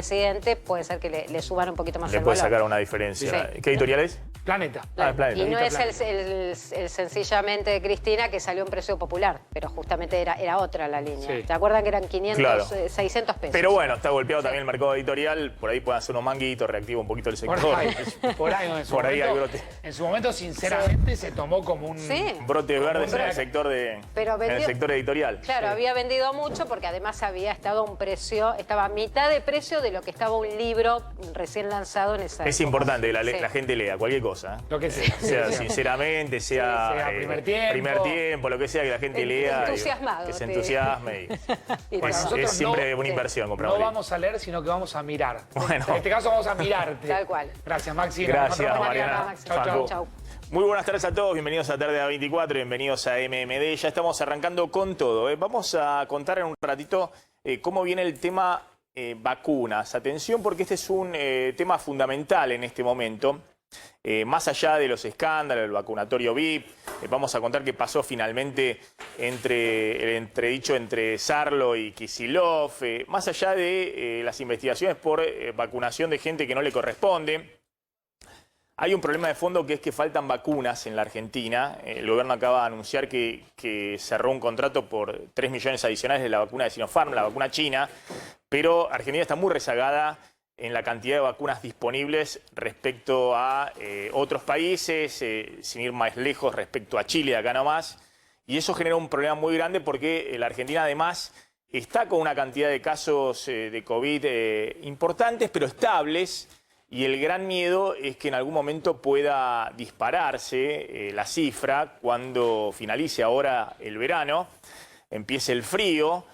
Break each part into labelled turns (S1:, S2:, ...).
S1: presidente, puede ser que le suban un poquito más
S2: Le
S1: el
S2: puede
S1: valor.
S2: sacar una diferencia.
S1: Sí.
S2: ¿Qué editorial es?
S3: Planeta.
S2: Ah, Planeta.
S1: Y no es
S3: Planeta.
S1: el sencillamente de Cristina, que salió en precio popular, pero justamente era otra la línea.
S3: Sí.
S1: ¿Te acuerdan que eran 500,
S2: Claro.
S1: 600 pesos?
S2: Pero bueno, está golpeado también el mercado editorial. Por ahí pueden hacer unos manguitos, reactiva un poquito el sector.
S3: Por ahí, ¿no?
S2: Por ahí hay brote.
S3: En su momento, sinceramente, se tomó como un...
S1: Sí.
S2: Brotes verdes en el
S3: brote.
S2: sector
S1: Pero
S2: en el
S1: vendió-
S2: sector editorial.
S1: Claro,
S3: Sí.
S1: había vendido mucho porque además había estado a un precio, estaba a mitad de precio de lo que estaba un libro recién lanzado en esa
S2: Es
S1: época.
S2: importante que
S1: Sí.
S2: la gente lea cualquier cosa.
S3: Lo que sea.
S2: Sea sinceramente, sea,
S3: sea primer tiempo.
S2: lo que sea, que la gente lea.
S1: Entusiasmado,
S2: Que se
S1: te
S2: entusiasme.
S1: Y
S3: Bueno,
S2: Es
S3: nosotros
S2: siempre
S3: no-
S2: una inversión comprar
S3: No
S2: un libro.
S3: vamos a leer, sino que vamos a mirar.
S2: Bueno.
S3: En este caso vamos a mirarte.
S1: Tal cual.
S3: Gracias, Maxi.
S2: Gracias,
S3: Nos vemos
S2: Mariana.
S1: Maxi.
S3: Chau, chau.
S1: Chau.
S2: Muy buenas tardes a todos, bienvenidos a Tarde A24, bienvenidos a MMD. Ya estamos arrancando con todo. Vamos a contar en un ratito cómo viene el tema vacunas. Atención, porque este es un tema fundamental en este momento. Más allá de los escándalos, el vacunatorio VIP, vamos a contar qué pasó finalmente el entredicho entre Sarlo y Kicillof, más allá de las investigaciones por vacunación de gente que no le corresponde. Hay un problema de fondo que es que faltan vacunas en la Argentina. El gobierno acaba de anunciar que cerró un contrato por 3 millones adicionales de la vacuna de Sinopharm, la vacuna china, pero Argentina está muy rezagada en la cantidad de vacunas disponibles respecto a otros países, sin ir más lejos respecto a Chile, acá nomás. Y eso genera un problema muy grande porque la Argentina además está con una cantidad de casos de COVID importantes, pero estables. Y el gran miedo es que en algún momento pueda dispararse la cifra cuando finalice ahora el verano, empiece el frío.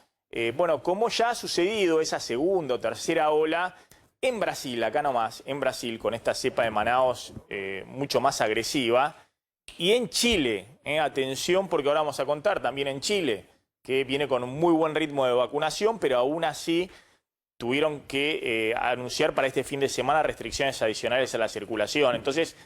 S2: Bueno, como ya ha sucedido esa segunda o tercera ola en Brasil, acá nomás, en Brasil, con esta cepa de Manaos mucho más agresiva. Y en Chile, atención, porque ahora vamos a contar también en Chile, que viene con un muy buen ritmo de vacunación, pero aún así tuvieron que anunciar para este fin de semana restricciones adicionales a la circulación. Entonces,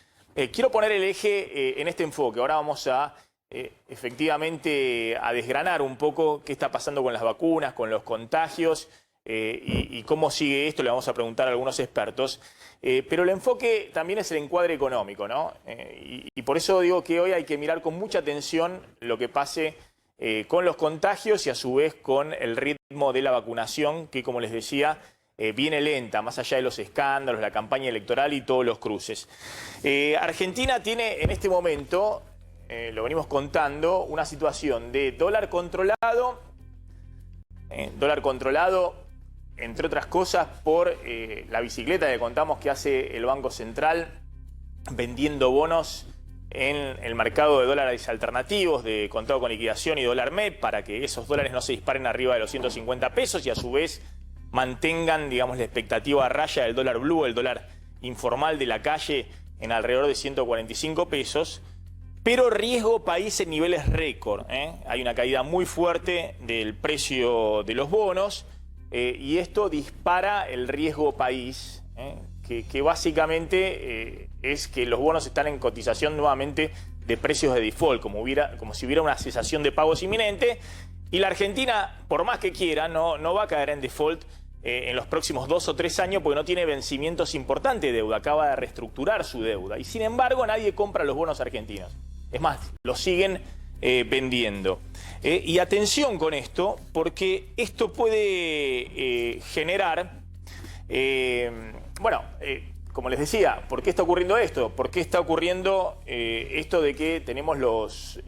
S2: quiero poner el eje en este enfoque. Ahora vamos a efectivamente a desgranar un poco qué está pasando con las vacunas, con los contagios y cómo sigue esto. Le vamos a preguntar a algunos expertos. Pero el enfoque también es el encuadre económico, ¿no? Y por eso digo que hoy hay que mirar con mucha atención lo que pase con los contagios y a su vez con el ritmo de la vacunación que, como les decía, viene lenta, más allá de los escándalos, la campaña electoral y todos los cruces. Argentina tiene en este momento, lo venimos contando, una situación de dólar controlado, entre otras cosas por la bicicleta que contamos que hace el Banco Central vendiendo bonos en el mercado de dólares alternativos de contado con liquidación y dólar MEP para que esos dólares no se disparen arriba de los 150 pesos y a su vez mantengan, digamos, la expectativa a raya del dólar blue, el dólar informal de la calle en alrededor de 145 pesos. Pero riesgo país en niveles récord. Hay una caída muy fuerte del precio de los bonos y esto dispara el riesgo país, que básicamente es que los bonos están en cotización nuevamente de precios de default, como si hubiera una cesación de pagos inminente. Y la Argentina, por más que quiera, no va a caer en default en los próximos 2 o 3 años porque no tiene vencimientos importantes de deuda, acaba de reestructurar su deuda. Y sin embargo nadie compra los bonos argentinos. Es más, los siguen vendiendo. Y atención con esto, porque esto puede generar... como les decía, ¿por qué está ocurriendo esto? ¿Por qué está ocurriendo esto de que tenemos los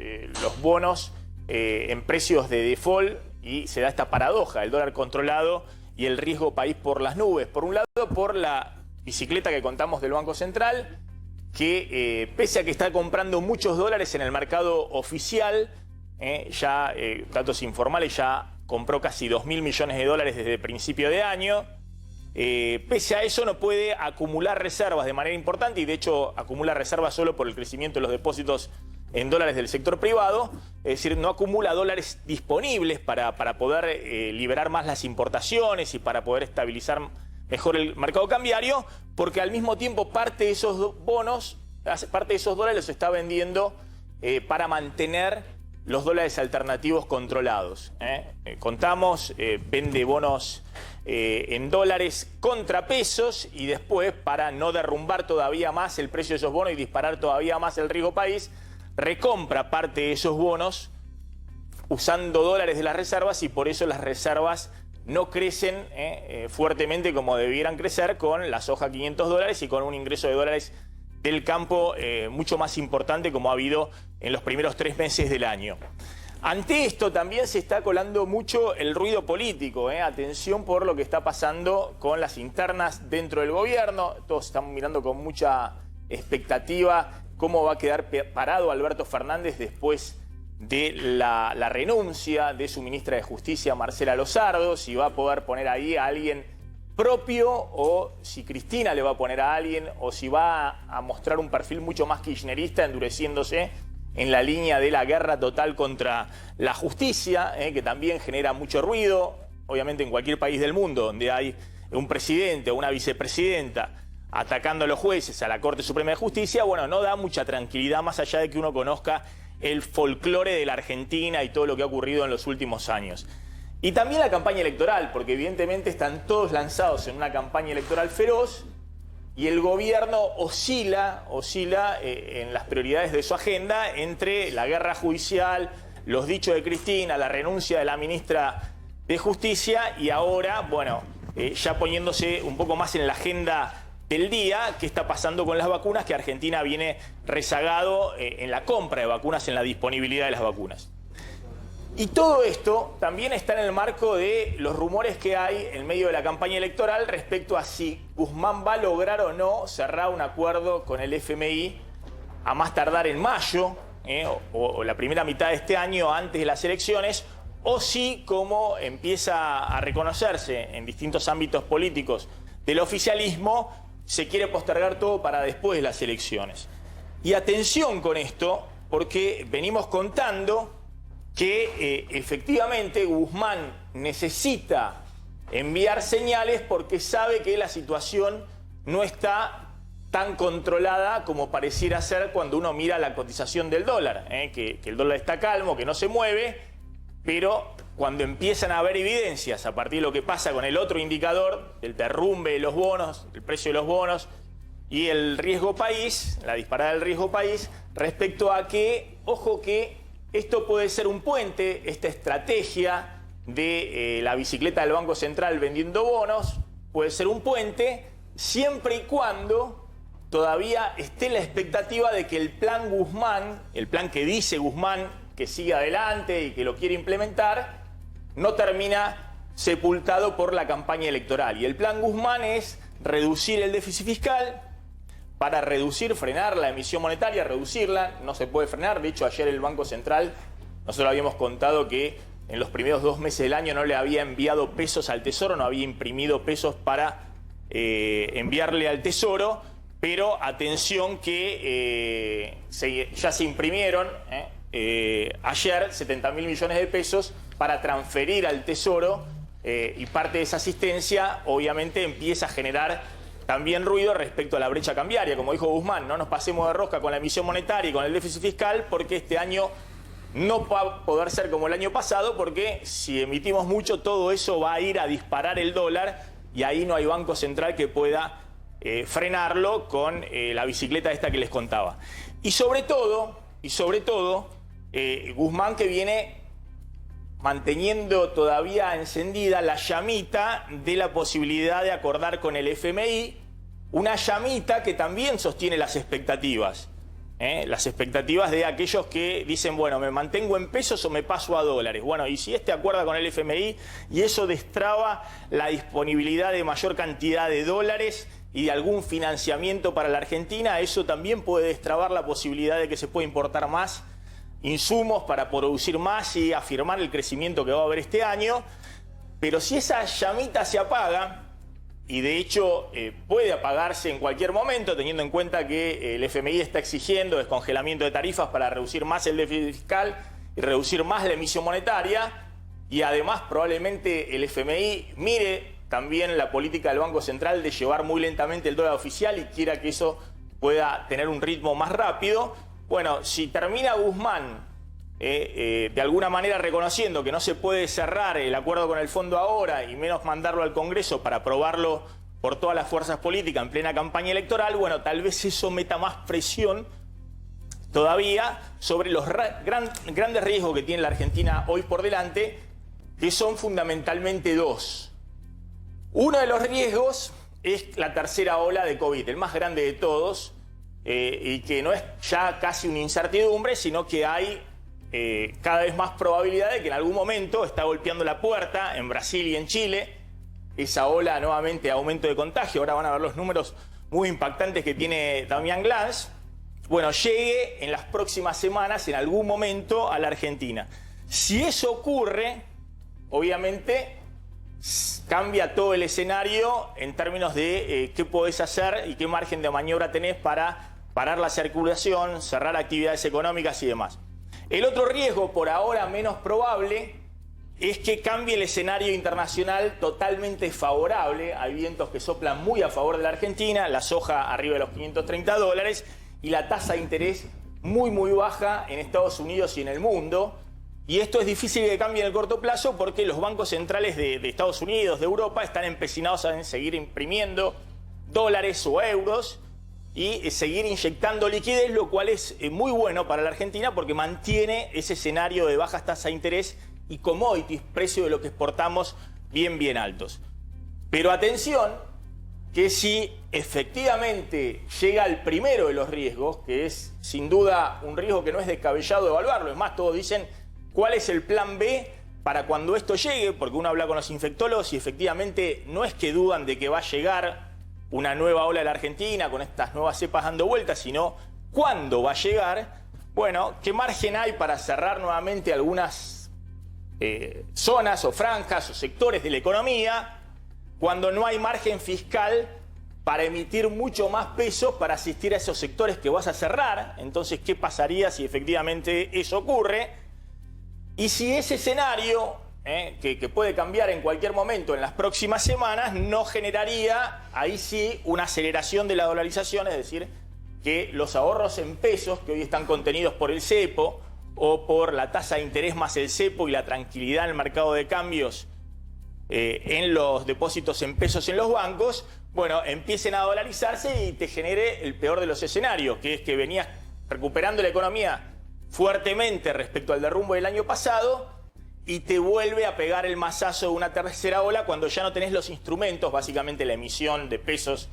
S2: bonos en precios de default y se da esta paradoja, el dólar controlado y el riesgo país por las nubes? Por un lado, por la bicicleta que contamos del Banco Central, que pese a que está comprando muchos dólares en el mercado oficial, datos informales, ya compró casi 2.000 millones de dólares desde el principio de año. Pese a eso no puede acumular reservas de manera importante y de hecho acumula reservas solo por el crecimiento de los depósitos en dólares del sector privado, es decir, no acumula dólares disponibles para poder liberar más las importaciones y para poder estabilizar mejor el mercado cambiario, porque al mismo tiempo parte de esos bonos, parte de esos dólares los está vendiendo para mantener los dólares alternativos controlados. Contamos, vende bonos en dólares contra pesos y después, para no derrumbar todavía más el precio de esos bonos y disparar todavía más el riesgo país, recompra parte de esos bonos usando dólares de las reservas, y por eso las reservas no crecen fuertemente como debieran crecer, con la soja 500 dólares y con un ingreso de dólares del campo mucho más importante como ha habido en los primeros 3 meses del año. Ante esto también se está colando mucho el ruido político. Atención por lo que está pasando con las internas dentro del gobierno. Todos están mirando con mucha expectativa cómo va a quedar parado Alberto Fernández después de la renuncia de su ministra de Justicia, Marcela Lozardo, si va a poder poner ahí a alguien propio, o si Cristina le va a poner a alguien, o si va a mostrar un perfil mucho más kirchnerista, endureciéndose en la línea de la guerra total contra la justicia, que también genera mucho ruido. Obviamente en cualquier país del mundo donde hay un presidente o una vicepresidenta atacando a los jueces, a la Corte Suprema de Justicia, bueno, no da mucha tranquilidad, más allá de que uno conozca el folclore de la Argentina y todo lo que ha ocurrido en los últimos años. Y también la campaña electoral, porque evidentemente están todos lanzados en una campaña electoral feroz y el gobierno oscila en las prioridades de su agenda entre la guerra judicial, los dichos de Cristina, la renuncia de la ministra de Justicia y ahora, bueno, ya poniéndose un poco más en la agenda del día, qué está pasando con las vacunas, que Argentina viene rezagado en la compra de vacunas, en la disponibilidad de las vacunas. Y todo esto también está en el marco de los rumores que hay en medio de la campaña electoral respecto a si Guzmán va a lograr o no cerrar un acuerdo con el FMI a más tardar en mayo, o la primera mitad de este año, antes de las elecciones, o si, como empieza a reconocerse en distintos ámbitos políticos del oficialismo, se quiere postergar todo para después de las elecciones. Y atención con esto, porque venimos contando que efectivamente Guzmán necesita enviar señales porque sabe que la situación no está tan controlada como pareciera ser cuando uno mira la cotización del dólar, que el dólar está calmo, que no se mueve, pero cuando empiezan a haber evidencias a partir de lo que pasa con el otro indicador, el derrumbe de los bonos, el precio de los bonos y el riesgo país, la disparada del riesgo país, respecto a que, ojo que esto puede ser un puente, esta estrategia de la bicicleta del Banco Central vendiendo bonos, puede ser un puente siempre y cuando todavía esté la expectativa de que el plan Guzmán, el plan que dice Guzmán que sigue adelante y que lo quiere implementar, no termina sepultado por la campaña electoral. Y el plan Guzmán es reducir el déficit fiscal para frenar la emisión monetaria, reducirla. No se puede frenar. De hecho, ayer el Banco Central, nosotros habíamos contado que en los primeros 2 meses del año no le había enviado pesos al Tesoro, no había imprimido pesos para enviarle al Tesoro, pero atención que ya se imprimieron ayer 70.000 millones de pesos para transferir al Tesoro, y parte de esa asistencia obviamente empieza a generar también ruido respecto a la brecha cambiaria. Como dijo Guzmán, no nos pasemos de rosca con la emisión monetaria y con el déficit fiscal, porque este año no va a poder ser como el año pasado, porque si emitimos mucho, todo eso va a ir a disparar el dólar y ahí no hay banco central que pueda frenarlo con la bicicleta esta que les contaba. Y sobre todo, Guzmán, que viene manteniendo todavía encendida la llamita de la posibilidad de acordar con el FMI, una llamita que también sostiene las expectativas de aquellos que dicen, bueno, me mantengo en pesos o me paso a dólares. Bueno, y si acuerda con el FMI y eso destraba la disponibilidad de mayor cantidad de dólares y de algún financiamiento para la Argentina, eso también puede destrabar la posibilidad de que se pueda importar más insumos para producir más y afirmar el crecimiento que va a haber este año. Pero si esa llamita se apaga, y de hecho puede apagarse en cualquier momento, teniendo en cuenta que el FMI está exigiendo descongelamiento de tarifas para reducir más el déficit fiscal y reducir más la emisión monetaria, y además probablemente el FMI mire también la política del Banco Central de llevar muy lentamente el dólar oficial y quiera que eso pueda tener un ritmo más rápido. Bueno, si termina Guzmán de alguna manera reconociendo que no se puede cerrar el acuerdo con el fondo ahora y menos mandarlo al Congreso para aprobarlo por todas las fuerzas políticas en plena campaña electoral, bueno, tal vez eso meta más presión todavía sobre los grandes riesgos que tiene la Argentina hoy por delante, que son fundamentalmente dos. Uno de los riesgos es la tercera ola de COVID, el más grande de todos, y que no es ya casi una incertidumbre, sino que hay cada vez más probabilidad de que en algún momento está golpeando la puerta en Brasil y en Chile. Esa ola nuevamente de aumento de contagio, ahora van a ver los números muy impactantes que tiene Damián Glanz, bueno, llegue en las próximas semanas, en algún momento, a la Argentina. Si eso ocurre, obviamente cambia todo el escenario en términos de qué podés hacer y qué margen de maniobra tenés para parar la circulación, cerrar actividades económicas y demás. El otro riesgo, por ahora menos probable, es que cambie el escenario internacional totalmente favorable. Hay vientos que soplan muy a favor de la Argentina, la soja arriba de los $530 y la tasa de interés muy baja en Estados Unidos y en el mundo. Y esto es difícil que cambie en el corto plazo porque los bancos centrales de Estados Unidos, de Europa, están empecinados en seguir imprimiendo dólares o euros y seguir inyectando liquidez, lo cual es muy bueno para la Argentina porque mantiene ese escenario de bajas tasas de interés y commodities, precio de lo que exportamos, bien altos. Pero atención, que si efectivamente llega el primero de los riesgos, que es sin duda un riesgo que no es descabellado evaluarlo, es más, todos dicen cuál es el plan B para cuando esto llegue, porque uno habla con los infectólogos y efectivamente no es que dudan de que va a llegar una nueva ola de la Argentina con estas nuevas cepas dando vueltas, sino cuándo va a llegar. Bueno, ¿qué margen hay para cerrar nuevamente algunas zonas o franjas o sectores de la economía cuando no hay margen fiscal para emitir mucho más pesos para asistir a esos sectores que vas a cerrar? Entonces, ¿qué pasaría si efectivamente eso ocurre? Y si ese escenario, que puede cambiar en cualquier momento en las próximas semanas, no generaría ahí sí una aceleración de la dolarización, es decir, que los ahorros en pesos que hoy están contenidos por el cepo o por la tasa de interés más el cepo y la tranquilidad en el mercado de cambios en los depósitos en pesos en los bancos, bueno, empiecen a dolarizarse y te genere el peor de los escenarios, que es que venías recuperando la economía fuertemente respecto al derrumbe del año pasado y te vuelve a pegar el mazazo de una tercera ola cuando ya no tenés los instrumentos, básicamente la emisión de pesos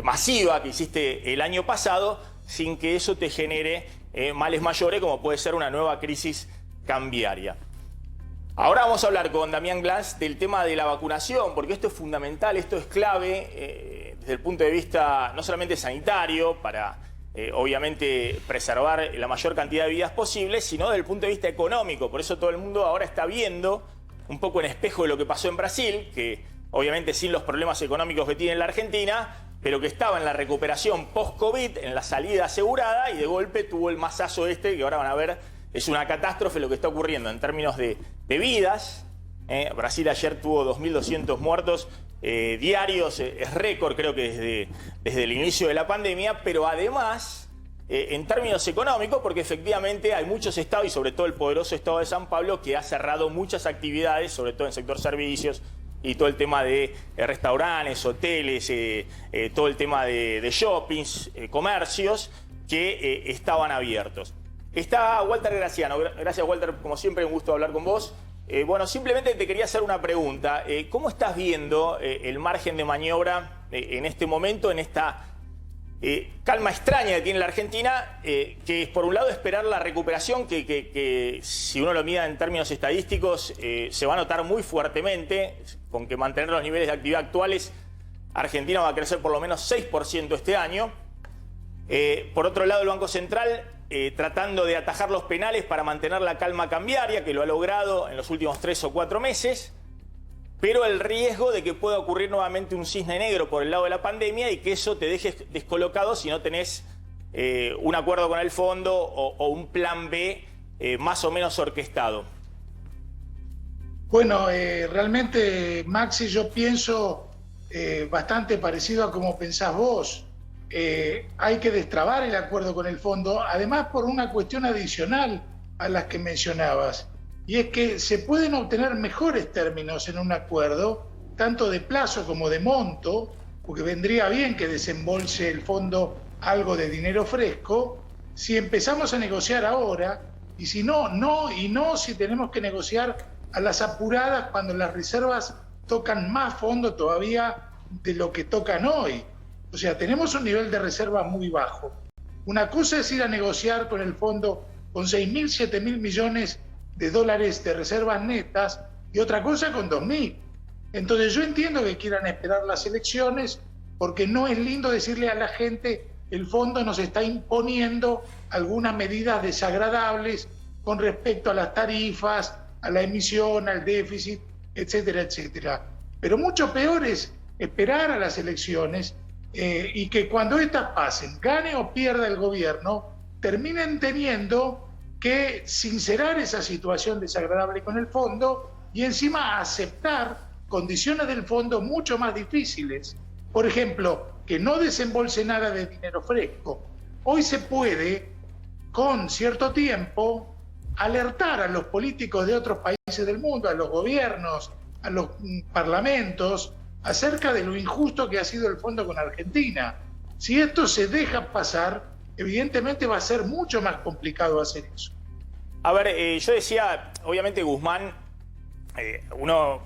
S2: masiva que hiciste el año pasado, sin que eso te genere males mayores como puede ser una nueva crisis cambiaria. Ahora vamos a hablar con Damián Glanz del tema de la vacunación, porque esto es fundamental, esto es clave desde el punto de vista no solamente sanitario, para obviamente preservar la mayor cantidad de vidas posible, sino desde el punto de vista económico. Por eso todo el mundo ahora está viendo un poco en espejo de lo que pasó en Brasil, que obviamente sin los problemas económicos que tiene la Argentina, pero que estaba en la recuperación post-COVID, en la salida asegurada, y de golpe tuvo el mazazo que ahora van a ver, es una catástrofe lo que está ocurriendo en términos de vidas. Brasil ayer tuvo 2.200 muertos diarios, es récord creo que desde el inicio de la pandemia, pero además en términos económicos, porque efectivamente hay muchos estados, y sobre todo el poderoso estado de San Pablo, que ha cerrado muchas actividades, sobre todo en el sector servicios, y todo el tema de restaurantes, hoteles, todo el tema de shoppings, comercios, que estaban abiertos. Está Walter Graciano. Gracias, Walter, como siempre, un gusto hablar con vos. Bueno, simplemente te quería hacer una pregunta. ¿Cómo estás viendo el margen de maniobra en este momento, en esta calma extraña que tiene la Argentina, que es por un lado esperar la recuperación, que si uno lo mira en términos estadísticos, se va a notar muy fuertemente, con que mantener los niveles de actividad actuales, Argentina va a crecer por lo menos 6% este año. Por otro lado, el Banco Central tratando de atajar los penales para mantener la calma cambiaria, que lo ha logrado en los últimos 3 o 4 meses, pero el riesgo de que pueda ocurrir nuevamente un cisne negro por el lado de la pandemia y que eso te deje descolocado si no tenés un acuerdo con el fondo o un plan B más o menos orquestado.
S4: Bueno, realmente, Maxi, yo pienso bastante parecido a como pensás vos. Hay que destrabar el acuerdo con el fondo, además por una cuestión adicional, a las que mencionabas, y es que se pueden obtener mejores términos en un acuerdo, tanto de plazo como de monto, porque vendría bien que desembolse el fondo algo de dinero fresco, si empezamos a negociar ahora, y si no, si tenemos que negociar a las apuradas cuando las reservas tocan más fondo todavía de lo que tocan hoy. O sea, tenemos un nivel de reserva muy bajo. Una cosa es ir a negociar con el fondo con 6.000, 7.000 millones de dólares de reservas netas y otra cosa con 2.000. Entonces yo entiendo que quieran esperar las elecciones porque no es lindo decirle a la gente el fondo nos está imponiendo algunas medidas desagradables con respecto a las tarifas, a la emisión, al déficit, etcétera, etcétera. Pero mucho peor es esperar a las elecciones y que cuando estas pasen, gane o pierda el gobierno, terminen teniendo que sincerar esa situación desagradable con el fondo y encima aceptar condiciones del fondo mucho más difíciles. Por ejemplo, que no desembolse nada de dinero fresco. Hoy se puede, con cierto tiempo, alertar a los políticos de otros países del mundo, a los gobiernos, a los parlamentos, acerca de lo injusto que ha sido el fondo con Argentina. Si esto se deja pasar, evidentemente va a ser mucho más complicado hacer eso.
S2: A ver, yo decía, obviamente Guzmán, uno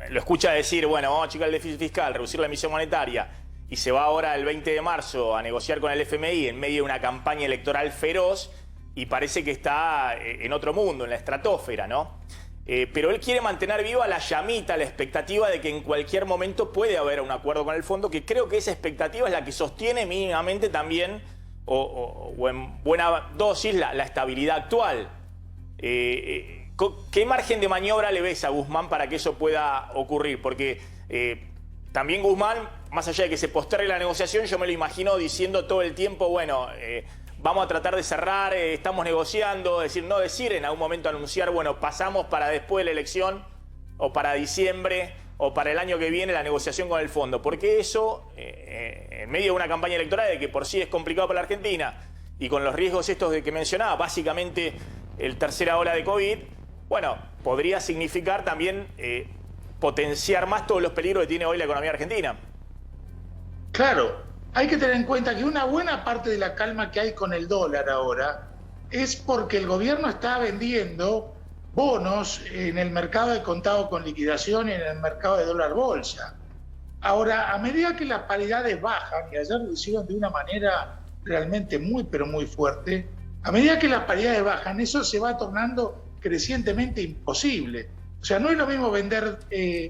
S2: lo escucha decir, bueno, vamos a achicar el déficit fiscal, reducir la emisión monetaria, y se va ahora el 20 de marzo a negociar con el FMI en medio de una campaña electoral feroz, y parece que está en otro mundo, en la estratosfera, ¿no? Pero él quiere mantener viva la llamita, la expectativa de que en cualquier momento puede haber un acuerdo con el fondo, que creo que esa expectativa es la que sostiene mínimamente también, o en buena dosis, la estabilidad actual. ¿Qué margen de maniobra le ves a Guzmán para que eso pueda ocurrir? Porque también Guzmán, más allá de que se postergue la negociación, yo me lo imagino diciendo todo el tiempo, bueno, vamos a tratar de cerrar, estamos negociando, no decir en algún momento anunciar, bueno, pasamos para después de la elección, o para diciembre, o para el año que viene la negociación con el fondo. Porque eso, en medio de una campaña electoral de que por sí es complicado para la Argentina, y con los riesgos estos de que mencionaba, básicamente el tercera ola de COVID, bueno, podría significar también potenciar más todos los peligros que tiene hoy la economía argentina.
S4: Claro, hay que tener en cuenta que una buena parte de la calma que hay con el dólar ahora es porque el gobierno está vendiendo bonos en el mercado de contado con liquidación y en el mercado de dólar bolsa. Ahora, a medida que las paridades bajan, y ayer lo hicieron de una manera realmente muy, pero muy fuerte, a medida que las paridades bajan, eso se va tornando crecientemente imposible. O sea, no es lo mismo vender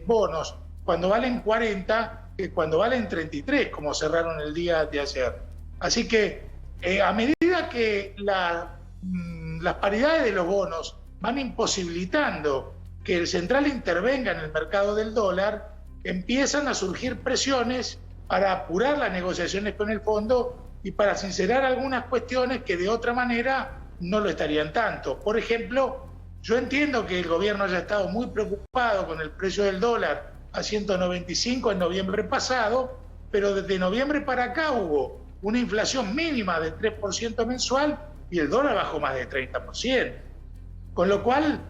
S4: bonos cuando valen 40 que cuando valen 33, como cerraron el día de ayer. Así que a medida que las paridades de los bonos van imposibilitando que el central intervenga en el mercado del dólar, empiezan a surgir presiones para apurar las negociaciones con el fondo y para sincerar algunas cuestiones que de otra manera no lo estarían tanto. Por ejemplo, yo entiendo que el gobierno haya estado muy preocupado con el precio del dólar a 195 en noviembre pasado, pero desde noviembre para acá hubo una inflación mínima de 3% mensual y el dólar bajó más de 30%. Con lo cual,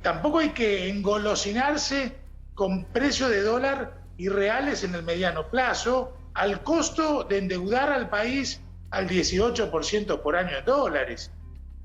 S4: tampoco hay que engolosinarse con precios de dólar irreales en el mediano plazo, al costo de endeudar al país al 18% por año en dólares.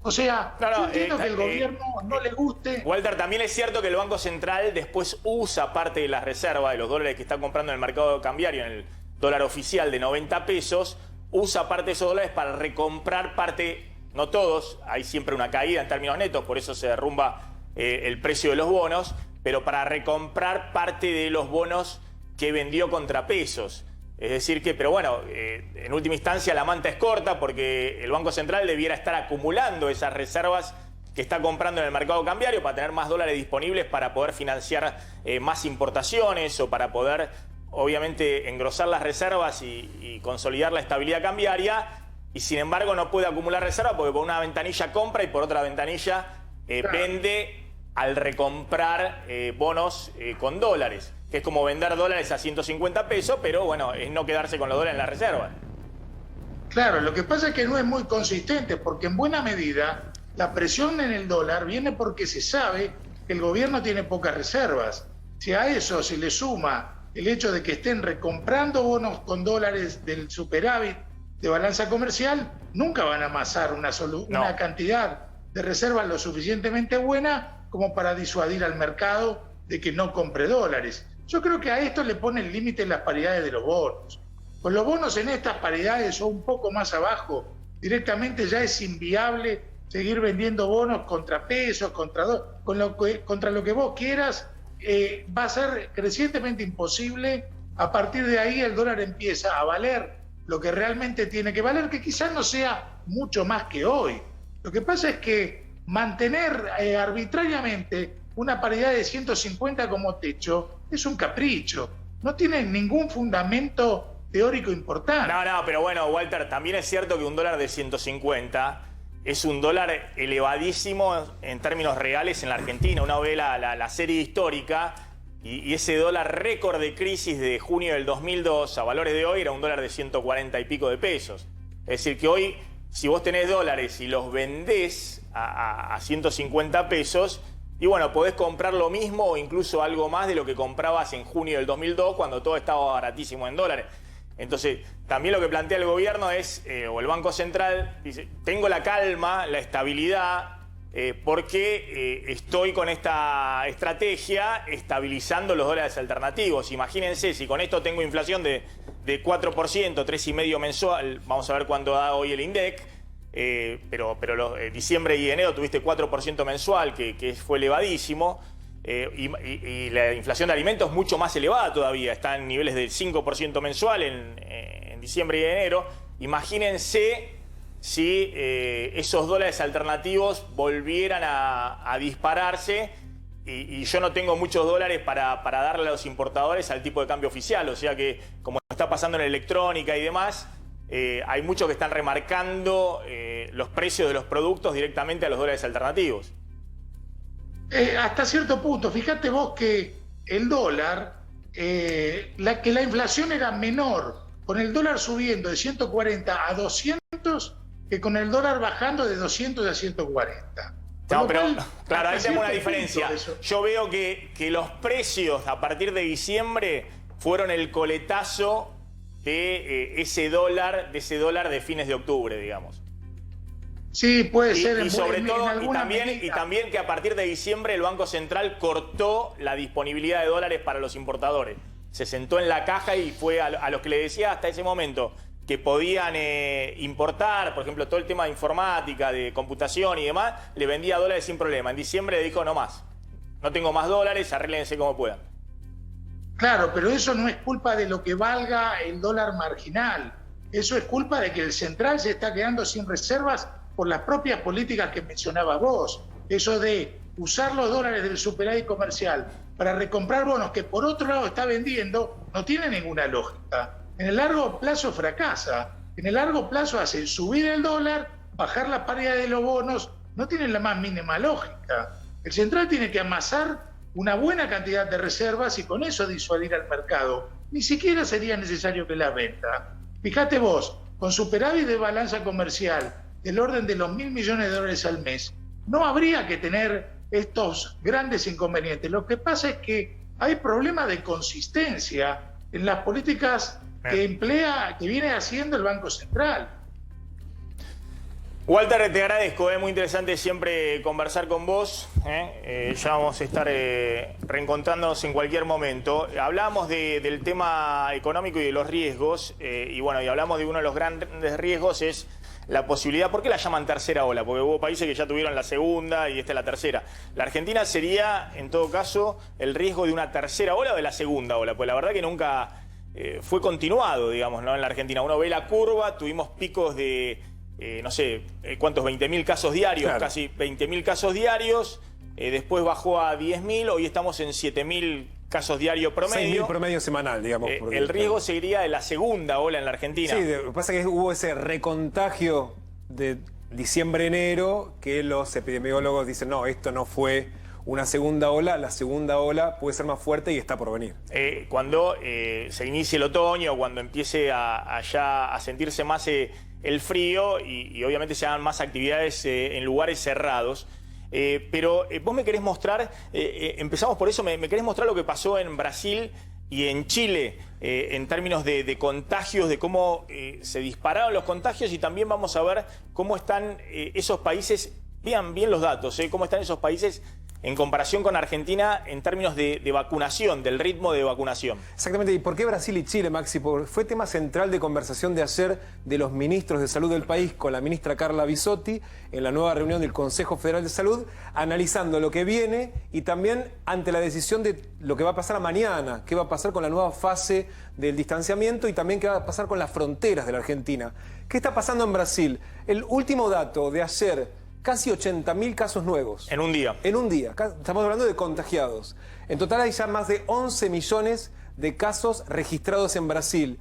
S4: O sea, yo entiendo que el gobierno no le guste.
S2: Walter, también es cierto que el Banco Central después usa parte de las reservas de los dólares que está comprando en el mercado cambiario, en el dólar oficial de 90 pesos, usa parte de esos dólares para recomprar parte, no todos, hay siempre una caída en términos netos, por eso se derrumba el precio de los bonos, pero para recomprar parte de los bonos que vendió contra pesos. Es decir que, pero bueno, en última instancia la manta es corta porque el Banco Central debiera estar acumulando esas reservas que está comprando en el mercado cambiario para tener más dólares disponibles para poder financiar más importaciones o para poder, obviamente, engrosar las reservas y consolidar la estabilidad cambiaria. Y sin embargo no puede acumular reservas porque por una ventanilla compra y por otra ventanilla vende al recomprar bonos con dólares, que es como vender dólares a 150 pesos, pero bueno, es no quedarse con los dólares en la reserva.
S4: Claro, lo que pasa es que no es muy consistente, porque en buena medida la presión en el dólar viene porque se sabe que el gobierno tiene pocas reservas. Si a eso se le suma el hecho de que estén recomprando bonos con dólares del superávit de balanza comercial, nunca van a amasar una cantidad de reservas lo suficientemente buena como para disuadir al mercado de que no compre dólares. Yo creo que a esto le pone el límite las paridades de los bonos. Con los bonos en estas paridades o un poco más abajo, directamente ya es inviable seguir vendiendo bonos contra pesos, contra lo que vos quieras. Va a ser crecientemente imposible. A partir de ahí el dólar empieza a valer lo que realmente tiene que valer, que quizás no sea mucho más que hoy. Lo que pasa es que mantener arbitrariamente una paridad de 150 como techo es un capricho, no tiene ningún fundamento teórico importante.
S2: No, pero bueno, Walter, también es cierto que un dólar de 150 es un dólar elevadísimo en términos reales en la Argentina. Uno ve la serie histórica y ese dólar récord de crisis de junio del 2002 a valores de hoy era un dólar de 140 y pico de pesos. Es decir, que hoy, si vos tenés dólares y los vendés a 150 pesos, y bueno, podés comprar lo mismo o incluso algo más de lo que comprabas en junio del 2002 cuando todo estaba baratísimo en dólares. Entonces, también lo que plantea el gobierno es, o el Banco Central, dice, tengo la calma, la estabilidad, porque estoy con esta estrategia estabilizando los dólares alternativos. Imagínense, si con esto tengo inflación de 4%, 3,5% mensual, vamos a ver cuánto da hoy el INDEC, pero diciembre y enero tuviste 4% mensual, que fue elevadísimo. Y la inflación de alimentos es mucho más elevada todavía, está en niveles del 5% mensual en diciembre y enero. Imagínense si esos dólares alternativos volvieran a dispararse y yo no tengo muchos dólares para darle a los importadores al tipo de cambio oficial. O sea que, como está pasando en electrónica y demás, hay muchos que están remarcando los precios de los productos directamente a los dólares alternativos.
S4: Hasta cierto punto, fíjate vos que el dólar, que la inflación era menor con el dólar subiendo de 140 a 200 que con el dólar bajando de 200 a 140.
S2: No, pero claro, ahí tenemos una diferencia. Yo veo que los precios a partir de diciembre fueron el coletazo de ese dólar de fines de octubre, digamos.
S4: Sí, puede ser.
S2: Y sobre todo, y también que a partir de diciembre el Banco Central cortó la disponibilidad de dólares para los importadores. Se sentó en la caja y fue a los que le decía hasta ese momento que podían importar, por ejemplo, todo el tema de informática, de computación y demás, le vendía dólares sin problema. En diciembre dijo, no más, no tengo más dólares, arréglense como puedan.
S4: Claro, pero eso no es culpa de lo que valga el dólar marginal. Eso es culpa de que el central se está quedando sin reservas por las propias políticas que mencionabas vos. Eso de usar los dólares del superávit comercial para recomprar bonos que por otro lado está vendiendo, no tiene ninguna lógica. En el largo plazo fracasa. En el largo plazo hace subir el dólar, bajar la paridad de los bonos, no tiene la más mínima lógica. El central tiene que amasar una buena cantidad de reservas y con eso disuadir al mercado. Ni siquiera sería necesario que las venda. Fíjate vos, con superávit de balanza comercial del orden de los 1.000 millones de dólares al mes, no habría que tener estos grandes inconvenientes. Lo que pasa es que hay problemas de consistencia en las políticas que viene haciendo el Banco Central.
S2: Walter, te agradezco, muy interesante siempre conversar con vos. Ya vamos a estar reencontrándonos en cualquier momento. Hablamos del tema económico y de los riesgos, y bueno, y hablamos de uno de los grandes riesgos es la posibilidad, ¿por qué la llaman tercera ola? Porque hubo países que ya tuvieron la segunda y esta es la tercera. La Argentina sería, en todo caso, el riesgo de una tercera ola o de la segunda ola, pues la verdad que nunca fue continuado, digamos, ¿no? En la Argentina uno ve la curva, tuvimos picos de, no sé, ¿cuántos? 20.000 casos diarios, claro. Casi 20.000 casos diarios, después bajó a 10.000, hoy estamos en 7.000 casos diarios promedio.
S5: 6.000 promedio semanal, digamos.
S2: El riesgo seguiría de la segunda ola en la Argentina.
S5: Sí, lo que pasa es que hubo ese recontagio de diciembre-enero que los epidemiólogos dicen, no, esto no fue una segunda ola, la segunda ola puede ser más fuerte y está por venir.
S2: Cuando se inicie el otoño, cuando empiece ya a sentirse más el frío y obviamente se hagan más actividades en lugares cerrados. Pero vos me querés mostrar, empezamos por eso, me querés mostrar lo que pasó en Brasil y en Chile en términos de contagios, de cómo se dispararon los contagios, y también vamos a ver cómo están esos países, vean bien los datos, cómo están esos países en comparación con Argentina en términos de vacunación, del ritmo de vacunación.
S5: Exactamente. ¿Y por qué Brasil y Chile, Maxi? Porque fue tema central de conversación de ayer de los ministros de salud del país con la ministra Carla Bisotti en la nueva reunión del Consejo Federal de Salud, analizando lo que viene y también ante la decisión de lo que va a pasar mañana, qué va a pasar con la nueva fase del distanciamiento y también qué va a pasar con las fronteras de la Argentina. ¿Qué está pasando en Brasil? El último dato de ayer, casi 80.000 casos nuevos.
S2: En un día.
S5: En un día. Estamos hablando de contagiados. En total hay ya más de 11 millones de casos registrados en Brasil.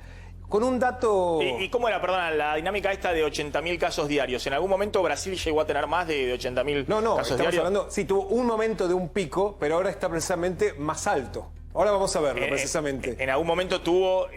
S5: Con un dato...
S2: ¿Y cómo era, perdona, la dinámica esta de 80.000 casos diarios? ¿En algún momento Brasil llegó a tener más de 80.000 casos diarios?
S5: No, estamos hablando... Sí, tuvo un momento de un pico, pero ahora está precisamente más alto. Ahora vamos a verlo, precisamente.
S2: En algún momento tuvo...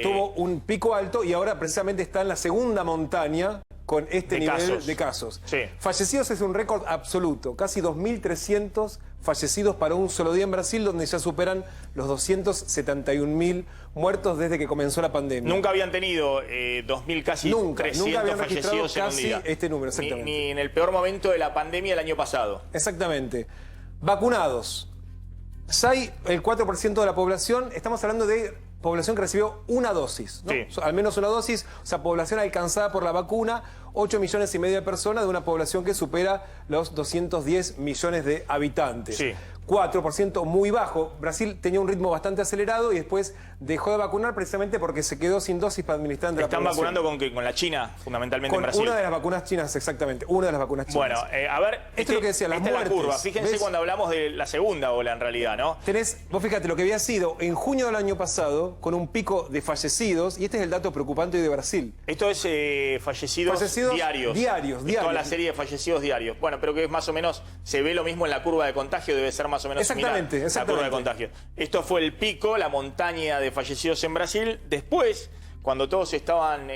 S5: Tuvo un pico alto y ahora precisamente está en la segunda montaña con este nivel de casos.
S2: Sí.
S5: Fallecidos es un récord absoluto. Casi 2.300 fallecidos para un solo día en Brasil, donde ya superan los 271.000 muertos desde que comenzó la pandemia.
S2: Nunca habían tenido 2.000, casi 300
S5: nunca habían registrado
S2: fallecidos en un día.
S5: este número, exactamente.
S2: Ni en el peor momento de la pandemia el año pasado.
S5: Exactamente. Vacunados. Ya hay el 4% de la población, estamos hablando de población que recibió una dosis, ¿no?
S2: Sí.
S5: Al menos una dosis, o sea, población alcanzada por la vacuna, 8,5 millones de personas de una población que supera los 210 millones de habitantes.
S2: Sí.
S5: 4% muy bajo. Brasil tenía un ritmo bastante acelerado y después dejó de vacunar precisamente porque se quedó sin dosis para administrar entre la población.
S2: ¿Están vacunando con la China, fundamentalmente en
S5: Con
S2: Brasil?
S5: una de las vacunas chinas, exactamente. Una de las vacunas chinas.
S2: Bueno, a ver,
S5: esto es lo que decía, las
S2: esta es la
S5: muertes.
S2: curva. Fíjense,
S5: ¿Ves?
S2: cuando hablamos de la segunda ola, en realidad, ¿no?
S5: Vos fíjate lo que había sido en junio del año pasado, con un pico de fallecidos, y este es el dato preocupante hoy de Brasil.
S2: Esto es fallecidos diarios.
S5: Diarios.
S2: Toda la serie de fallecidos diarios. Bueno, pero que es más o menos, se ve lo mismo en la curva de contagio, debe ser más o menos similar la curva de contagio. Esto fue el pico, la montaña de fallecidos en Brasil. Después, cuando todos estaban,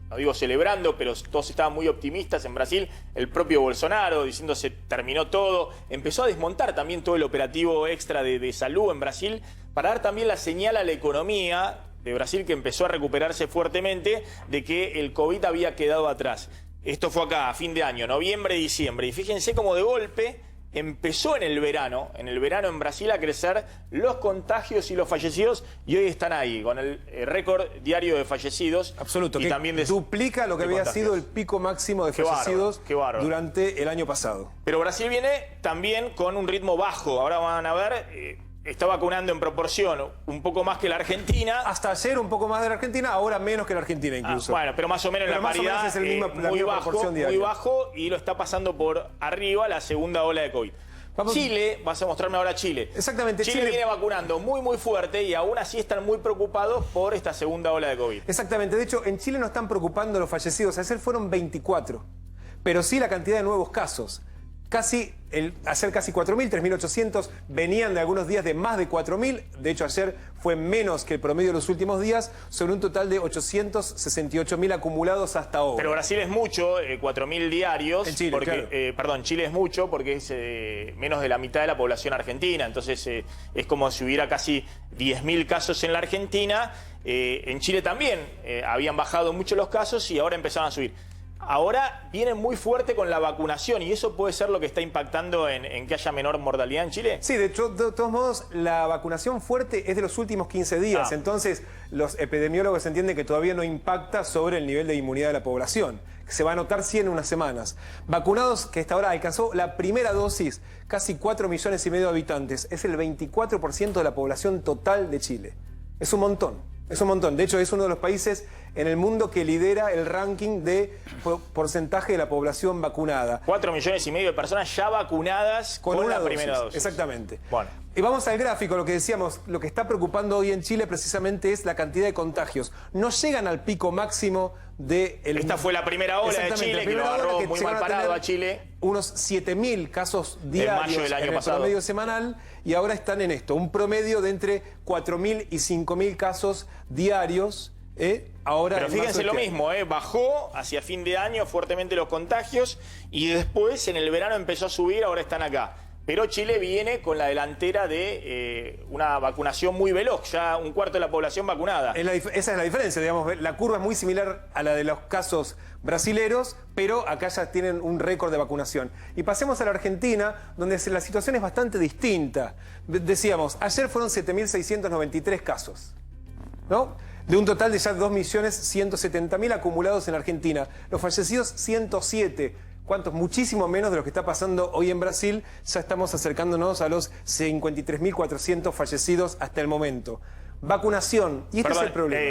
S2: no digo celebrando, pero todos estaban muy optimistas en Brasil, el propio Bolsonaro diciendo se terminó todo, empezó a desmontar también todo el operativo extra de salud en Brasil para dar también la señal a la economía de Brasil, que empezó a recuperarse fuertemente, de que el COVID había quedado atrás. Esto fue acá, a fin de año, noviembre, diciembre. Y fíjense cómo de golpe empezó en el verano en Brasil a crecer los contagios y los fallecidos, y hoy están ahí, con el récord diario de fallecidos.
S5: Absoluto,
S2: y
S5: que
S2: también
S5: duplica lo que había sido el pico máximo de fallecidos durante el año pasado.
S2: Pero Brasil viene también con un ritmo bajo. Ahora van a ver... está vacunando en proporción un poco más que la Argentina.
S5: Hasta ayer un poco más de la Argentina, ahora menos que la Argentina incluso.
S2: Bueno, pero más o menos la paridad
S5: es el
S2: muy bajo, y lo está pasando por arriba la segunda ola de COVID. Chile, vas a mostrarme ahora Chile.
S5: Exactamente.
S2: Chile viene vacunando muy fuerte y aún así están muy preocupados por esta segunda ola de COVID.
S5: Exactamente. De hecho, en Chile no están preocupando los fallecidos. Ayer fueron 24. Pero sí la cantidad de nuevos casos. Ayer casi 4.000, 3.800, venían de algunos días de más de 4.000, de hecho ayer fue menos que el promedio de los últimos días, sobre un total de 868.000 acumulados hasta ahora.
S2: Pero Brasil es mucho, 4.000 diarios,
S5: en Chile,
S2: porque, perdón, Chile es mucho porque es menos de la mitad de la población argentina, entonces es como si hubiera casi 10.000 casos en la Argentina. En Chile también habían bajado mucho los casos y ahora empezaban a subir. Ahora vienen muy fuerte con la vacunación y eso puede ser lo que está impactando en que haya menor mortalidad en Chile.
S5: Sí, de hecho, de todos modos, la vacunación fuerte es de los últimos 15 días. Entonces, los epidemiólogos entienden que todavía no impacta sobre el nivel de inmunidad de la población. Se va a notar 100 en unas semanas. Vacunados, que hasta ahora alcanzó la primera dosis, casi 4,5 millones de habitantes. Es el 24% de la población total de Chile. Es un montón. Es un montón. De hecho, es uno de los países en el mundo que lidera el ranking de porcentaje de la población vacunada.
S2: 4,5 millones de personas ya vacunadas con la primera dosis.
S5: Exactamente.
S2: Bueno.
S5: Y vamos al gráfico, lo que decíamos, lo que está preocupando hoy en Chile precisamente es la cantidad de contagios. No llegan al pico máximo de...
S2: Esta fue la primera ola de Chile, que lo agarró muy mal parado a Chile.
S5: Unos 7.000 casos diarios
S2: en el
S5: promedio semanal, y ahora están en esto, un promedio de entre 4.000 y 5.000 casos diarios Ahora,
S2: pero fíjense lo mismo, bajó hacia fin de año fuertemente los contagios y después en el verano empezó a subir, ahora están acá. Pero Chile viene con la delantera de una vacunación muy veloz, ya un cuarto de la población vacunada.
S5: Esa es la diferencia, digamos, la curva es muy similar a la de los casos brasileros, pero acá ya tienen un récord de vacunación. Y pasemos a la Argentina, donde la situación es bastante distinta. Decíamos, ayer fueron 7.693 casos, ¿no? De un total de ya 2.170.000 acumulados en la Argentina. Los fallecidos, 107. ¿Cuántos? Muchísimo menos de lo que está pasando hoy en Brasil. Ya estamos acercándonos a los 53.400 fallecidos hasta el momento. Vacunación. Y este es el problema.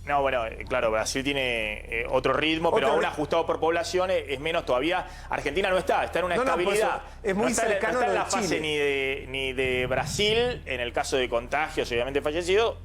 S2: No, bueno, claro, Brasil tiene otro ritmo, pero aún ajustado por población es menos todavía. Argentina no está en una estabilidad.
S5: Es muy cercano
S2: no está en la
S5: de
S2: fase
S5: Chile.
S2: ni de Brasil, en el caso de contagios, obviamente fallecidos,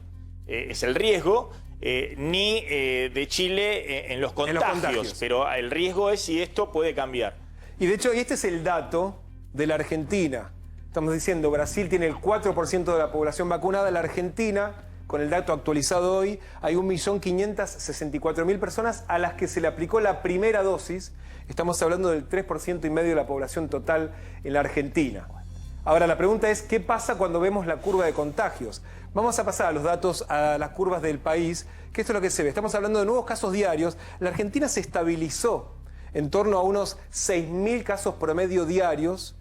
S2: es el riesgo. Ni de Chile en los contagios, pero el riesgo es si esto puede cambiar.
S5: Y de hecho, este es el dato de la Argentina. Estamos diciendo, Brasil tiene el 4% de la población vacunada, la Argentina, con el dato actualizado hoy, hay 1.564.000 personas a las que se le aplicó la primera dosis. Estamos hablando del 3,5% de la población total en la Argentina. Ahora, la pregunta es, ¿qué pasa cuando vemos la curva de contagios? Vamos a pasar a los datos, a las curvas del país, que esto es lo que se ve. Estamos hablando de nuevos casos diarios. La Argentina se estabilizó en torno a unos 6.000 casos promedio diarios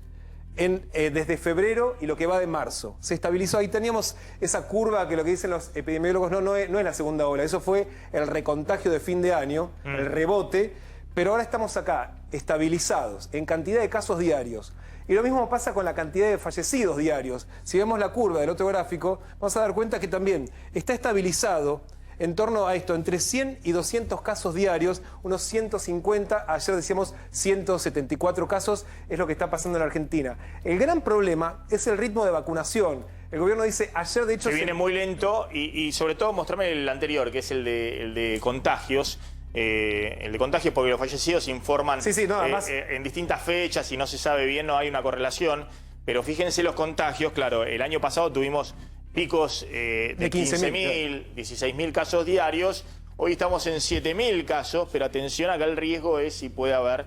S5: desde febrero y lo que va de marzo. Se estabilizó. Ahí teníamos esa curva que lo que dicen los epidemiólogos no es la segunda ola. Eso fue el recontagio de fin de año, el rebote. Pero ahora estamos acá, estabilizados en cantidad de casos diarios. Y lo mismo pasa con la cantidad de fallecidos diarios. Si vemos la curva del otro gráfico, vamos a dar cuenta que también está estabilizado en torno a esto, entre 100 y 200 casos diarios, unos 150, ayer decíamos 174 casos, es lo que está pasando en la Argentina. El gran problema es el ritmo de vacunación. El gobierno dice, ayer de hecho...
S2: Se viene muy lento y sobre todo mostrarme el anterior, que es el de contagios. El de contagios porque los fallecidos informan
S5: además,
S2: en distintas fechas y no se sabe bien, no hay una correlación, pero fíjense los contagios, claro, el año pasado tuvimos picos de 15.000, 16.000 casos diarios, hoy estamos en 7.000 casos, pero atención, acá el riesgo es si puede haber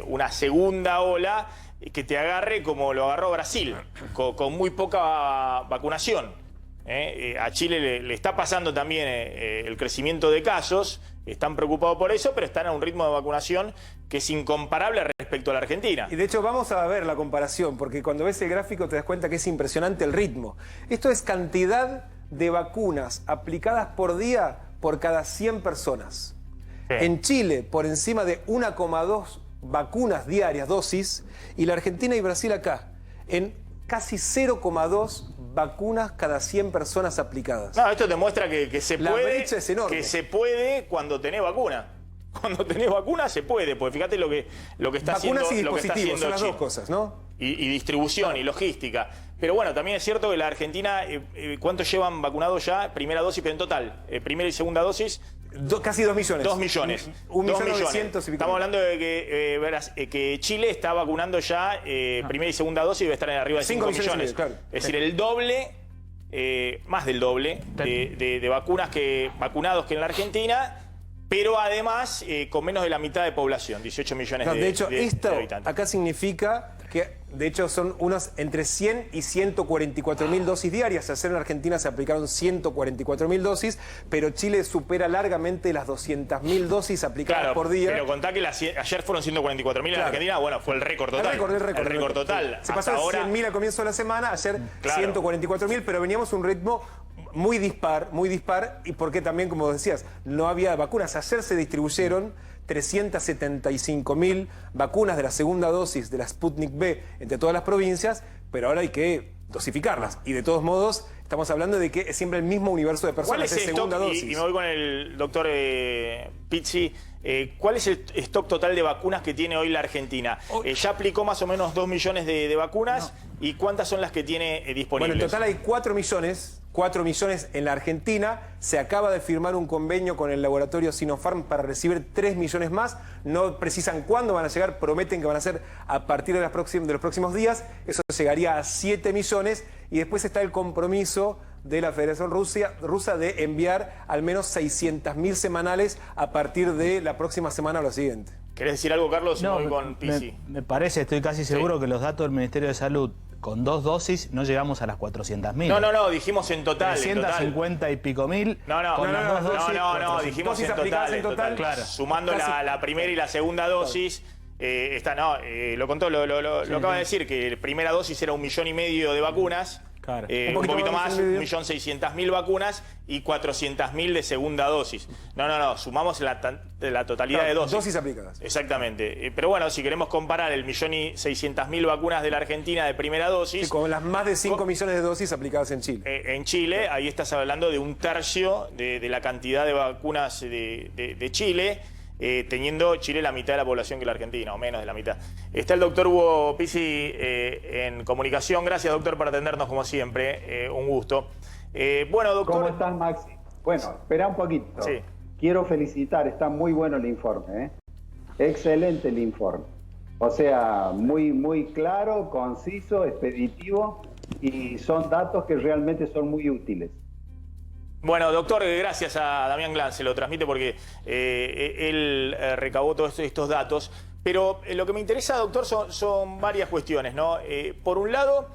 S2: una segunda ola que te agarre como lo agarró Brasil, con muy poca vacunación. A Chile le está pasando también el crecimiento de casos, están preocupados por eso, pero están a un ritmo de vacunación que es incomparable respecto a la Argentina.
S5: Y de hecho vamos a ver la comparación, porque cuando ves el gráfico te das cuenta que es impresionante el ritmo. Esto es cantidad de vacunas aplicadas por día por cada 100 personas. Sí. En Chile, por encima de 1,2 vacunas diarias, dosis, y la Argentina y Brasil acá, en casi 0,2 vacunas cada 100 personas aplicadas.
S2: No, esto demuestra que se puede.
S5: La brecha es enorme.
S2: Que se puede cuando tenés vacuna. Cuando tenés vacuna se puede, porque fíjate lo que está haciendo.
S5: Vacunas y
S2: lo que está
S5: dispositivos,
S2: haciendo
S5: son las
S2: Chile.
S5: dos cosas, ¿no?
S2: Y distribución y logística. Pero bueno, también es cierto que la Argentina, ¿cuántos llevan vacunados ya? Primera dosis, pero en total, primera y segunda dosis.
S5: Casi 2 millones.
S2: 2 millones.
S5: 1.900.000.
S2: Estamos hablando de que Chile está vacunando ya primera y segunda dosis y debe estar arriba de 5 millones.
S5: Claro.
S2: Es decir, el doble, más del doble de vacunados que en la Argentina, pero además con menos de la mitad de población, 18 millones
S5: de hecho, esto
S2: habitantes.
S5: Acá significa que, de hecho, son unos entre 100 y 144.000 dosis diarias. Ayer en la Argentina se aplicaron 144.000 dosis, pero Chile supera largamente las 200.000 dosis aplicadas por día.
S2: Pero contá que ayer fueron 144.000 en la Argentina, bueno, fue el récord total.
S5: El récord total. Se pasó a 100.000 al comienzo de la semana, ayer 144.000, pero veníamos a un ritmo muy dispar, y porque también, como decías, no había vacunas. Ayer se distribuyeron 375.000 vacunas de la segunda dosis de la Sputnik V entre todas las provincias, pero ahora hay que dosificarlas. Y de todos modos, estamos hablando de que es siempre el mismo universo de personas de segunda dosis.
S2: Y me voy con el doctor Pizzi. ¿Cuál es el stock total de vacunas que tiene hoy la Argentina? Ya aplicó más o menos 2 millones de vacunas. ¿Y cuántas son las que tiene disponibles?
S5: Bueno, en total hay 4 millones en la Argentina. Se acaba de firmar un convenio con el laboratorio Sinopharm para recibir 3 millones más. No precisan cuándo van a llegar, prometen que van a ser a partir de los próximos días. Eso llegaría a 7 millones. Y después está el compromiso de la Federación Rusa de enviar al menos 600.000 semanales a partir de la próxima semana o la siguiente.
S2: ¿Querés decir algo, Carlos?
S6: No,
S2: Voy con Pisi.
S6: me parece, estoy casi seguro que los datos del Ministerio de Salud, con 2 dosis, no llegamos a las 400.000.
S2: No, dijimos en total.
S6: 350 y pico mil.
S2: No, dijimos
S5: dosis
S2: en total.
S6: Claro.
S2: Sumando la primera y la segunda dosis, lo contó, lo acaba de decir, que la primera dosis era 1,5 millones de vacunas.
S6: Claro.
S2: Un poquito más, 1.600.000 vacunas y 400.000 de segunda dosis. No, sumamos la totalidad de dosis.
S5: Dosis aplicadas.
S2: Exactamente. Pero bueno, si queremos comparar el 1.600.000 vacunas de la Argentina de primera dosis...
S5: Sí, con las más de 5 millones de dosis aplicadas en Chile.
S2: En Chile, ahí estás hablando de 1/3 de la cantidad de vacunas de Chile, teniendo Chile la mitad de la población que la Argentina, o menos de la mitad. Está el doctor Hugo Pisi en comunicación. Gracias, doctor, por atendernos como siempre. Un gusto. Bueno, doctor...
S7: ¿Cómo estás, Maxi? Bueno, espera un poquito.
S2: Sí.
S7: Quiero felicitar, está muy bueno el informe, ¿eh? Excelente el informe. O sea, muy claro, conciso, expeditivo, y son datos que realmente son muy útiles.
S2: Bueno, doctor, gracias a Damián Glan, se lo transmite porque él recabó todos estos datos. Pero lo que me interesa, doctor, son varias cuestiones, ¿no? Por un lado,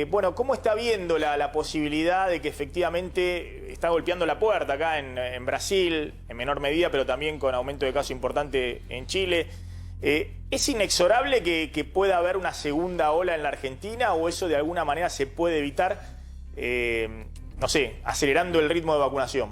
S2: bueno, ¿cómo está viendo la posibilidad de que efectivamente está golpeando la puerta acá en Brasil, en menor medida, pero también con aumento de casos importante en Chile? ¿Es inexorable que pueda haber una segunda ola en la Argentina o eso de alguna manera se puede evitar? No sé, acelerando el ritmo de vacunación.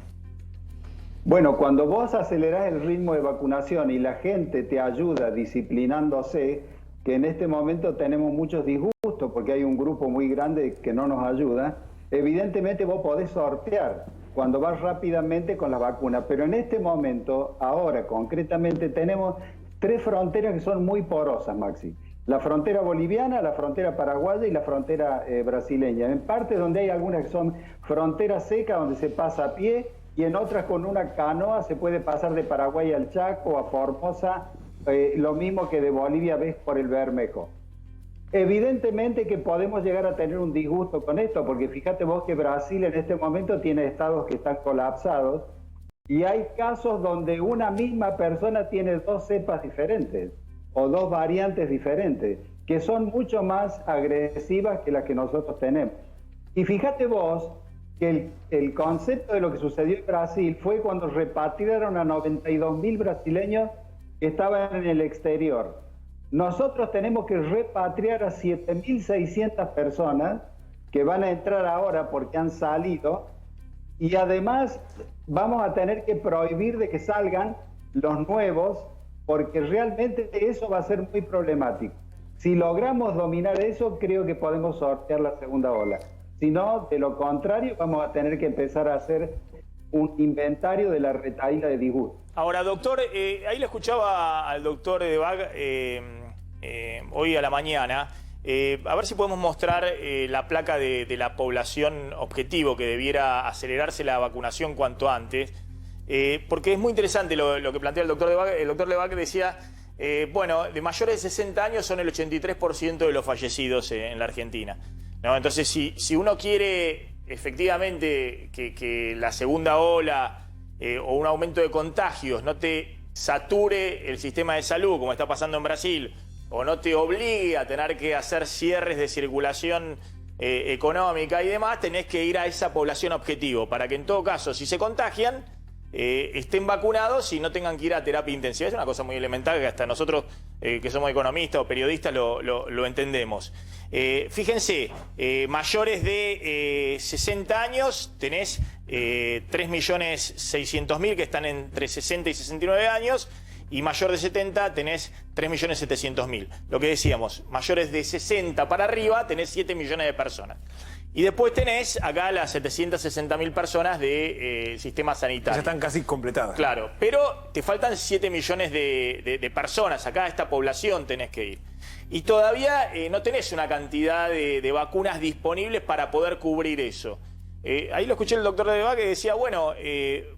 S7: Bueno, cuando vos acelerás el ritmo de vacunación y la gente te ayuda disciplinándose, que en este momento tenemos muchos disgustos porque hay un grupo muy grande que no nos ayuda, evidentemente vos podés sortear cuando vas rápidamente con la vacuna. Pero en este momento, ahora concretamente, tenemos 3 fronteras que son muy porosas, Maxi. La frontera boliviana, la frontera paraguaya y la frontera brasileña. En parte donde hay algunas que son fronteras secas, donde se pasa a pie, y en otras con una canoa se puede pasar de Paraguay al Chaco, a Formosa, lo mismo que de Bolivia ves por el Bermejo. Evidentemente que podemos llegar a tener un disgusto con esto, porque fíjate vos que Brasil en este momento tiene estados que están colapsados, y hay casos donde una misma persona tiene 2 cepas diferentes, o 2 variantes diferentes, que son mucho más agresivas que las que nosotros tenemos. Y fíjate vos que el concepto de lo que sucedió en Brasil fue cuando repatriaron a 92.000 brasileños que estaban en el exterior. Nosotros tenemos que repatriar a 7.600 personas que van a entrar ahora porque han salido, y además vamos a tener que prohibir de que salgan los nuevos, porque realmente eso va a ser muy problemático. Si logramos dominar eso, creo que podemos sortear la segunda ola. Si no, de lo contrario, vamos a tener que empezar a hacer un inventario de la retahíla de disgusto.
S2: Ahora, doctor, ahí le escuchaba al doctor Debag hoy a la mañana. A ver si podemos mostrar la placa de la población objetivo que debiera acelerarse la vacunación cuanto antes. Porque es muy interesante lo que plantea el doctor Debag. El doctor Debag decía, bueno, de mayores de 60 años son el 83% de los fallecidos en la Argentina, ¿no? Entonces, si uno quiere efectivamente que la segunda ola o un aumento de contagios no te sature el sistema de salud, como está pasando en Brasil, o no te obligue a tener que hacer cierres de circulación económica y demás, tenés que ir a esa población objetivo, para que en todo caso, si se contagian, estén vacunados y no tengan que ir a terapia intensiva. Es una cosa muy elemental que hasta nosotros que somos economistas o periodistas lo entendemos. Fíjense, mayores de 60 años tenés 3.600.000 que están entre 60 y 69 años, y mayor de 70 tenés 3.700.000. Lo que decíamos, mayores de 60 para arriba tenés 7 millones de personas. Y después tenés acá las 760.000 personas de sistema sanitario.
S5: Ya están casi completadas.
S2: Claro, pero te faltan 7 millones de personas. Acá a esta población tenés que ir. Y todavía no tenés una cantidad de vacunas disponibles para poder cubrir eso. Ahí lo escuché el doctor Debag que decía, bueno,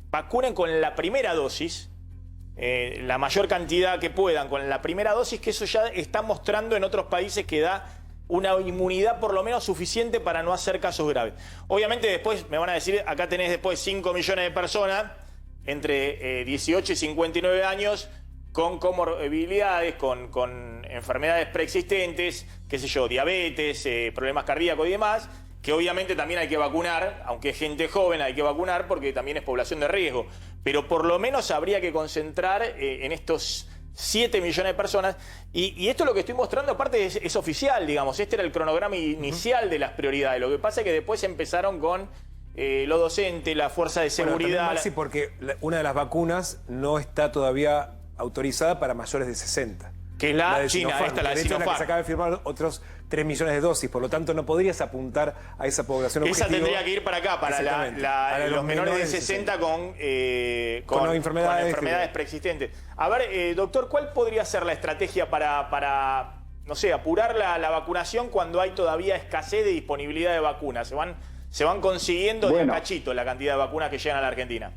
S2: vacunen con la primera dosis, la mayor cantidad que puedan con la primera dosis, que eso ya está mostrando en otros países que da una inmunidad por lo menos suficiente para no hacer casos graves. Obviamente después me van a decir, acá tenés después 5 millones de personas entre 18 y 59 años con comorbilidades, con enfermedades preexistentes, qué sé yo, diabetes, problemas cardíacos y demás, que obviamente también hay que vacunar, aunque es gente joven hay que vacunar porque también es población de riesgo. Pero por lo menos habría que concentrar en estos 7 millones de personas. Y esto lo que estoy mostrando aparte es oficial, digamos. Este era el cronograma inicial de las prioridades. Lo que pasa es que después empezaron con los docentes, la fuerza de seguridad.
S5: Bueno, también, Maxi, porque una de las vacunas no está todavía autorizada para mayores de 60.
S2: Que es la
S5: de
S2: China,
S5: Sinopharm,
S2: esta la de
S5: de hecho, es la que se
S2: Sinopharm.
S5: acaba de firmar otros 3 millones de dosis. Por lo tanto, no podrías apuntar a esa población
S2: Esa
S5: objetivo.
S2: tendría que ir para acá, para los menores de 60 con enfermedades preexistentes. A ver, doctor, ¿cuál podría ser la estrategia para no sé, apurar la vacunación cuando hay todavía escasez de disponibilidad de vacunas? Se van consiguiendo de a cachito la cantidad de vacunas que llegan a la Argentina.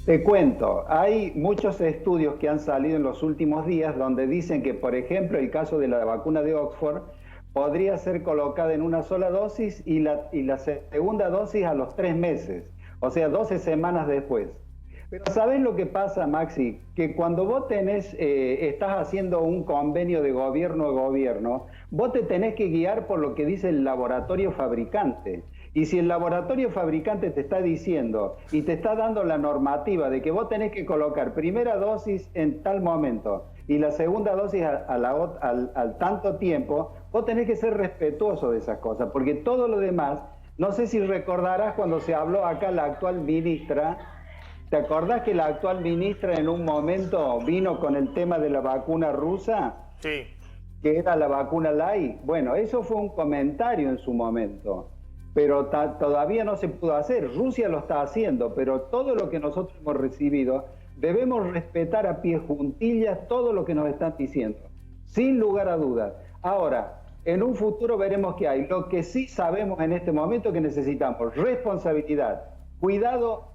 S7: Te cuento, hay muchos estudios que han salido en los últimos días donde dicen que, por ejemplo, el caso de la vacuna de Oxford podría ser colocada en una sola dosis y la segunda dosis a los 3 meses, o sea, 12 semanas después. Pero ¿sabés lo que pasa, Maxi? Que cuando vos estás haciendo un convenio de gobierno a gobierno, vos te tenés que guiar por lo que dice el laboratorio fabricante. Y si el laboratorio fabricante te está diciendo y te está dando la normativa de que vos tenés que colocar primera dosis en tal momento y la segunda dosis al tanto tiempo, vos tenés que ser respetuoso de esas cosas, porque todo lo demás, no sé si recordarás cuando se habló acá la actual ministra, ¿te acordás que la actual ministra en un momento vino con el tema de la vacuna rusa?
S2: Sí.
S7: Que era la vacuna light. Bueno, eso fue un comentario en su momento. Pero todavía no se pudo hacer. Rusia lo está haciendo, pero todo lo que nosotros hemos recibido, debemos respetar a pie juntillas todo lo que nos están diciendo, sin lugar a dudas. Ahora, en un futuro veremos qué hay. Lo que sí sabemos en este momento es que necesitamos responsabilidad, cuidado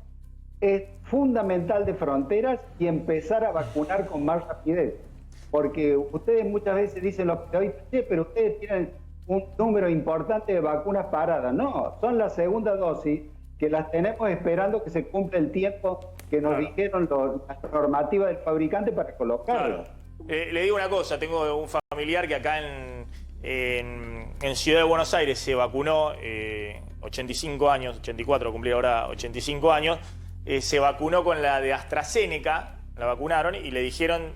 S7: es fundamental de fronteras y empezar a vacunar con más rapidez. Porque ustedes muchas veces dicen los periodistas, pero ustedes tienen un número importante de vacunas paradas. No, son la segunda dosis que las tenemos esperando que se cumpla el tiempo que nos dijeron las normativas del fabricante para colocarlas.
S2: Claro. Le digo una cosa, tengo un familiar que acá en Ciudad de Buenos Aires se vacunó, 85 años, 84, cumplí ahora 85 años, se vacunó con la de AstraZeneca, la vacunaron y le dijeron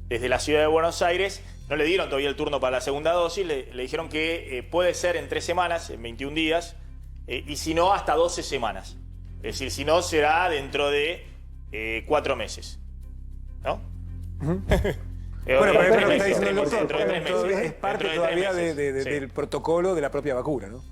S2: desde la Ciudad de Buenos Aires, no le dieron todavía el turno para la segunda dosis, le dijeron que puede ser en 3 semanas, en 21 días, y si no, hasta 12 semanas. Es decir, si no, será dentro de 4 meses. ¿No?
S5: Bueno, pero es lo que está diciendo el doctor,
S2: dentro de 3 meses.
S5: es parte todavía del protocolo de la propia vacuna, ¿no?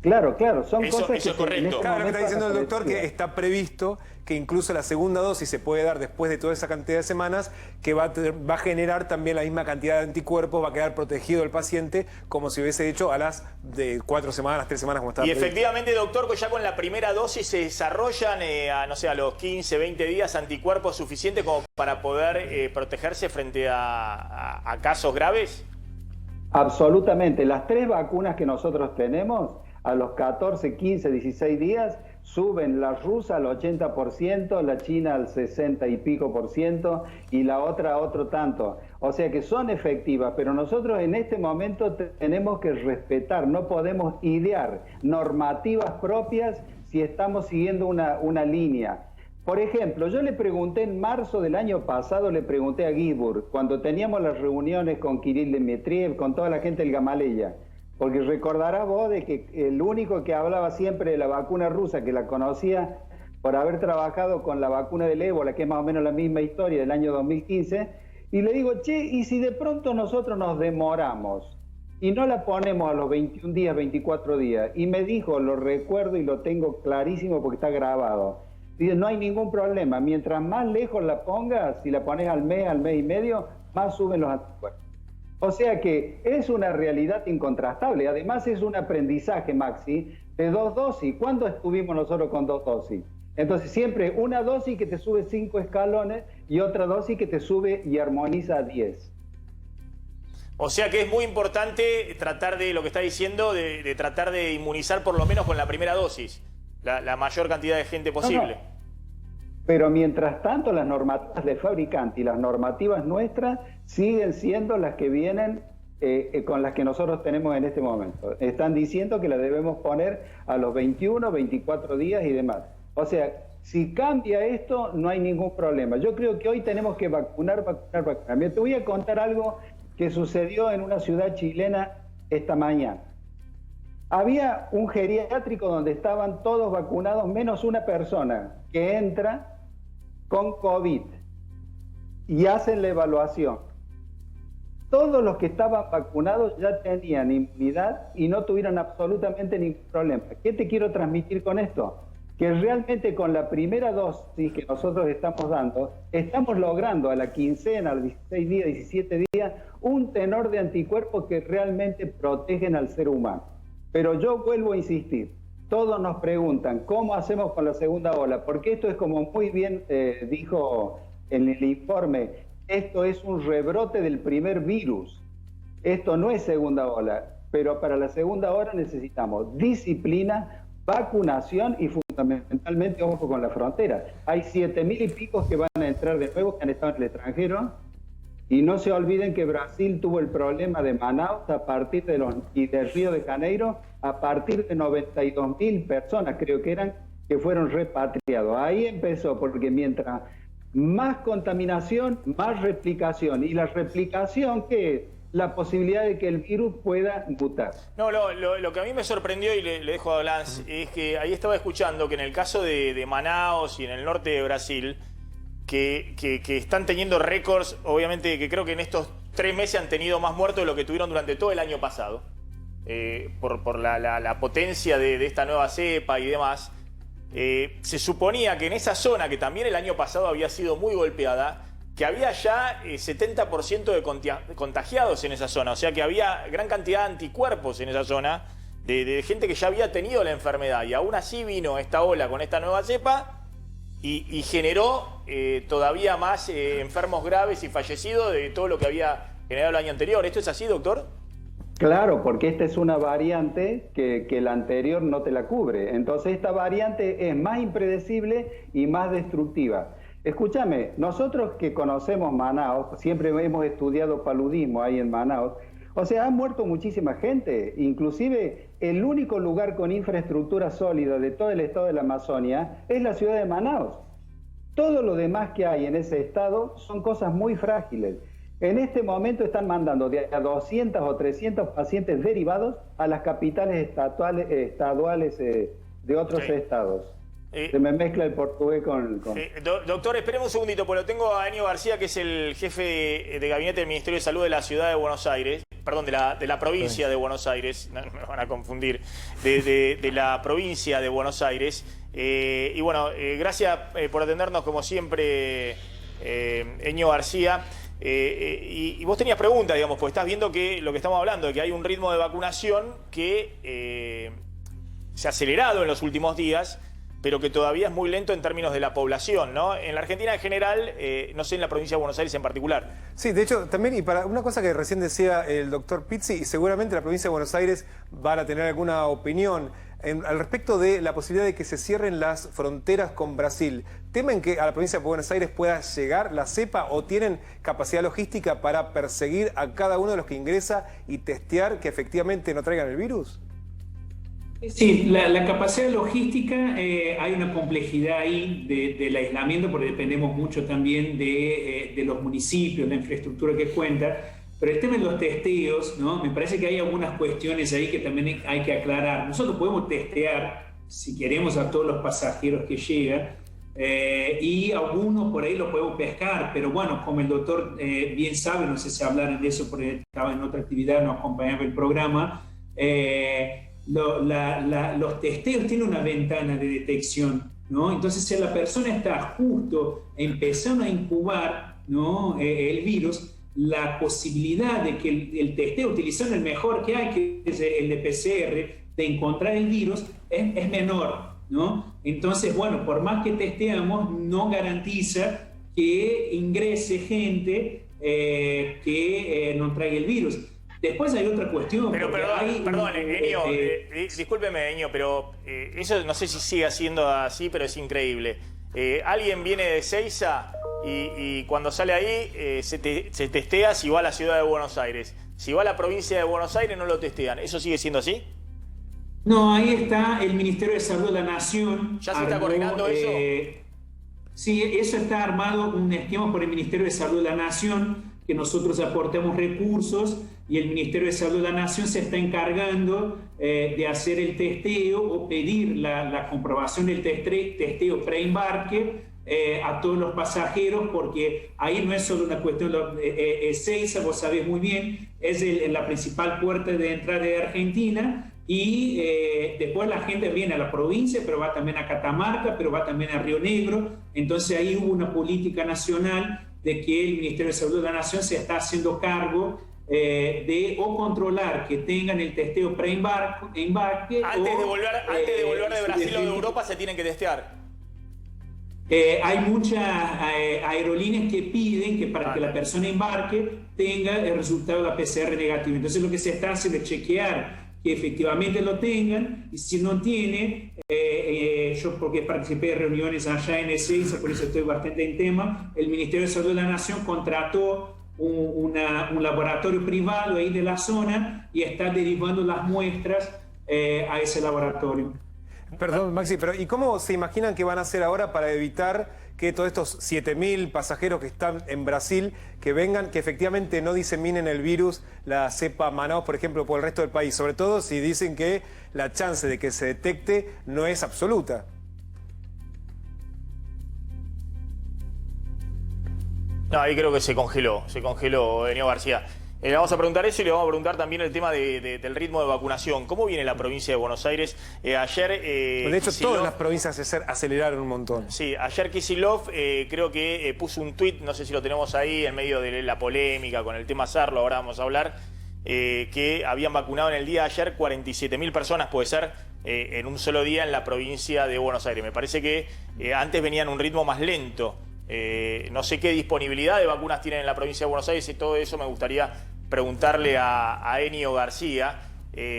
S7: Claro, claro, son
S2: Eso
S7: cosas
S2: es
S7: que...
S2: correcto.
S5: Claro, lo que está diciendo el doctor, que está previsto que incluso la segunda dosis se puede dar después de toda esa cantidad de semanas, que va a generar también la misma cantidad de anticcuerpos, va a quedar protegido el paciente como si hubiese hecho a las de 4 semanas, 3 semanas como estaba
S2: Y
S5: previsto.
S2: efectivamente, doctor, ya con la primera dosis se desarrollan, no sé, a los 15, 20 días anticuerpos suficientes como para poder protegerse frente a casos graves.
S7: Absolutamente. Las 3 vacunas que nosotros tenemos, a los 14, 15, 16 días, suben la rusa al 80%, la china al 60 y pico % y la otra a otro tanto. O sea que son efectivas, pero nosotros en este momento tenemos que respetar, no podemos idear normativas propias si estamos siguiendo una línea. Por ejemplo, yo le pregunté en marzo del año pasado, le pregunté a Guibur, cuando teníamos las reuniones con Kirill Dmitriev, con toda la gente del Gamaleya, porque recordarás vos de que el único que hablaba siempre de la vacuna rusa, que la conocía por haber trabajado con la vacuna del ébola, que es más o menos la misma historia del año 2015, y le digo, che, ¿y si de pronto nosotros nos demoramos y no la ponemos a los 21 días, 24 días? Y me dijo, lo recuerdo y lo tengo clarísimo porque está grabado. Dice, no hay ningún problema, mientras más lejos la pongas, si la pones al mes y medio, más suben los anticuerpos. O sea que es una realidad incontrastable. Además es un aprendizaje, Maxi, de 2 dosis. ¿Cuándo estuvimos nosotros con 2 dosis? Entonces siempre una dosis que te sube 5 escalones y otra dosis que te sube y armoniza a 10.
S2: O sea que es muy importante tratar de, lo que está diciendo, de tratar de inmunizar por lo menos con la primera dosis, la mayor cantidad de gente posible.
S7: No. Pero mientras tanto las normativas del fabricante y las normativas nuestras siguen siendo las que vienen con las que nosotros tenemos en este momento. Están diciendo que las debemos poner a los 21, 24 días y demás. O sea, si cambia esto, no hay ningún problema. Yo creo que hoy tenemos que vacunar. Te voy a contar algo que sucedió en una ciudad chilena esta mañana. Había un geriátrico donde estaban todos vacunados, menos una persona que entra con COVID y hacen la evaluación. Todos los que estaban vacunados ya tenían inmunidad y no tuvieron absolutamente ningún problema. ¿Qué te quiero transmitir con esto? Que realmente con la primera dosis que nosotros estamos dando, estamos logrando a la quincena, a los 16 días, 17 días, un tenor de anticuerpos que realmente protegen al ser humano. Pero yo vuelvo a insistir, todos nos preguntan, ¿cómo hacemos con la segunda ola? Porque esto es como muy bien dijo en el informe, esto es un rebrote del primer virus. Esto no es segunda ola, pero para la segunda ola necesitamos disciplina, vacunación y fundamentalmente, ojo con la frontera. Hay 7.000 y pico que van a entrar de nuevo, que han estado en el extranjero. Y no se olviden que Brasil tuvo el problema de Manaus y del Río de Janeiro a partir de 92.000 personas, creo que eran, que fueron repatriados. Ahí empezó, porque mientras más contaminación, más replicación. Y la replicación, ¿qué es? La posibilidad de que el virus pueda mutar.
S2: No, lo que a mí me sorprendió, y le dejo a Lance, es que ahí estaba escuchando que en el caso de Manaus y en el norte de Brasil, que están teniendo récords, obviamente que creo que en estos 3 meses han tenido más muertos de lo que tuvieron durante todo el año pasado, por la potencia de esta nueva cepa y demás. Se suponía que en esa zona, que también el año pasado había sido muy golpeada, que había ya 70% de contagiados en esa zona, o sea que había gran cantidad de anticuerpos en esa zona, de gente que ya había tenido la enfermedad, y aún así vino esta ola con esta nueva cepa y generó todavía más enfermos graves y fallecidos de todo lo que había generado el año anterior. ¿Esto es así, doctor?
S7: Claro, porque esta es una variante que la anterior no te la cubre. Entonces esta variante es más impredecible y más destructiva. Escúchame, nosotros que conocemos Manaus, siempre hemos estudiado paludismo ahí en Manaus, o sea, ha muerto muchísima gente, inclusive el único lugar con infraestructura sólida de todo el estado de la Amazonia es la ciudad de Manaus. Todo lo demás que hay en ese estado son cosas muy frágiles. En este momento están mandando de a 200 o 300 pacientes derivados a las capitales estaduales de otros estados. Se me mezcla el portugués con...
S2: Doctor, esperemos un segundito, porque lo tengo a Enio García, que es el jefe de gabinete del Ministerio de Salud de la ciudad de Buenos Aires, perdón, de la provincia de Buenos Aires, no me van a confundir, de la provincia de Buenos Aires. Y bueno, gracias por atendernos como siempre, Enio García. Y vos tenías preguntas, digamos, porque estás viendo que lo que estamos hablando, de que hay un ritmo de vacunación que se ha acelerado en los últimos días, pero que todavía es muy lento en términos de la población, ¿no? En la Argentina en general, no sé en la provincia de Buenos Aires en particular.
S5: Sí, de hecho, también, y para una cosa que recién decía el doctor Pizzi, y seguramente la provincia de Buenos Aires van a tener alguna opinión al respecto de la posibilidad de que se cierren las fronteras con Brasil. ¿Temen que a la provincia de Buenos Aires pueda llegar la cepa o tienen capacidad logística para perseguir a cada uno de los que ingresa y testear que efectivamente no traigan el virus?
S8: Sí, la capacidad logística, hay una complejidad ahí del aislamiento, porque dependemos mucho también de los municipios, la infraestructura que cuenta, pero el tema de los testeos, ¿no? Me parece que hay algunas cuestiones ahí que también hay que aclarar. Nosotros podemos testear, si queremos, a todos los pasajeros que llegan, y algunos por ahí los podemos pescar, pero bueno, como el doctor bien sabe, no sé si hablaron de eso porque estaba en otra actividad, no acompañaba el programa, los testeos tienen una ventana de detección, ¿no? Entonces, si la persona está justo empezando a incubar, ¿no?, el virus, la posibilidad de que el testeo, utilizando el mejor que hay, que es el de PCR, de encontrar el virus, es menor, ¿no? Entonces, bueno, por más que testeamos, no garantiza que ingrese gente que no traiga el virus. Después hay otra cuestión.
S2: Pero perdón, Enio, discúlpeme, Enio, pero eso no sé si sigue siendo así, pero es increíble. Alguien viene de Ezeiza y cuando sale ahí se testea si va a la ciudad de Buenos Aires. Si va a la provincia de Buenos Aires no lo testean. ¿Eso sigue siendo así?
S8: No, ahí está el Ministerio de Salud de la Nación.
S2: ¿Ya se está coordinando eso?
S8: Sí, eso está armado, un esquema por el Ministerio de Salud de la Nación, que nosotros aportemos recursos y el Ministerio de Salud de la Nación se está encargando de hacer el testeo o pedir la comprobación del testeo preembarque a todos los pasajeros, porque ahí no es solo una cuestión de Ezeiza, vos sabés muy bien, es la principal puerta de entrada de Argentina. Y después la gente viene a la provincia, pero va también a Catamarca, pero va también a Río Negro. Entonces ahí hubo una política nacional de que el Ministerio de Salud de la Nación se está haciendo cargo de o controlar que tengan el testeo preembarque.
S2: Antes de volver de Brasil o de Europa se tienen que testear.
S8: Hay muchas aerolíneas que piden que para que la persona embarque tenga el resultado de la PCR negativo. Entonces lo que se está haciendo es chequear que efectivamente lo tengan, y si no tiene, yo porque participé de reuniones allá en Ezeiza, por eso estoy bastante en tema, el Ministerio de Salud de la Nación contrató un laboratorio privado ahí de la zona y está derivando las muestras a ese laboratorio.
S5: Perdón, Maxi, pero ¿y cómo se imaginan que van a hacer ahora para evitar que todos estos 7.000 pasajeros que están en Brasil, que vengan, que efectivamente no diseminen el virus, la cepa Manaus, por ejemplo, por el resto del país? Sobre todo si dicen que la chance de que se detecte no es absoluta.
S2: No, ahí creo que se congeló Enio García. Le vamos a preguntar eso y le vamos a preguntar también el tema del ritmo de vacunación. ¿Cómo viene la provincia de Buenos Aires? Ayer...
S5: de hecho, todas las provincias aceleraron un montón.
S2: Sí, ayer Kicillof creo que puso un tuit, no sé si lo tenemos ahí, en medio de la polémica con el tema Sarlo, ahora vamos a hablar, que habían vacunado en el día de ayer 47.000 personas, puede ser, en un solo día en la provincia de Buenos Aires. Me parece que antes venían un ritmo más lento. No sé qué disponibilidad de vacunas tienen en la provincia de Buenos Aires y todo eso me gustaría preguntarle a Enio García.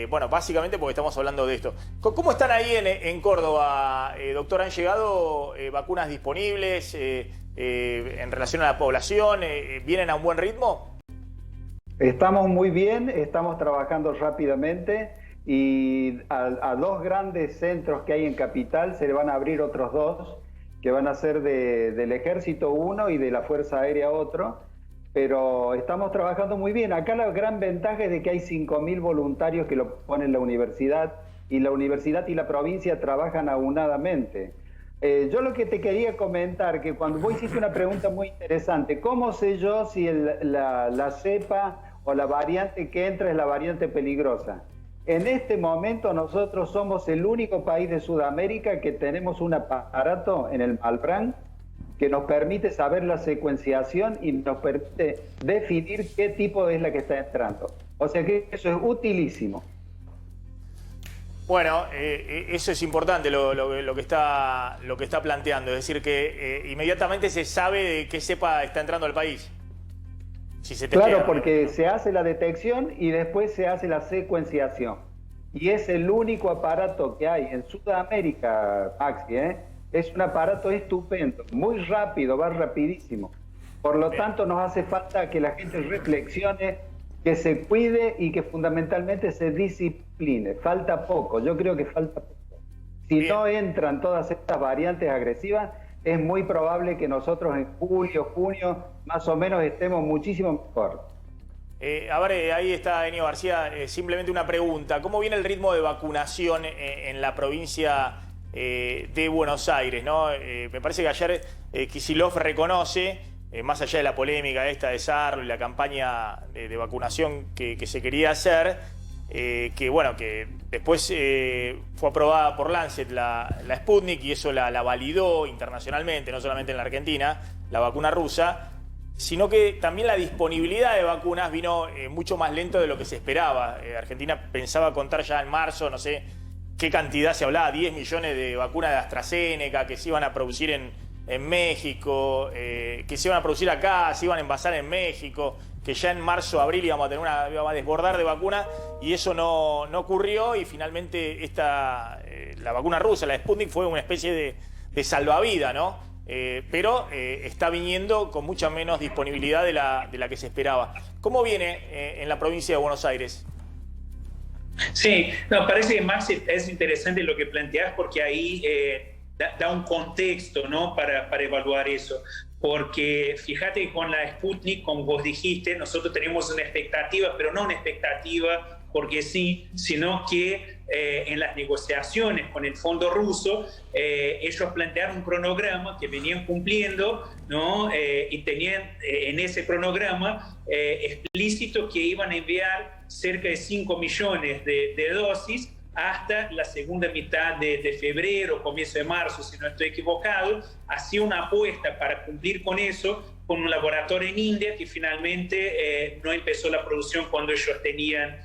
S2: Bueno, básicamente porque estamos hablando de esto. ¿Cómo están ahí en Córdoba, doctor? ¿Han llegado vacunas disponibles en relación a la población? ¿Vienen a un buen ritmo?
S7: Estamos muy bien, estamos trabajando rápidamente y a dos grandes centros que hay en Capital se le van a abrir otros dos, que van a ser del Ejército uno y de la Fuerza Aérea otro. Pero estamos trabajando muy bien. Acá la gran ventaja es de que hay 5.000 voluntarios que lo ponen la universidad y la provincia trabajan aunadamente. Yo lo que te quería comentar, que cuando vos hiciste una pregunta muy interesante, ¿cómo sé yo si la cepa o la variante que entra es la variante peligrosa? En este momento nosotros somos el único país de Sudamérica que tenemos un aparato en el Malbrán que nos permite saber la secuenciación y nos permite definir qué tipo es la que está entrando. O sea que eso es utilísimo.
S2: Bueno, eso es importante lo que está planteando, es decir que inmediatamente se sabe de qué cepa está entrando al país. Si se testea,
S7: claro, porque se hace la detección y después se hace la secuenciación. Y es el único aparato que hay en Sudamérica, Maxi, Es un aparato estupendo, muy rápido, va rapidísimo. Por lo tanto, nos hace falta que la gente reflexione, que se cuide y que fundamentalmente se discipline. Falta poco, yo creo que falta poco. Si no entran todas estas variantes agresivas, es muy probable que nosotros en julio, junio, más o menos estemos muchísimo mejor.
S2: A ver, ahí está Enio García, simplemente una pregunta. ¿Cómo viene el ritmo de vacunación en la provincia de Buenos Aires, ¿no? Me parece que ayer Kicillof reconoce, más allá de la polémica esta de Sarlo y la campaña de vacunación que se quería hacer, que bueno, que después fue aprobada por Lancet la Sputnik y eso la validó internacionalmente, no solamente en la Argentina, la vacuna rusa, sino que también la disponibilidad de vacunas vino mucho más lento de lo que se esperaba. Argentina pensaba contar ya en marzo, no sé qué cantidad se hablaba, 10 millones de vacunas de AstraZeneca que se iban a producir en México, que se iban a producir acá, se iban a envasar en México, que ya en marzo, abril íbamos a desbordar de vacunas, y eso no ocurrió, y finalmente la vacuna rusa, la Sputnik, fue una especie de salvavidas, ¿no? Pero está viniendo con mucha menos disponibilidad de la que se esperaba. ¿Cómo viene en la provincia de Buenos Aires?
S8: Sí, no, parece que Max es interesante lo que planteas, porque ahí da un contexto, ¿no? para evaluar eso. Porque fíjate que con la Sputnik, como vos dijiste, nosotros tenemos una expectativa, pero no una expectativa porque sí, sino que en las negociaciones con el fondo ruso, ellos plantearon un cronograma que venían cumpliendo, ¿no? Y tenían en ese cronograma explícito que iban a enviar cerca de 5 millones de dosis hasta la segunda mitad de febrero, comienzo de marzo, si no estoy equivocado. Hacía una apuesta para cumplir con eso, con un laboratorio en India que finalmente no empezó la producción cuando ellos tenían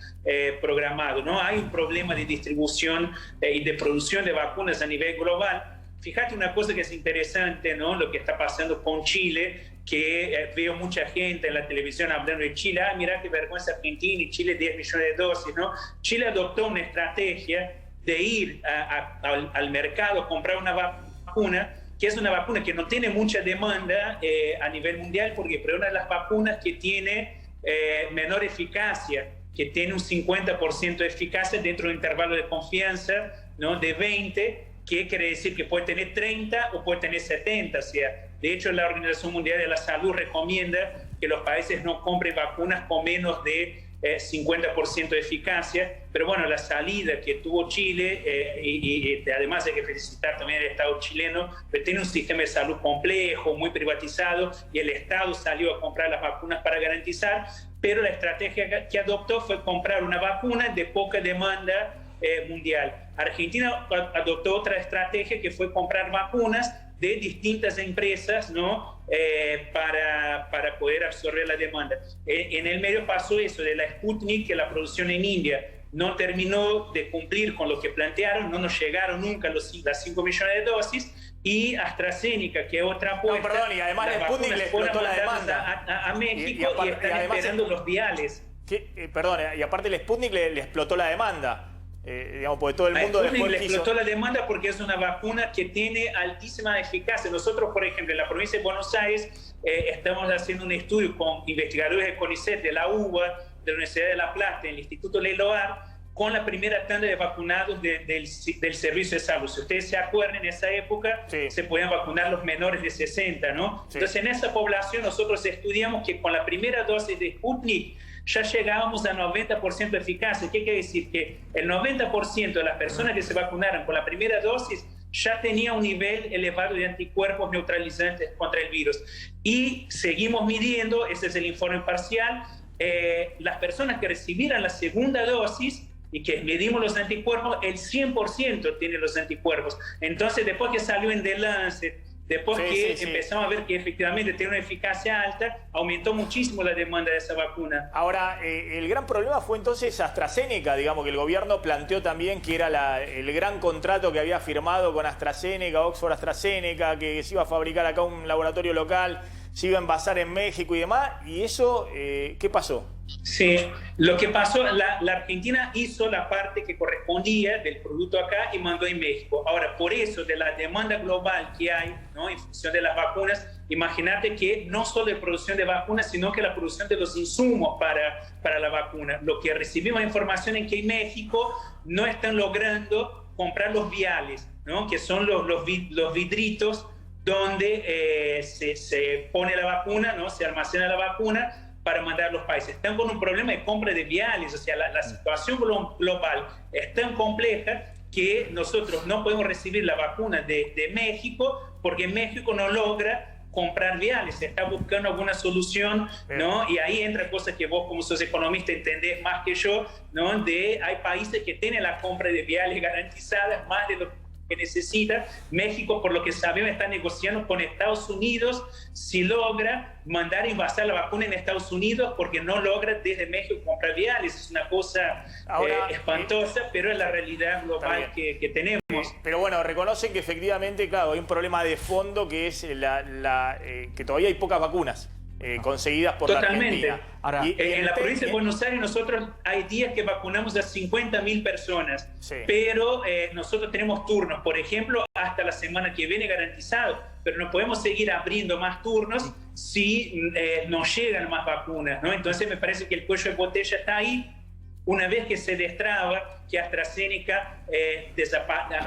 S8: programado, ¿no? Hay un problema de distribución y de producción de vacunas a nivel global. Fíjate una cosa que es interesante, ¿no? Lo que está pasando con Chile, que veo mucha gente en la televisión hablando de Chile. Ah, mira qué vergüenza Argentina y Chile 10 millones de dosis, ¿no? Chile adoptó una estrategia de ir al mercado a comprar una vacuna, que es una vacuna que no tiene mucha demanda a nivel mundial, porque es una de las vacunas que tiene menor eficacia, que tiene un 50% de eficacia dentro de un intervalo de confianza, ¿no? De 20, que quiere decir que puede tener 30 o puede tener 70. O sea, de hecho, la Organización Mundial de la Salud recomienda que los países no compren vacunas con menos de 50% de eficacia. Pero bueno, la salida que tuvo Chile, y además hay que felicitar también al Estado chileno, que tiene un sistema de salud complejo, muy privatizado, y el Estado salió a comprar las vacunas para garantizar, pero la estrategia que adoptó fue comprar una vacuna de poca demanda mundial. Argentina adoptó otra estrategia, que fue comprar vacunas de distintas empresas, ¿no? Para poder absorber la demanda. En el medio pasó eso de la Sputnik, que la producción en India no terminó de cumplir con lo que plantearon, no nos llegaron nunca las 5 millones de dosis, y AstraZeneca, que es otra apuesta.
S2: No, perdón, y además la Sputnik le explotó la demanda
S8: a México, y están esperando los viales.
S2: Perdón, y aparte el Sputnik le explotó la demanda. Digamos, porque todo el mundo después
S8: le explotó la demanda porque es una vacuna que tiene altísima eficacia. Nosotros, por ejemplo, en la provincia de Buenos Aires estamos haciendo un estudio con investigadores de CONICET, de la UBA, de la Universidad de La Plata, del Instituto Leloir, con la primera tanda de vacunados del servicio de salud. Si ustedes se acuerdan, en esa época se podían vacunar los menores de 60, ¿no? Sí. Entonces, en esa población nosotros estudiamos que con la primera dosis de Sputnik ya llegábamos a 90% de eficacia. ¿Qué quiere decir? Que el 90% de las personas que se vacunaron con la primera dosis ya tenía un nivel elevado de anticuerpos neutralizantes contra el virus. Y seguimos midiendo, ese es el informe parcial, las personas que recibieran la segunda dosis y que medimos los anticuerpos, el 100% tiene los anticuerpos. Entonces, después que salió en The Lancet, después empezamos a ver que efectivamente tiene una eficacia alta, aumentó muchísimo la demanda de esa vacuna.
S2: Ahora, el gran problema fue entonces AstraZeneca, digamos que el gobierno planteó también que era el gran contrato que había firmado con AstraZeneca, Oxford AstraZeneca, que se iba a fabricar acá un laboratorio local, se iba a envasar en México y demás, y eso, ¿qué pasó?
S8: Sí, lo que pasó, la Argentina hizo la parte que correspondía del producto acá y mandó en México. Ahora, por eso, de la demanda global que hay, ¿no? En función de las vacunas, imagínate que no solo de producción de vacunas, sino que la producción de los insumos para la vacuna. Lo que recibimos información es que en México no están logrando comprar los viales, ¿no? Que son los vidritos donde se pone la vacuna, ¿no? Se almacena la vacuna para mandar a los países. Están con un problema de compra de viales, o sea, la situación global es tan compleja que nosotros no podemos recibir la vacuna de México porque México no logra comprar viales, se está buscando alguna solución, ¿no? Y ahí entra cosas que vos como socioeconomista entendés más que yo, ¿no? Hay países que tienen la compra de viales garantizadas, más de que necesita. México, por lo que sabemos, está negociando con Estados Unidos si logra mandar a envasar la vacuna en Estados Unidos, porque no logra desde México comprar viales. Es una cosa espantosa, pero es la realidad global que tenemos.
S2: Pero bueno, reconocen que efectivamente, claro, hay un problema de fondo que es que todavía hay pocas vacunas conseguidas por la Argentina.
S8: Ahora, en la provincia de Buenos Aires nosotros hay días que vacunamos a 50.000 personas, pero nosotros tenemos turnos, por ejemplo, hasta la semana que viene garantizado, pero no podemos seguir abriendo más turnos si no llegan más vacunas, ¿no? Entonces me parece que el cuello de botella está ahí. Una vez que se destraba, que AstraZeneca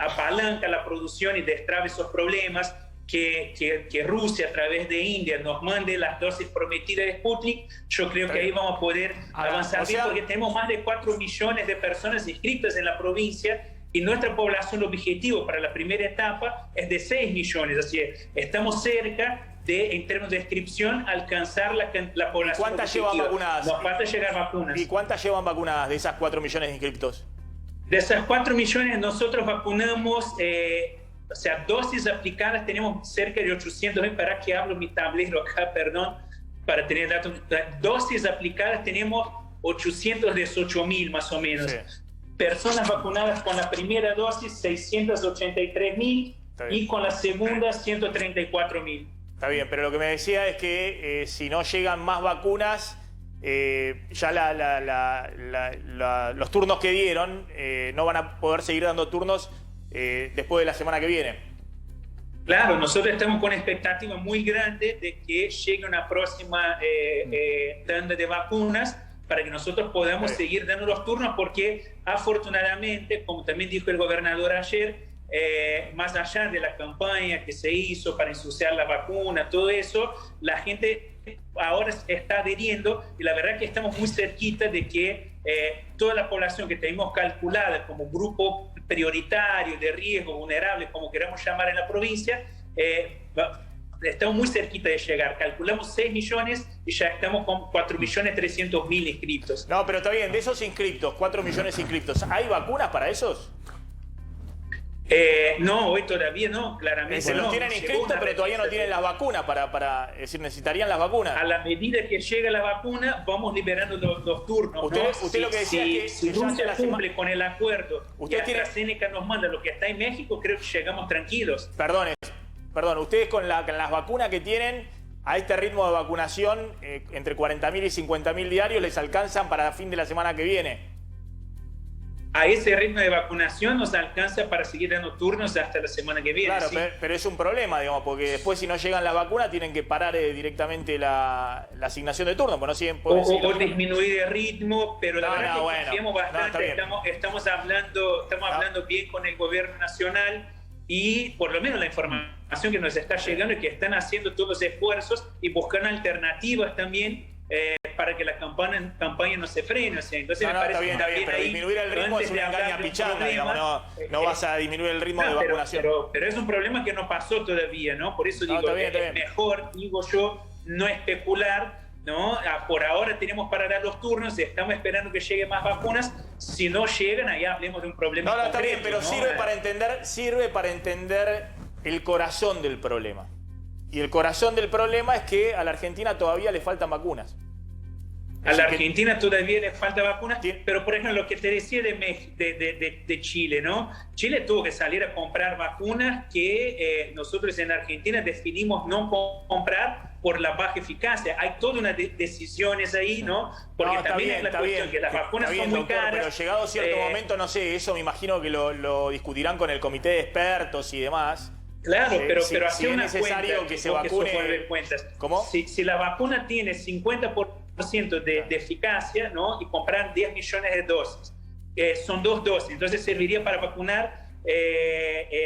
S8: apalanca la producción y destraba esos problemas, que Rusia a través de India nos mande las dosis prometidas de Sputnik, yo creo que ahí vamos a poder avanzar bien, porque tenemos más de 4 millones de personas inscritas en la provincia y nuestra población objetivo para la primera etapa es de 6 millones, así que estamos cerca de, en términos de inscripción, alcanzar la población.
S2: ¿Cuántas llevan vacunadas?
S8: Nos falta llegar vacunas.
S2: ¿Y cuántas llevan vacunadas de esas 4 millones de inscriptos?
S8: De esas 4 millones nosotros vacunamos, o sea, dosis aplicadas tenemos cerca de 800.000, para que hablo mi tablero acá, perdón, para tener datos. Dosis aplicadas tenemos 818.000 más o menos. Sí. Personas vacunadas con la primera dosis, 683.000 y con la segunda, 134.000.
S2: Está bien, pero lo que me decía es que si no llegan más vacunas, ya los turnos que dieron no van a poder seguir dando turnos después de la semana que viene.
S8: Claro, nosotros estamos con expectativa muy grande de que llegue una próxima tanda de vacunas para que nosotros podamos seguir dando los turnos, porque afortunadamente, como también dijo el gobernador ayer, más allá de la campaña que se hizo para ensuciar la vacuna, todo eso, la gente ahora está adheriendo y la verdad que estamos muy cerquita de que toda la población que tenemos calculada como grupo prioritario, de riesgo, vulnerable, como queramos llamar en la provincia, estamos muy cerquita de llegar. Calculamos 6 millones y ya estamos con 4.300.000 inscritos.
S2: No, pero está bien, de esos inscritos, 4 millones inscritos, ¿hay vacunas para esos?
S8: No, hoy todavía no, claramente
S2: no.
S8: Los
S2: tienen inscritos, pero todavía no tienen las vacunas es decir, necesitarían las vacunas.
S8: A la medida que llega la vacuna, vamos liberando los turnos.
S2: Usted lo que decía es que
S8: si Rusia cumple con el acuerdo y AstraZeneca nos manda lo que está en México, creo que llegamos tranquilos.
S2: Perdón, ustedes con las vacunas que tienen, a este ritmo de vacunación, entre 40.000 y 50.000 diarios, les alcanzan para el fin de la semana que viene.
S8: A ese ritmo de vacunación nos alcanza para seguir dando turnos hasta la semana que viene.
S2: Claro,
S8: ¿sí?
S2: pero es un problema, digamos, porque después si no llegan las vacunas tienen que parar directamente la asignación de turnos, pues no siguen
S8: o disminuir el ritmo, pero la verdad que confiamos bastante, estamos hablando bien con el gobierno nacional y por lo menos la información que nos está llegando es que están haciendo todos los esfuerzos y buscando alternativas también para que la campaña no se frene. O sea, entonces me parece
S2: está bien, pero disminuir el ritmo es una engaña pichanga, digamos, no vas a disminuir el ritmo de vacunación.
S8: Pero es un problema que no pasó todavía, ¿no? Por eso digo, es mejor, digo yo, no especular, ¿no? Por ahora tenemos para dar los turnos, estamos esperando que lleguen más vacunas. Si no llegan, ahí hablemos de un problema concreto,
S2: está bien, pero ¿no? sirve para entender el corazón del problema. Y el corazón del problema es que a la Argentina todavía le faltan vacunas.
S8: A la Argentina todavía le falta vacunas, pero por ejemplo lo que te decía de Chile, ¿no? Chile tuvo que salir a comprar vacunas que nosotros en Argentina definimos no comprar por la baja eficacia. Hay todas unas decisiones ahí, ¿no? Porque también es la cuestión que las vacunas son muy caras.
S2: Pero llegado a cierto momento, no sé, eso me imagino que lo discutirán con el comité de expertos y demás.
S8: Claro, pero
S2: si
S8: hace
S2: es
S8: una
S2: necesario
S8: cuenta
S2: que se vacune.
S8: ¿Cómo? Si la vacuna tiene 50% de eficacia, ¿no? Y comprar 10 millones de dosis, son 2 dosis, entonces serviría para vacunar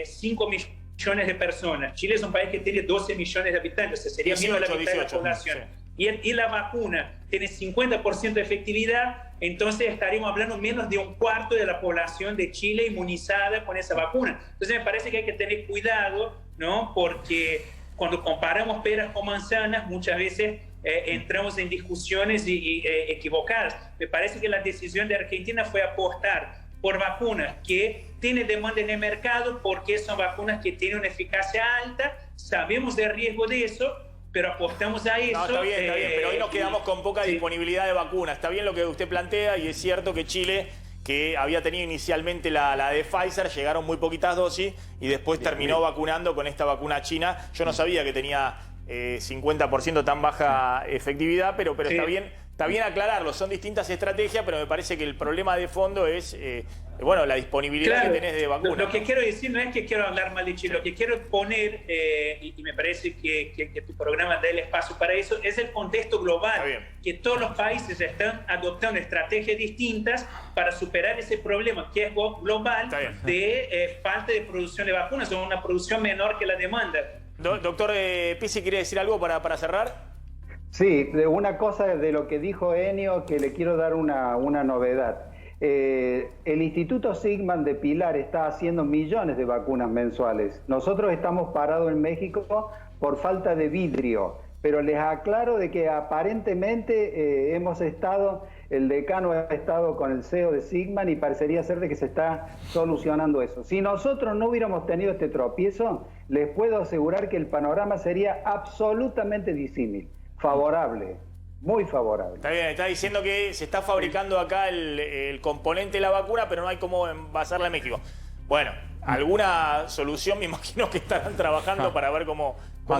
S8: 5 millones de personas. Chile es un país que tiene 12 millones de habitantes, o sea, sería menos de la mitad de la población. Sí. Y la vacuna tiene 50% de efectividad, entonces estaríamos hablando menos de un cuarto de la población de Chile inmunizada con esa vacuna. Entonces me parece que hay que tener cuidado, ¿no? Porque cuando comparamos peras con manzanas, muchas veces entramos en discusiones equivocadas. Me parece que la decisión de Argentina fue apostar por vacunas que tienen demanda en el mercado porque son vacunas que tienen una eficacia alta, sabemos del riesgo de eso, pero apostamos a eso.
S2: No, está bien, pero hoy nos quedamos con poca disponibilidad de vacunas. Está bien lo que usted plantea y es cierto que Chile, que había tenido inicialmente la de Pfizer, llegaron muy poquitas dosis y después terminó vacunando con esta vacuna china. Yo no sabía que tenía 50% tan baja efectividad, pero está bien aclararlo. Son distintas estrategias, pero me parece que el problema de fondo es bueno, la disponibilidad que tenés de vacunas.
S8: Lo que quiero decir no es que quiero hablar mal de Chile, lo que quiero poner, y me parece que tu programa da el espacio para eso, es el contexto global, que todos los países están adoptando estrategias distintas para superar ese problema que es global de falta de producción de vacunas o una producción menor que la demanda.
S2: Doctor Pizzi, ¿quiere decir algo para cerrar?
S7: Sí, una cosa de lo que dijo Enio, que le quiero dar una novedad. El Instituto Sigman de Pilar está haciendo millones de vacunas mensuales. Nosotros estamos parados en México por falta de vidrio, pero les aclaro de que aparentemente el decano ha estado con el CEO de Sigman y parecería ser de que se está solucionando eso. Si nosotros no hubiéramos tenido este tropiezo, les puedo asegurar que el panorama sería absolutamente disímil, favorable. Muy favorable.
S2: Está bien, está diciendo que se está fabricando acá el componente de la vacuna, pero no hay cómo envasarla en México. Bueno, alguna solución me imagino que estarán trabajando para ver cómo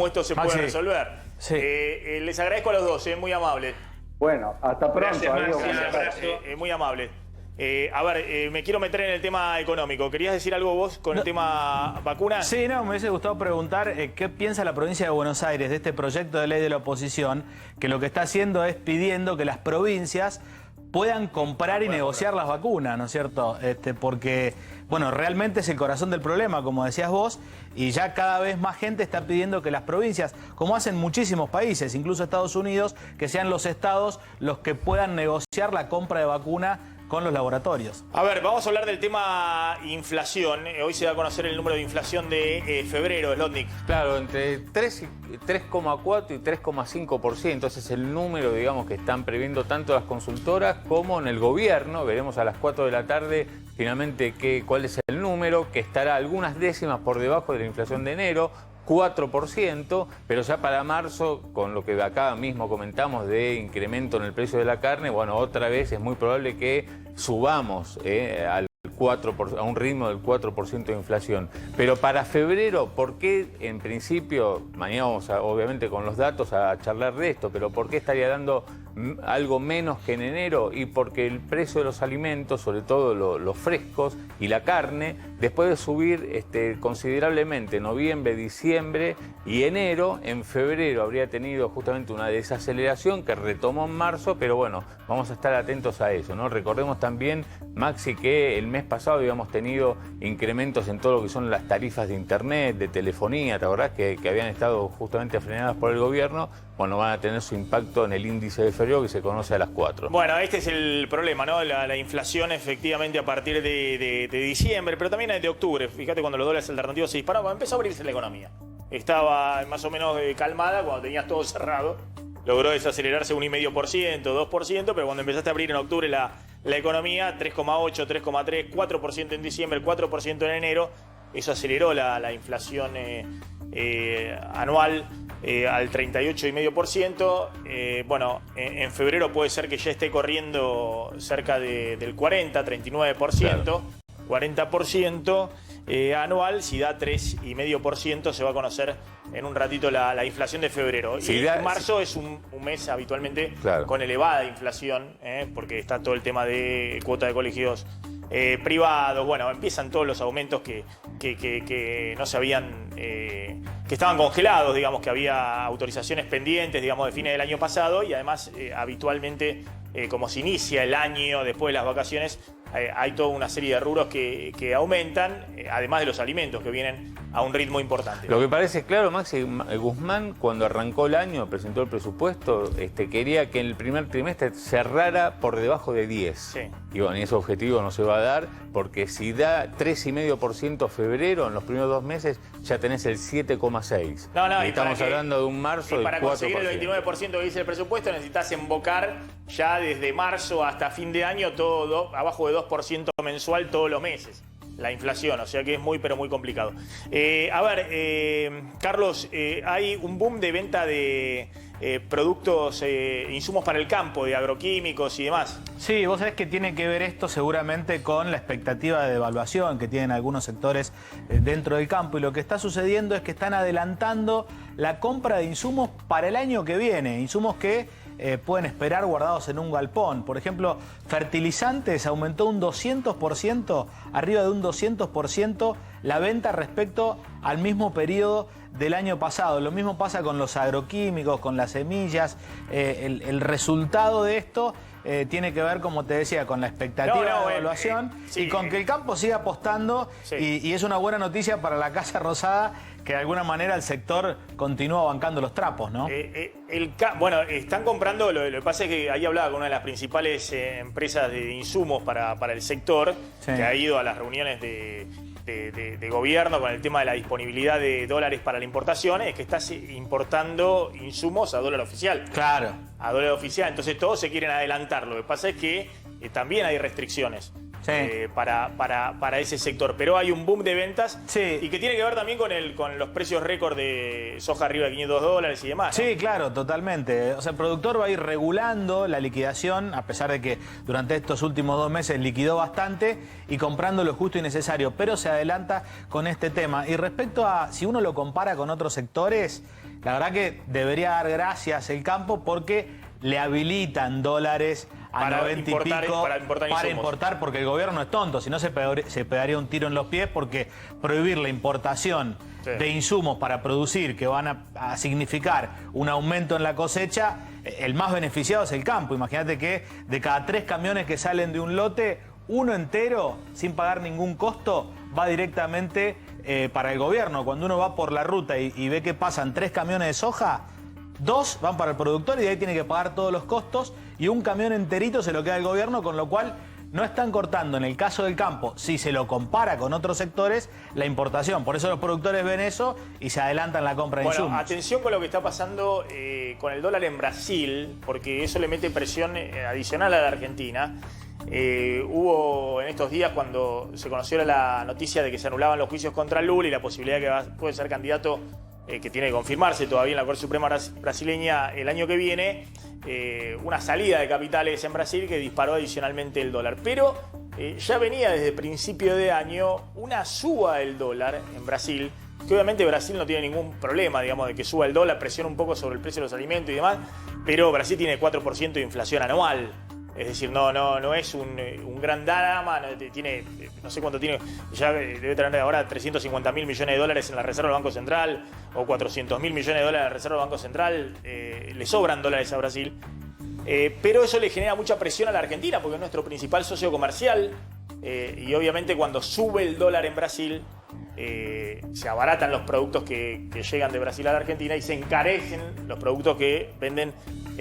S2: esto se puede resolver. Sí. Les agradezco a los dos, muy amables.
S7: Bueno, hasta pronto.
S8: Gracias,
S7: adiós.
S2: Muy amable. A ver, me quiero meter en el tema económico. ¿Querías decir algo vos con el tema vacunas?
S6: Sí, me hubiese gustado preguntar qué piensa la provincia de Buenos Aires de este proyecto de ley de la oposición, que lo que está haciendo es pidiendo que las provincias puedan comprar y negociar las vacunas, ¿no es cierto? Porque, bueno, realmente es el corazón del problema, como decías vos, y ya cada vez más gente está pidiendo que las provincias, como hacen muchísimos países, incluso Estados Unidos, que sean los estados los que puedan negociar la compra de vacuna con los laboratorios. A ver, vamos a hablar del tema inflación. Hoy se va a conocer el número de inflación de febrero, Slotnick.
S9: Claro, entre 3,4 y 3,5%. Ese es el número, digamos, que están previendo tanto las consultoras como en el gobierno. Veremos a las 4 de la tarde finalmente cuál es el número, que estará algunas décimas por debajo de la inflación de enero. 4%, pero ya para marzo, con lo que acá mismo comentamos de incremento en el precio de la carne, bueno, otra vez es muy probable que subamos a un ritmo del 4% de inflación. Pero para febrero, ¿por qué en principio, mañana vamos obviamente con los datos a charlar de esto, pero por qué estaría dando algo menos que en enero? Y porque el precio de los alimentos, sobre todo los frescos y la carne, después de subir considerablemente noviembre, diciembre y enero, en febrero habría tenido justamente una desaceleración que retomó en marzo, pero bueno, vamos a estar atentos a eso, ¿no? Recordemos también, Maxi, que el mes pasado habíamos tenido incrementos en todo lo que son las tarifas de internet, de telefonía, ¿te acordás? Que habían estado justamente frenadas por el gobierno. Bueno, van a tener su impacto en el índice de febrero que se conoce a las 4.
S2: Bueno, este es el problema, ¿no? La inflación efectivamente a partir de diciembre, pero también de octubre. Fíjate cuando los dólares alternativos se dispararon, empezó a abrirse la economía. Estaba más o menos calmada cuando tenías todo cerrado. Logró desacelerarse 1,5%, 2%, pero cuando empezaste a abrir en octubre la economía, 3,8, 3,3, 4% en diciembre, 4% en enero. Eso aceleró la inflación anual al 38,5%. Bueno, en febrero puede ser que ya esté corriendo cerca del 40, 39%. Claro. 40% anual. Si da 3,5% se va a conocer en un ratito la inflación de febrero. Sí, y marzo es un mes habitualmente con elevada inflación, porque está todo el tema de cuota de colegios privados. Bueno, empiezan todos los aumentos que no se habían, que estaban congelados, digamos, que había autorizaciones pendientes, digamos, de fines del año pasado, y además habitualmente, como se inicia el año después de las vacaciones, hay toda una serie de rubros que aumentan, además de los alimentos que vienen a un ritmo importante.
S9: Lo que parece claro, Maxi, Guzmán, cuando arrancó el año, presentó el presupuesto, quería que en el primer trimestre cerrara por debajo de 10. Sí. Y bueno, y ese objetivo no se va a dar, porque si da 3,5% febrero, en los primeros 2 meses, ya tenés el 7,6%.
S2: No,
S9: y estamos hablando de un marzo del 4%.
S2: Para conseguir el 29% que dice el presupuesto, necesitas embocar ya desde marzo hasta fin de año todo abajo de 2%. 2% mensual todos los meses. La inflación, o sea que es muy, pero muy complicado. A ver, Carlos, hay un boom de venta de productos, insumos para el campo, de agroquímicos y demás.
S6: Sí, vos sabés que tiene que ver esto seguramente con la expectativa de devaluación que tienen algunos sectores dentro del campo, y lo que está sucediendo es que están adelantando la compra de insumos para el año que viene, insumos que pueden esperar guardados en un galpón. Por ejemplo, fertilizantes aumentó un 200%, arriba de un 200% la venta respecto al mismo periodo del año pasado. Lo mismo pasa con los agroquímicos, con las semillas. El resultado de esto tiene que ver, como te decía, con la expectativa de evaluación y con que el campo siga apostando, y es una buena noticia para la Casa Rosada que de alguna manera el sector continúa bancando los trapos, ¿no?
S2: Bueno, están comprando, lo que pasa es que ahí hablaba con una de las principales empresas de insumos para el sector, que ha ido a las reuniones de gobierno con el tema de la disponibilidad de dólares para la importación, es que estás importando insumos a dólar oficial.
S6: Claro.
S2: A dólar oficial, entonces todos se quieren adelantar. Lo que pasa es que también hay restricciones para ese sector, pero hay un boom de ventas y que tiene que ver también con los precios récord de soja arriba de $500 y demás, ¿no?
S6: Sí, claro, totalmente. O sea, el productor va a ir regulando la liquidación, a pesar de que durante estos últimos 2 meses liquidó bastante, y comprando lo justo y necesario, pero se adelanta con este tema. Y respecto a si uno lo compara con otros sectores, la verdad que debería dar gracias el campo porque le habilitan dólares a 90 y pico para importar, porque el gobierno es tonto, si no se pegaría un tiro en los pies, porque prohibir la importación de insumos para producir que van a significar un aumento en la cosecha, el más beneficiado es el campo. Imagínate que de cada 3 camiones que salen de un lote, uno entero, sin pagar ningún costo, va directamente para el gobierno. Cuando uno va por la ruta y ve que pasan 3 camiones de soja, 2 van para el productor y de ahí tiene que pagar todos los costos, y un camión enterito se lo queda el gobierno, con lo cual no están cortando, en el caso del campo, si se lo compara con otros sectores, la importación. Por eso los productores ven eso y se adelantan la compra de insumos.
S2: Atención con lo que está pasando con el dólar en Brasil, porque eso le mete presión adicional a la Argentina. Hubo en estos días, cuando se conoció la noticia de que se anulaban los juicios contra Lula y la posibilidad de que puede ser candidato, que tiene que confirmarse todavía en la Corte Suprema brasileña el año que viene, una salida de capitales en Brasil que disparó adicionalmente el dólar. Pero ya venía desde principio de año una suba del dólar en Brasil, que obviamente Brasil no tiene ningún problema, digamos, de que suba el dólar, presiona un poco sobre el precio de los alimentos y demás, pero Brasil tiene 4% de inflación anual. Es decir, no es un gran drama, tiene, no sé cuánto tiene, ya debe tener ahora 350.000 millones de dólares en la reserva del Banco Central, o 400.000 millones de dólares en la reserva del Banco Central. Le sobran dólares a Brasil, pero eso le genera mucha presión a la Argentina, porque es nuestro principal socio comercial, y obviamente cuando sube el dólar en Brasil, se abaratan los productos que llegan de Brasil a la Argentina y se encarecen los productos que venden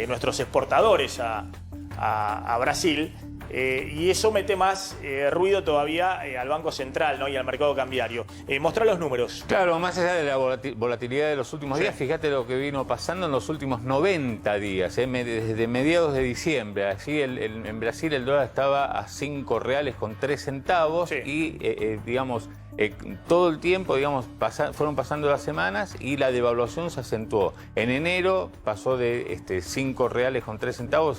S2: nuestros exportadores a Brasil, y eso mete más ruido todavía al Banco Central, ¿no? Y al mercado cambiario. Mostrar los números.
S9: Claro, más allá de la volatilidad de los últimos días, fíjate lo que vino pasando en los últimos 90 días, desde mediados de diciembre. Así en Brasil el dólar estaba a $5.03 y digamos, todo el tiempo, digamos, fueron pasando las semanas y la devaluación se acentuó. En enero pasó de $5.03 a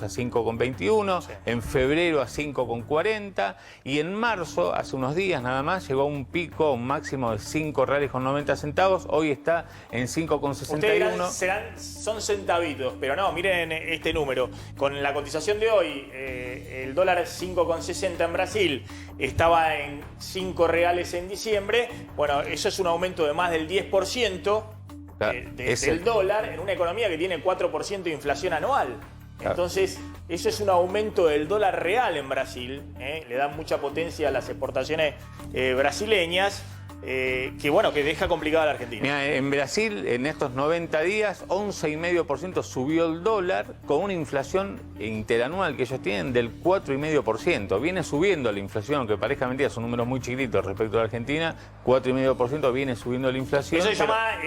S9: 5,21, en febrero a 5,40, y en marzo, hace unos días nada más, llegó a un pico, un máximo de $5.90. Hoy está en 5,61.
S2: Son centavitos, pero no, miren este número. Con la cotización de hoy, el dólar 5,60 en Brasil estaba en $5 en diciembre. Bueno, eso es un aumento de más del 10% del dólar en una economía que tiene 4% de inflación anual. Entonces, eso es un aumento del dólar real en Brasil. Le da mucha potencia a las exportaciones brasileñas. Que deja complicada a la Argentina.
S9: Mirá, en Brasil, en estos 90 días, 11,5% subió el dólar, con una inflación interanual que ellos tienen del 4,5%. Viene subiendo la inflación, aunque parezca mentira, son números muy chiquititos respecto a la Argentina. 4,5% viene subiendo la inflación.
S2: Eso se llama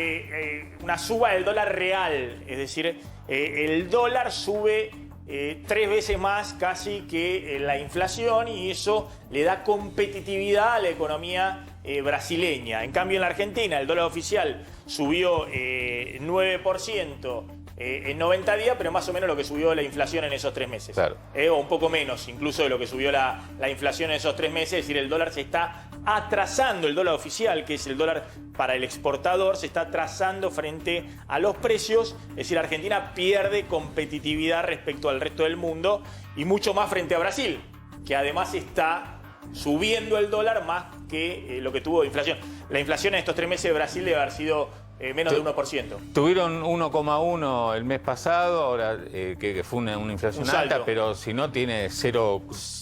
S2: una suba del dólar real, es decir, el dólar sube 3 veces más casi que la inflación, y eso le da competitividad a la economía brasileña. En cambio, en la Argentina el dólar oficial subió 9% en 90 días, pero más o menos lo que subió la inflación en esos 3 meses.
S9: Claro.
S2: O un poco menos incluso de lo que subió la inflación en esos 3 meses. Es decir, el dólar se está atrasando, el dólar oficial, que es el dólar para el exportador, se está atrasando frente a los precios. Es decir, Argentina pierde competitividad respecto al resto del mundo, y mucho más frente a Brasil, que además está subiendo el dólar más que lo que tuvo de inflación. La inflación en estos 3 meses de Brasil debe haber sido menos de 1%.
S9: Tuvieron 1,1 el mes pasado, ahora que fue una inflación alta, pero si no tiene 0,3,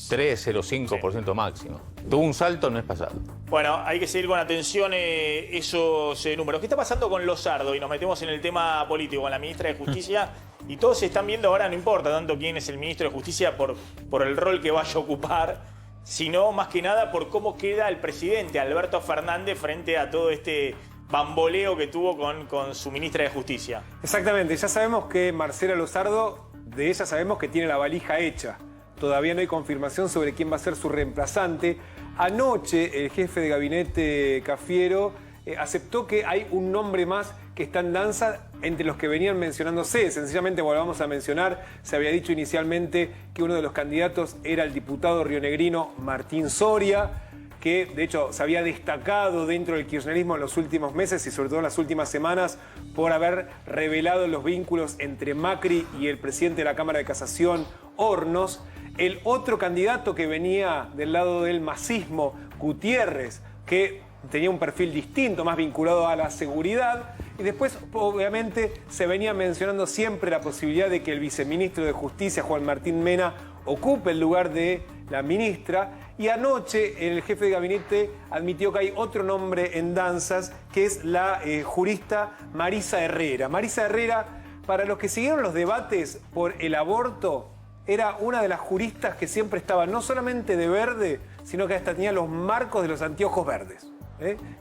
S9: 0,5% máximo. Tuvo un salto el mes pasado.
S2: Bueno, hay que seguir con atención esos números. ¿Qué está pasando con Lozardo? Y nos metemos en el tema político, con la ministra de Justicia. Y todos se están viendo ahora, no importa tanto quién es el ministro de Justicia por el rol que vaya a ocupar, sino más que nada por cómo queda el presidente Alberto Fernández frente a todo este bamboleo que tuvo con su ministra de Justicia.
S5: Exactamente, ya sabemos que Marcela Lozardo, de ella sabemos que tiene la valija hecha. Todavía no hay confirmación sobre quién va a ser su reemplazante. Anoche el jefe de gabinete Cafiero aceptó que hay un nombre más que está en danza entre los que venían mencionándose. Sencillamente, volvamos a mencionar, se había dicho inicialmente que uno de los candidatos era el diputado rionegrino Martín Soria, que de hecho se había destacado dentro del kirchnerismo en los últimos meses y sobre todo en las últimas semanas por haber revelado los vínculos entre Macri y el presidente de la Cámara de Casación, Hornos. El otro candidato que venía del lado del masismo, Gutiérrez, que tenía un perfil distinto, más vinculado a la seguridad. Y después, obviamente, se venía mencionando siempre la posibilidad de que el viceministro de Justicia, Juan Martín Mena, ocupe el lugar de la ministra. Y anoche el jefe de gabinete admitió que hay otro nombre en danzas, que es la jurista Marisa Herrera. Marisa Herrera, para los que siguieron los debates por el aborto, era una de las juristas que siempre estaba no solamente de verde, sino que hasta tenía los marcos de los anteojos verdes.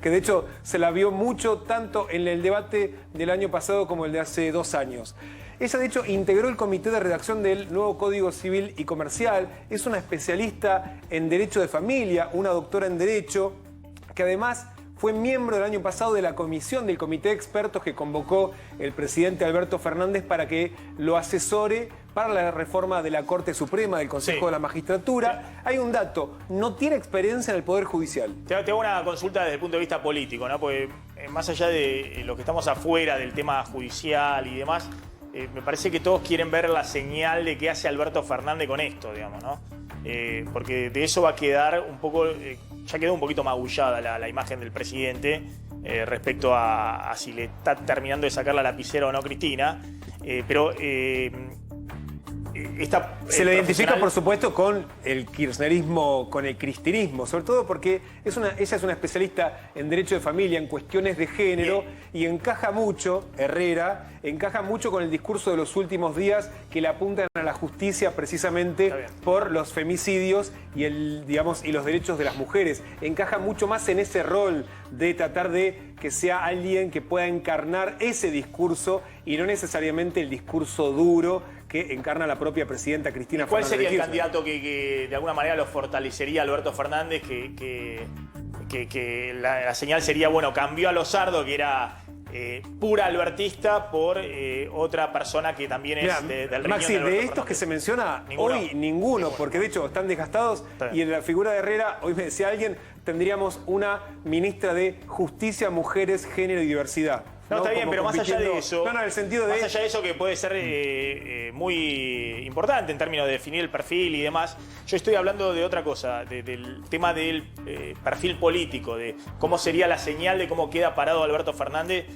S5: Que de hecho se la vio mucho tanto en el debate del año pasado como el de hace 2 años. Ella de hecho integró el comité de redacción del nuevo Código Civil y Comercial, es una especialista en Derecho de Familia, una doctora en Derecho, que además fue miembro del año pasado de la comisión del comité de expertos que convocó el presidente Alberto Fernández para que lo asesore para la reforma de la Corte Suprema, del Consejo de la Magistratura. Hay un dato, no tiene experiencia en el Poder Judicial.
S2: Te hago una consulta desde el punto de vista político, ¿no? Porque más allá de lo que estamos afuera del tema judicial y demás, me parece que todos quieren ver la señal de qué hace Alberto Fernández con esto, digamos, ¿no? Porque de eso va a quedar un poco, ya quedó un poquito magullada la imagen del presidente respecto a si le está terminando de sacar la lapicera o no Cristina, pero
S5: se le identifica, por supuesto, con el kirchnerismo, con el cristinismo, sobre todo porque ella es una especialista en derecho de familia, en cuestiones de género, y encaja mucho, Herrera, encaja mucho con el discurso de los últimos días que le apuntan a la justicia precisamente por los femicidios y y los derechos de las mujeres. Encaja mucho más en ese rol de tratar de que sea alguien que pueda encarnar ese discurso y no necesariamente el discurso duro que encarna la propia presidenta Cristina
S2: Fernández. ¿Cuál sería el
S5: Kirchner?
S2: candidato que de alguna manera lo fortalecería Alberto Fernández? Que la señal sería, bueno, cambió a Lozardo, que era pura albertista, por otra persona que también es del riñón
S5: Maxi,
S2: de Alberto
S5: de estos
S2: Fernández.
S5: que se menciona,
S2: ¿Ninguno?
S5: hoy ninguno, porque de hecho están desgastados. Y en la figura de Herrera, hoy me decía alguien, tendríamos una ministra de Justicia, Mujeres, Género y Diversidad.
S2: No, está bien,
S5: Como
S2: pero más allá de eso,
S5: No, el sentido
S2: más
S5: de...
S2: allá de eso, que puede ser muy importante en términos de definir el perfil y demás, yo estoy hablando de otra cosa, del tema del perfil político, de cómo sería la señal de cómo queda parado Alberto Fernández,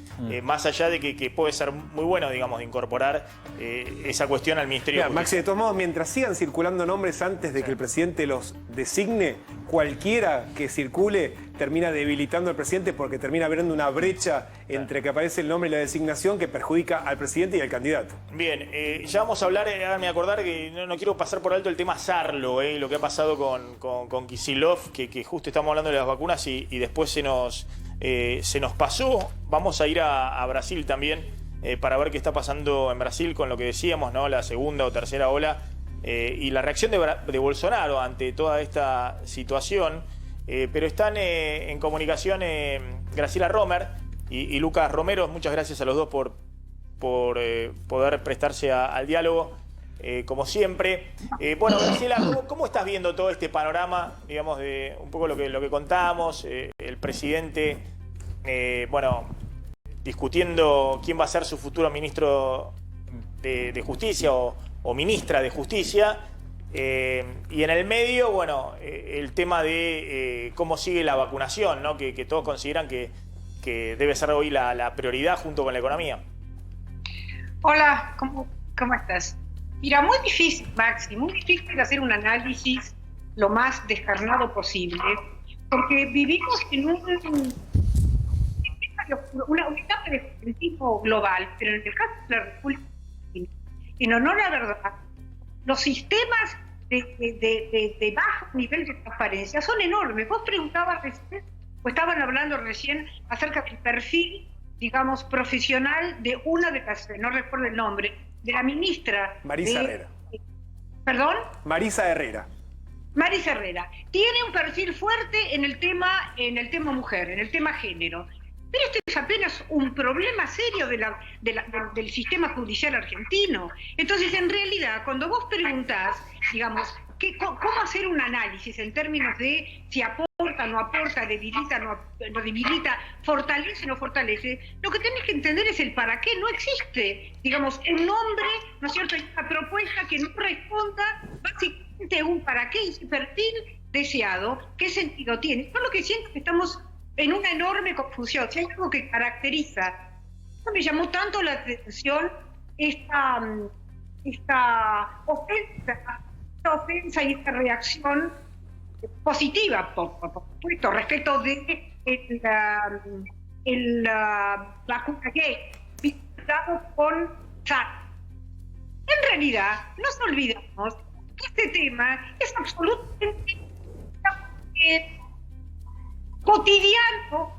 S2: más allá de que puede ser muy bueno, digamos, de incorporar esa cuestión al Ministerio de Justicia.
S5: Maxi, de todos modos, mientras sigan circulando nombres antes de que el presidente los designe, cualquiera que circule termina debilitando al presidente porque termina abriendo una brecha entre que aparece el nombre y la designación que perjudica al presidente y al candidato.
S2: Bien, ya vamos a hablar, háganme acordar que no quiero pasar por alto el tema Sarlo, lo que ha pasado con Kicillof, que justo estamos hablando de las vacunas y después se nos pasó. Vamos a ir a Brasil también para ver qué está pasando en Brasil con lo que decíamos, ¿no? La segunda o tercera ola y la reacción de Bolsonaro ante toda esta situación. Pero están en comunicación Graciela Romer y Lucas Romero. Muchas gracias a los dos por poder prestarse al diálogo, como siempre. Bueno, Graciela, ¿cómo estás viendo todo este panorama, digamos, de un poco lo que contábamos? El presidente, bueno, discutiendo quién va a ser su futuro ministro de Justicia o ministra de Justicia. Y en el medio, bueno, el tema de cómo sigue la vacunación, ¿no? Que todos consideran que debe ser hoy la prioridad junto con la economía.
S10: Hola, ¿cómo estás? Mira, muy difícil, Maxi, muy difícil hacer un análisis lo más descarnado posible, porque vivimos en una etapa de federalismo global, pero en el caso de la República Argentina, en honor a la verdad, los sistemas de bajo nivel de transparencia son enormes. Vos preguntabas recién, o estaban hablando recién acerca del perfil, digamos, profesional de una de las, no recuerdo el nombre, de la ministra.
S5: Marisa Herrera.
S10: ¿Perdón?
S5: Marisa Herrera.
S10: Marisa Herrera. Tiene un perfil fuerte en el tema mujer, en el tema género. Pero esto es apenas un problema serio del sistema judicial argentino. Entonces, en realidad, cuando vos preguntás, digamos, cómo hacer un análisis en términos de si aporta, no aporta, debilita, no debilita, fortalece, no fortalece, lo que tenés que entender es el para qué. No existe, digamos, un nombre, ¿no es cierto?, una propuesta que no responda básicamente a un para qué y ese perfil deseado, ¿qué sentido tiene? Yo lo que siento es que estamos en una enorme confusión. Si hay algo que caracteriza, no me llamó tanto la atención esta ofensa y esta reacción positiva, por supuesto, respecto de la vacuna gay, vinculado con SARS. En realidad, no nos olvidamos que este tema es absolutamente cotidiano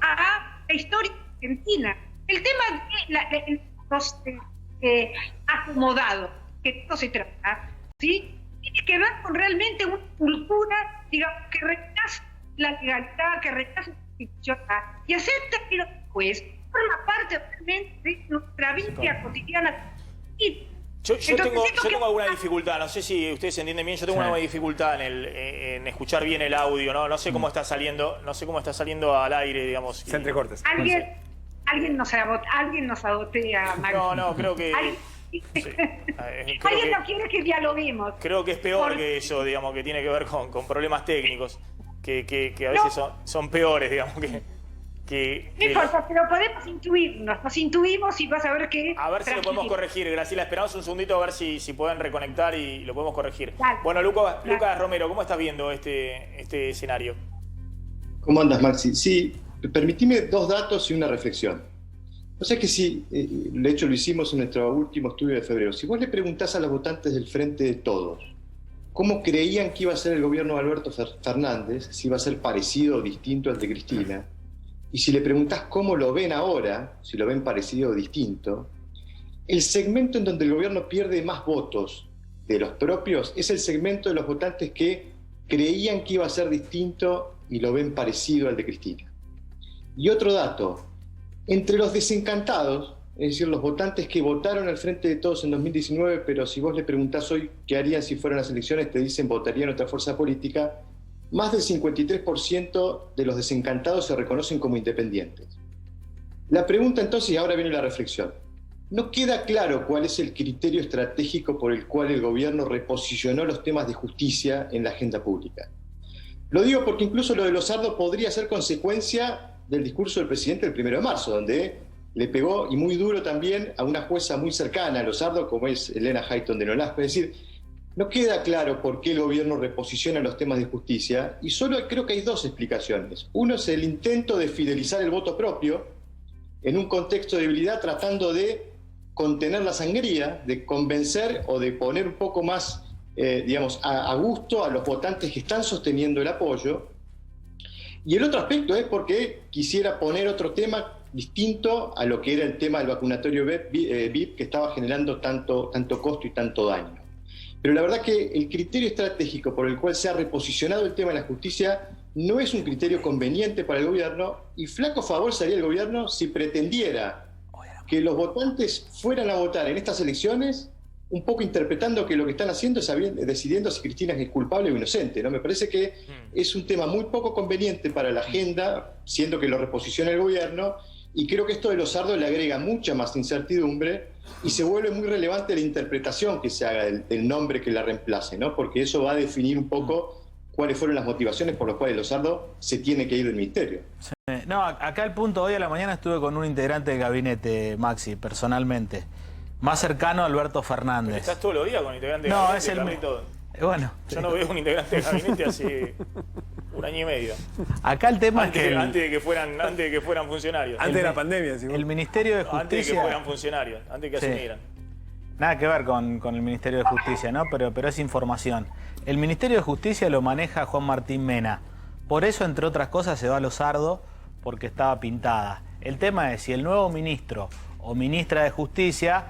S10: a la historia argentina. El tema de los acomodados, que no se trata, ¿sí?, tiene que ver con realmente una cultura, digamos, que rechaza la legalidad, que rechaza la constitución y acepta que después forma parte realmente de nuestra vida cotidiana.
S2: Yo tengo alguna dificultad, no sé si ustedes entienden bien, yo tengo una dificultad en escuchar bien el audio, ¿no? No sé cómo está saliendo, al aire, digamos.
S5: Se entrecortes.
S10: Alguien nos sabotea, Mario.
S2: No, creo que...
S10: Alguien no quiere que dialoguemos.
S2: Creo que es peor que eso, digamos, que tiene que ver con problemas técnicos, que a veces son peores, digamos,
S10: no importa, pero podemos nos intuimos y vas a ver que...
S2: A ver si lo podemos corregir, Graciela. Esperamos un segundito a ver si pueden reconectar y lo podemos corregir.
S10: Dale.
S2: Bueno, Lucas Romero, ¿cómo estás viendo este escenario?
S11: ¿Cómo andas, Maxi? Sí, permitime 2 datos y una reflexión. O sea que sí, de hecho lo hicimos en nuestro último estudio de febrero. Si vos le preguntás a los votantes del Frente de Todos cómo creían que iba a ser el gobierno de Alberto Fernández, si iba a ser parecido o distinto al de Cristina, y si le preguntás cómo lo ven ahora, si lo ven parecido o distinto, el segmento en donde el gobierno pierde más votos de los propios es el segmento de los votantes que creían que iba a ser distinto y lo ven parecido al de Cristina. Y otro dato, entre los desencantados, es decir, los votantes que votaron al Frente de Todos en 2019, pero si vos le preguntás hoy qué harían si fueran las elecciones, te dicen votarían otra fuerza política, más del 53% de los desencantados se reconocen como independientes. La pregunta entonces, y ahora viene la reflexión, no queda claro cuál es el criterio estratégico por el cual el gobierno reposicionó los temas de justicia en la agenda pública. Lo digo porque incluso lo de Lozardo podría ser consecuencia del discurso del presidente el 1 de marzo, donde le pegó, y muy duro también, a una jueza muy cercana a Lozardo, como es Elena Hayton de Nolasco. Es decir, no queda claro por qué el gobierno reposiciona los temas de justicia, y solo creo que hay 2 explicaciones. Uno es el intento de fidelizar el voto propio en un contexto de debilidad, tratando de contener la sangría, de convencer o de poner un poco más, digamos, a gusto a los votantes que están sosteniendo el apoyo. Y el otro aspecto es porque quisiera poner otro tema distinto a lo que era el tema del vacunatorio VIP, que estaba generando tanto costo y tanto daño. Pero la verdad que el criterio estratégico por el cual se ha reposicionado el tema de la justicia no es un criterio conveniente para el gobierno, y flaco favor sería el gobierno si pretendiera que los votantes fueran a votar en estas elecciones un poco interpretando que lo que están haciendo es decidiendo si Cristina es culpable o inocente, ¿no? Me parece que es un tema muy poco conveniente para la agenda, siendo que lo reposiciona el gobierno, y creo que esto de Losardo le agrega mucha más incertidumbre y se vuelve muy relevante la interpretación que se haga del nombre que la reemplace, ¿no? Porque eso va a definir un poco cuáles fueron las motivaciones por las cuales Losardo se tiene que ir del ministerio.
S6: Sí. No, acá el punto, hoy a la mañana estuve con un integrante del gabinete, Maxi, personalmente. Más cercano a Alberto Fernández.
S2: Pero estás todos los días con integrante de
S6: no,
S2: gabinete.
S6: Es el...
S2: todo.
S6: Bueno.
S2: Yo no veo un integrante de gabinete hace 1 año y medio.
S6: Acá el tema
S2: antes,
S6: es que...
S2: Antes de que fueran funcionarios.
S5: Antes de la pandemia, sí.
S6: El Ministerio de Justicia...
S2: Antes de que fueran funcionarios, antes de que asumieran.
S6: Nada que ver con el Ministerio de Justicia, ¿no? Pero es información. El Ministerio de Justicia lo maneja Juan Martín Mena. Por eso, entre otras cosas, se va a Losardo, porque estaba pintada. El tema es si el nuevo ministro o ministra de Justicia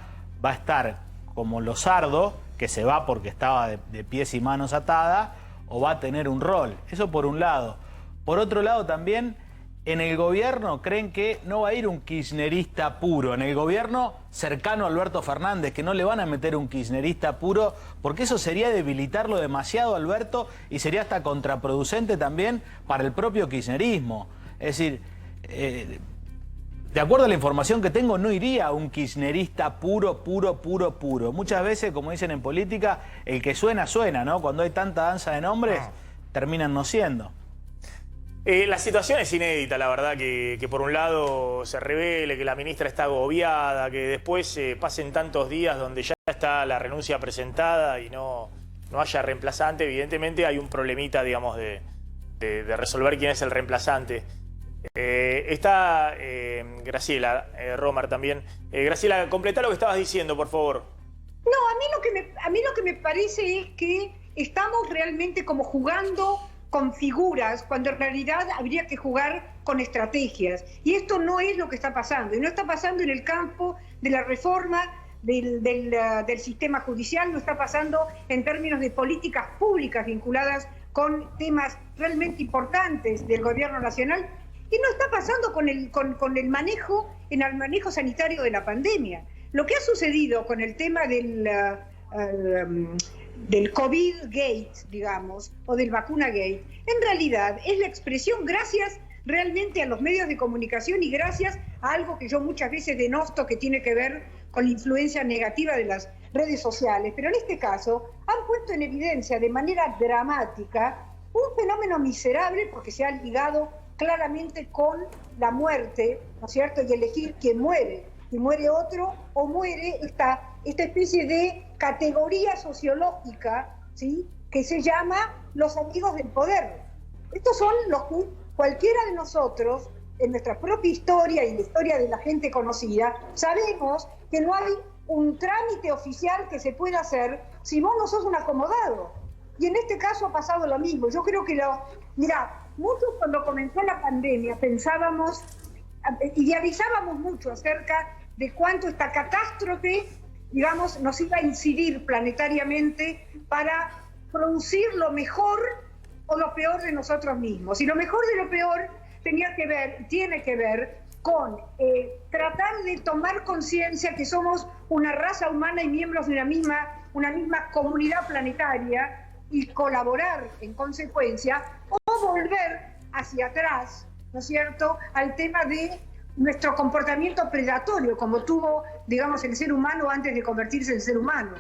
S6: va a estar como Losardo, que se va porque estaba de pies y manos atada, o va a tener un rol. Eso por un lado. Por otro lado también, en el gobierno creen que no va a ir un kirchnerista puro. En el gobierno cercano a Alberto Fernández, que no le van a meter un kirchnerista puro, porque eso sería debilitarlo demasiado a Alberto y sería hasta contraproducente también para el propio kirchnerismo. Es decir, de acuerdo a la información que tengo, no iría un kirchnerista puro. Muchas veces, como dicen en política, el que suena, suena, ¿no? Cuando hay tanta danza de nombres, terminan no siendo.
S2: La situación es inédita, la verdad, que por un lado se revele que la ministra está agobiada, que después pasen tantos días donde ya está la renuncia presentada y no haya reemplazante. Evidentemente hay un problemita, digamos, de resolver quién es el reemplazante. Está Graciela Romer también. Graciela, completá lo que estabas diciendo, por favor.
S10: No, a mí lo que me parece es que estamos realmente como jugando con figuras, cuando en realidad habría que jugar con estrategias. Y esto no es lo que está pasando. Y no está pasando en el campo de la reforma del sistema judicial, no está pasando en términos de políticas públicas vinculadas con temas realmente importantes del gobierno nacional, y no está pasando con el manejo sanitario de la pandemia. Lo que ha sucedido con el tema del COVID Gate, digamos, o del vacuna Gate, en realidad es la expresión, gracias realmente a los medios de comunicación y gracias a algo que yo muchas veces denosto que tiene que ver con la influencia negativa de las redes sociales, pero en este caso han puesto en evidencia de manera dramática un fenómeno miserable porque se ha ligado claramente con la muerte, ¿no es cierto?, y elegir quién muere, si muere otro o muere esta especie de categoría sociológica, ¿sí?, que se llama los amigos del poder. Estos son los que cualquiera de nosotros, en nuestra propia historia y en la historia de la gente conocida, sabemos que no hay un trámite oficial que se pueda hacer si vos no sos un acomodado. Y en este caso ha pasado lo mismo. Yo creo que muchos cuando comenzó la pandemia pensábamos, idealizábamos mucho acerca de cuánto esta catástrofe, digamos, nos iba a incidir planetariamente para producir lo mejor o lo peor de nosotros mismos. Y lo mejor de lo peor tiene que ver con tratar de tomar conciencia que somos una raza humana y miembros de una misma comunidad planetaria y colaborar en consecuencia, o volver hacia atrás, ¿no es cierto?, al tema de nuestro comportamiento predatorio, como tuvo, digamos, el ser humano antes de convertirse en ser humano.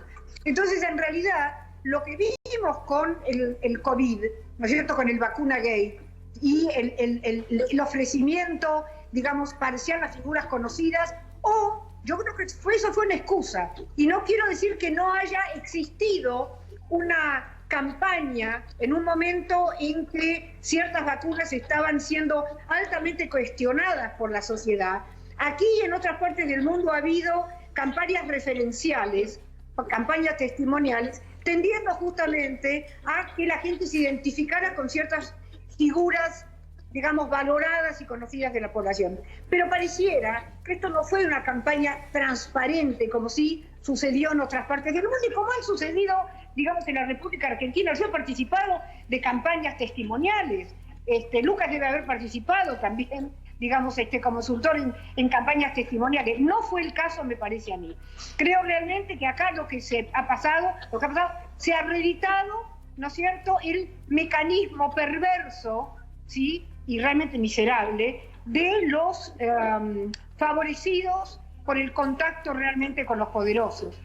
S10: Entonces, en realidad, lo que vimos con el COVID, ¿no es cierto?, con el vacuna gate y el ofrecimiento, digamos, parcial a figuras conocidas, o yo creo que eso fue una excusa. Y no quiero decir que no haya existido una campaña en un momento en que ciertas vacunas estaban siendo altamente cuestionadas por la sociedad. Aquí y en otras partes del mundo ha habido campañas referenciales, campañas testimoniales, tendiendo justamente a que la gente se identificara con ciertas figuras digamos, valoradas y conocidas de la población. Pero pareciera que esto no fue una campaña transparente, como sí sucedió en otras partes del mundo y como ha sucedido, digamos, en la República Argentina. Yo he participado de campañas testimoniales. Lucas debe haber participado también, digamos, como consultor en campañas testimoniales. No fue el caso, me parece a mí. Creo realmente que acá lo que ha pasado, se ha reeditado, ¿no es cierto?, el mecanismo perverso, ¿sí?, y realmente miserable, de los favorecidos por el contacto realmente con los poderosos.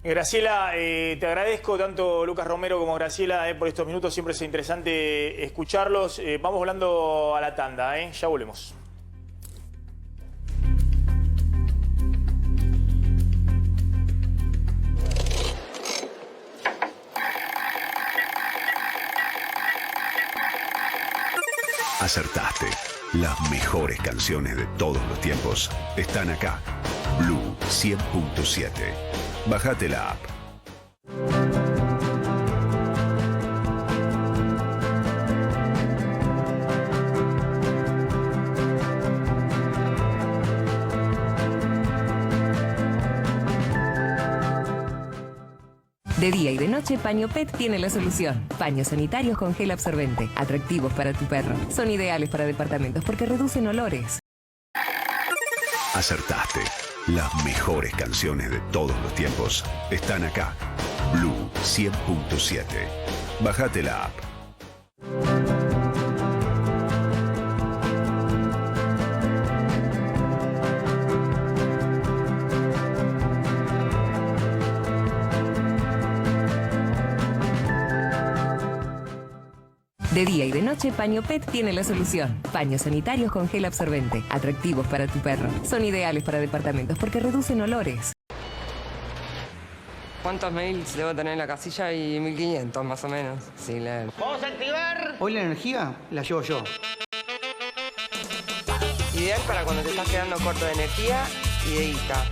S2: Graciela, te agradezco tanto Lucas Romero como Graciela por estos minutos, siempre es interesante escucharlos. Vamos volando a la tanda, ya volvemos.
S12: Acertaste. Las mejores canciones de todos los tiempos están acá. Blue 100.7. Bájate la app.
S13: De día y de noche, Paño Pet tiene la solución. Paños sanitarios con gel absorbente, atractivos para tu perro. Son ideales para departamentos porque reducen olores.
S12: Acertaste. Las mejores canciones de todos los tiempos están acá. Blue 100.7. Bájate la app.
S13: De día y de noche, Paño Pet tiene la solución. Paños sanitarios con gel absorbente, atractivos para tu perro. Son ideales para departamentos porque reducen olores.
S14: ¿Cuántos mails debo tener en la casilla? Y 1500 más o menos. Sí, leer.
S15: ¿Vamos a activar? Hoy la energía la llevo yo.
S14: Ideal para cuando te estás quedando corto de energía y de guita.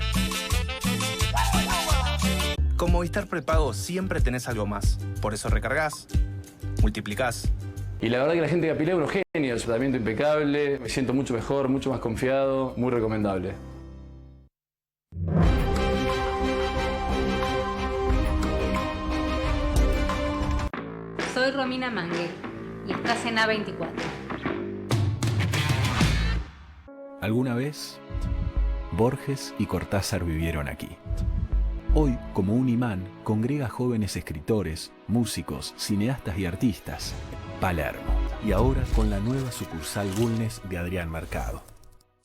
S16: Con Movistar Prepago siempre tenés algo más. Por eso recargas, multiplicás.
S17: Y la verdad que la gente de Capilé es unos genios, tratamiento impecable, me siento mucho mejor, mucho más confiado, muy recomendable.
S18: Soy Romina Mangue y estás en A24.
S19: Alguna vez, Borges y Cortázar vivieron aquí. Hoy, como un imán, congrega jóvenes escritores, músicos, cineastas y artistas. Palermo. Y ahora con la nueva sucursal Bulnes de Adrián Mercado.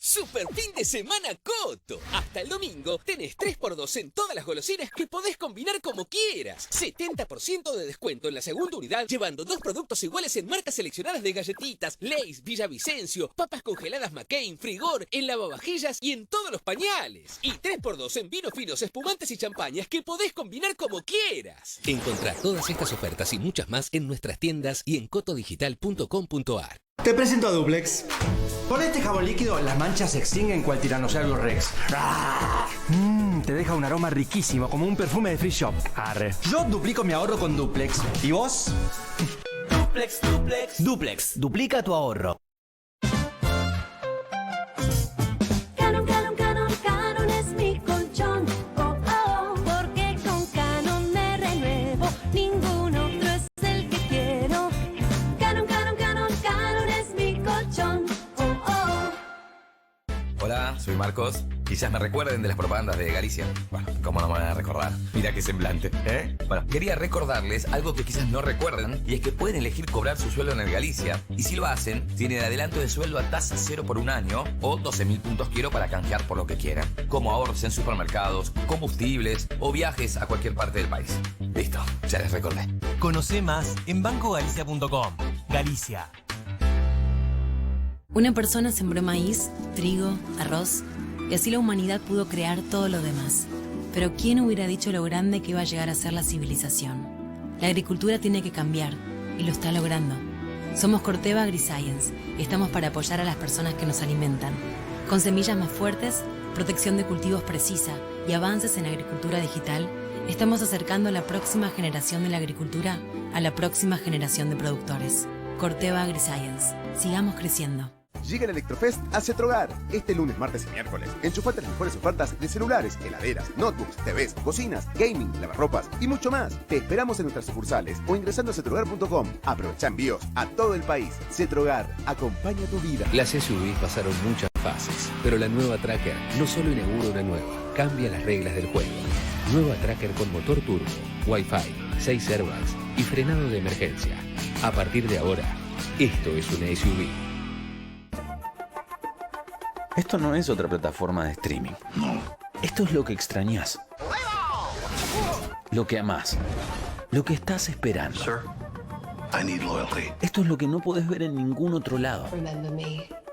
S20: Super fin de semana Coto. Hasta el domingo tenés 3x2 en todas las golosinas que podés combinar como quieras. 70% de descuento en la segunda unidad, llevando 2 productos iguales en marcas seleccionadas de galletitas, Lay's, Villavicencio, papas congeladas McCain, Frigor, en lavavajillas y en todos los pañales. Y 3x2 en vinos finos, espumantes y champañas que podés combinar como quieras. Encontrá todas estas ofertas y muchas más en nuestras tiendas y en cotodigital.com.ar.
S15: Te presento a Duplex. Con este jabón líquido, las manchas se extinguen cual Tiranosaurio Rex. Te deja un aroma riquísimo, como un perfume de Free Shop. Arre. Yo duplico mi ahorro con Duplex. ¿Y vos?
S20: Duplex, Duplex.
S15: Duplex, duplica tu ahorro.
S21: Canon es mi colchón. Oh, oh, porque con Canon me renuevo. Ningún otro es el que quiero. Canon es mi colchón. Oh, oh.
S22: Hola, soy Marcos. Quizás me recuerden de las propagandas de Galicia. Bueno, ¿cómo no me van a recordar? Mira qué semblante, ¿eh? Bueno, quería recordarles algo que quizás no recuerdan, y es que pueden elegir cobrar su sueldo en el Galicia. Y si lo hacen, tienen adelanto de sueldo a tasa cero por un año o 12.000 puntos quiero para canjear por lo que quieran. Como ahorros en supermercados, combustibles o viajes a cualquier parte del país. Listo, ya les recordé.
S23: Conoce más en bancogalicia.com. Galicia.
S24: Una persona sembró maíz, trigo, arroz, y así la humanidad pudo crear todo lo demás. Pero ¿quién hubiera dicho lo grande que iba a llegar a ser la civilización? La agricultura tiene que cambiar, y lo está logrando. Somos Corteva AgriScience, y estamos para apoyar a las personas que nos alimentan. Con semillas más fuertes, protección de cultivos precisa y avances en agricultura digital, estamos acercando a la próxima generación de la agricultura a la próxima generación de productores. Corteva AgriScience. Sigamos creciendo.
S1: Llega el Electrofest a Cetrogar. Este lunes, martes y miércoles. Enchufate las mejores ofertas de celulares, heladeras, notebooks, TVs, cocinas, gaming, lavarropas y mucho más. Te esperamos en nuestras sucursales o ingresando a cetrogar.com. Aprovecha envíos a todo el país. Cetrogar, acompaña tu vida.
S3: Las SUVs pasaron muchas fases, pero la nueva Tracker no solo inaugura una nueva, cambia las reglas del juego. Nueva Tracker con motor turbo, Wi-Fi, 6 airbags y frenado de emergencia. A partir de ahora, esto es una SUV.
S19: Esto no es otra plataforma de streaming. Esto es lo que extrañas. Lo que amás. Lo que estás esperando. Esto es lo que no podés ver en ningún otro lado.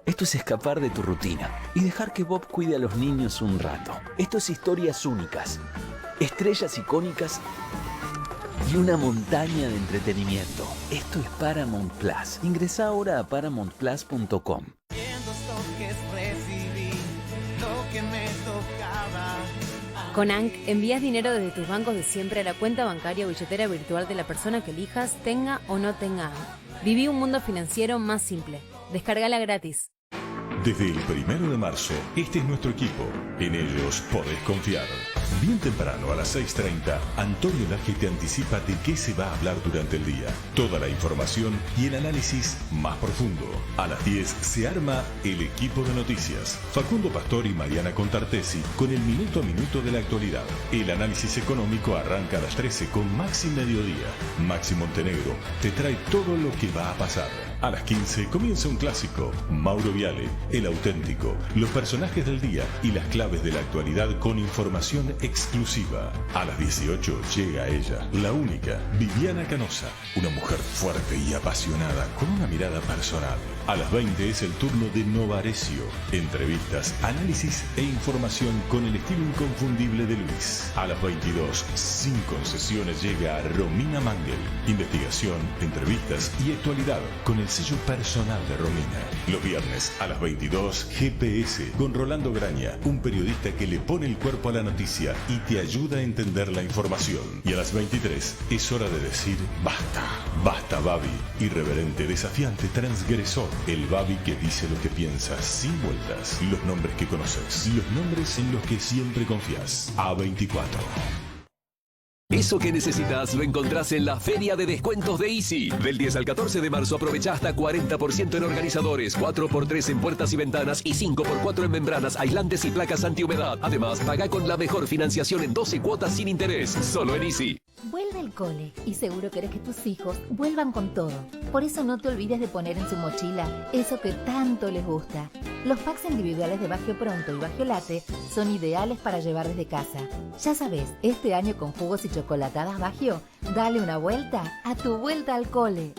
S19: Esto es escapar de tu rutina y dejar que Bob cuide a los niños un rato. Esto es historias únicas, estrellas icónicas y una montaña de entretenimiento. Esto es Paramount Plus. Ingresá ahora a paramountplus.com.
S24: Con ANC envías dinero desde tus bancos de siempre a la cuenta bancaria o billetera virtual de la persona que elijas, tenga o no tenga ANC. Viví un mundo financiero más simple. Descárgala gratis.
S4: Desde el 1 de marzo, este es nuestro equipo. En ellos podés confiar. Bien temprano, a las 6:30, Antonio Laje te anticipa de qué se va a hablar durante el día. Toda la información y el análisis más profundo. A las 10 se arma el equipo de noticias. Facundo Pastor y Mariana Contartesi con el minuto a minuto de la actualidad. El análisis económico arranca a las 13 con Maxi Mediodía. Maxi Montenegro te trae todo lo que va a pasar. A las 15 comienza un clásico. Mauro Viale, el auténtico, los personajes del día y las claves de la actualidad con información exclusiva. A las 18 llega ella, la única, Viviana Canosa, una mujer fuerte y apasionada con una mirada personal. A las 20 es el turno de Novarecio. Entrevistas, análisis e información con el estilo inconfundible de Luis. A las 22, sin concesiones, llega Romina Mangel. Investigación, entrevistas y actualidad con el sello personal de Romina. Los viernes a las 22, GPS con Rolando Graña, un periodista que le pone el cuerpo a la noticia y te ayuda a entender la información. Y a las 23 es hora de decir basta. Basta, Babi. Irreverente, desafiante, transgresor. El Babi que dice lo que piensa sin vueltas. Los nombres que conoces. Los nombres en los que siempre confías. A24.
S8: Eso que necesitas lo encontrás en la Feria de Descuentos de Easy. Del 10 al 14 de marzo aprovecha hasta 40% en organizadores, 4x3 en puertas y ventanas y 5x4 en membranas, aislantes y placas antihumedad. Además, paga con la mejor financiación en 12 cuotas sin interés. Solo en Easy.
S25: Vuelve el cole y seguro querés que tus hijos vuelvan con todo. Por eso no te olvides de poner en su mochila eso que tanto les gusta. Los packs individuales de Bagio Pronto y Bagio Latte son ideales para llevar desde casa. Ya sabes, este año con jugos y chocolatadas Bagio, dale una vuelta a tu vuelta al cole.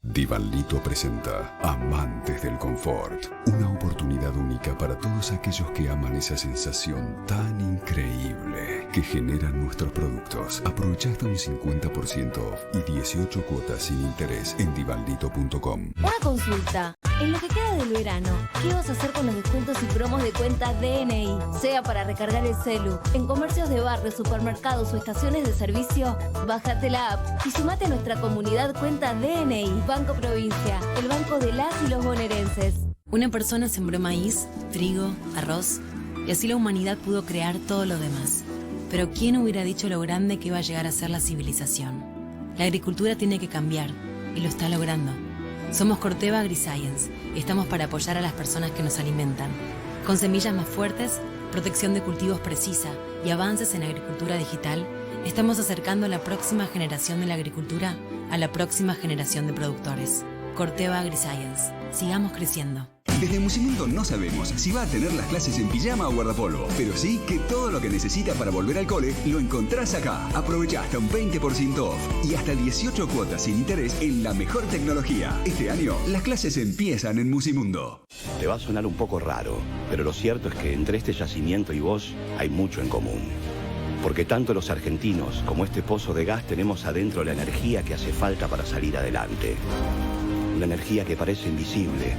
S12: Divanlito presenta Amantes del Confort, una oportunidad única para todos aquellos que aman esa sensación tan increíble que generan nuestros productos. Aprovecha hasta un 50% off y 18 cuotas sin interés en divanlito.com.
S25: Una consulta. En lo que queda del verano, ¿qué vas a hacer con los descuentos y promos de cuenta DNI? Sea para recargar el celu, en comercios de barrio, supermercados o estaciones de servicio, bájate la app y sumate a nuestra comunidad cuenta DNI. Banco Provincia, el banco de las y los bonaerenses.
S24: Una persona sembró maíz, trigo, arroz, y así la humanidad pudo crear todo lo demás. Pero ¿quién hubiera dicho lo grande que iba a llegar a ser la civilización? La agricultura tiene que cambiar, y lo está logrando. Somos Corteva AgriScience y estamos para apoyar a las personas que nos alimentan. Con semillas más fuertes, protección de cultivos precisa y avances en agricultura digital, estamos acercando a la próxima generación de la agricultura a la próxima generación de productores. Corteva AgriScience. Sigamos creciendo.
S26: Desde Musimundo no sabemos si va a tener las clases en pijama o guardapolvo, pero sí que todo lo que necesita para volver al cole lo encontrás acá. Aprovecha hasta un 20% off y hasta 18 cuotas sin interés en la mejor tecnología. Este año, las clases empiezan en Musimundo.
S27: Te va a sonar un poco raro, pero lo cierto es que entre este yacimiento y vos hay mucho en común. Porque tanto los argentinos como este pozo de gas tenemos adentro la energía que hace falta para salir adelante. Una energía que parece invisible,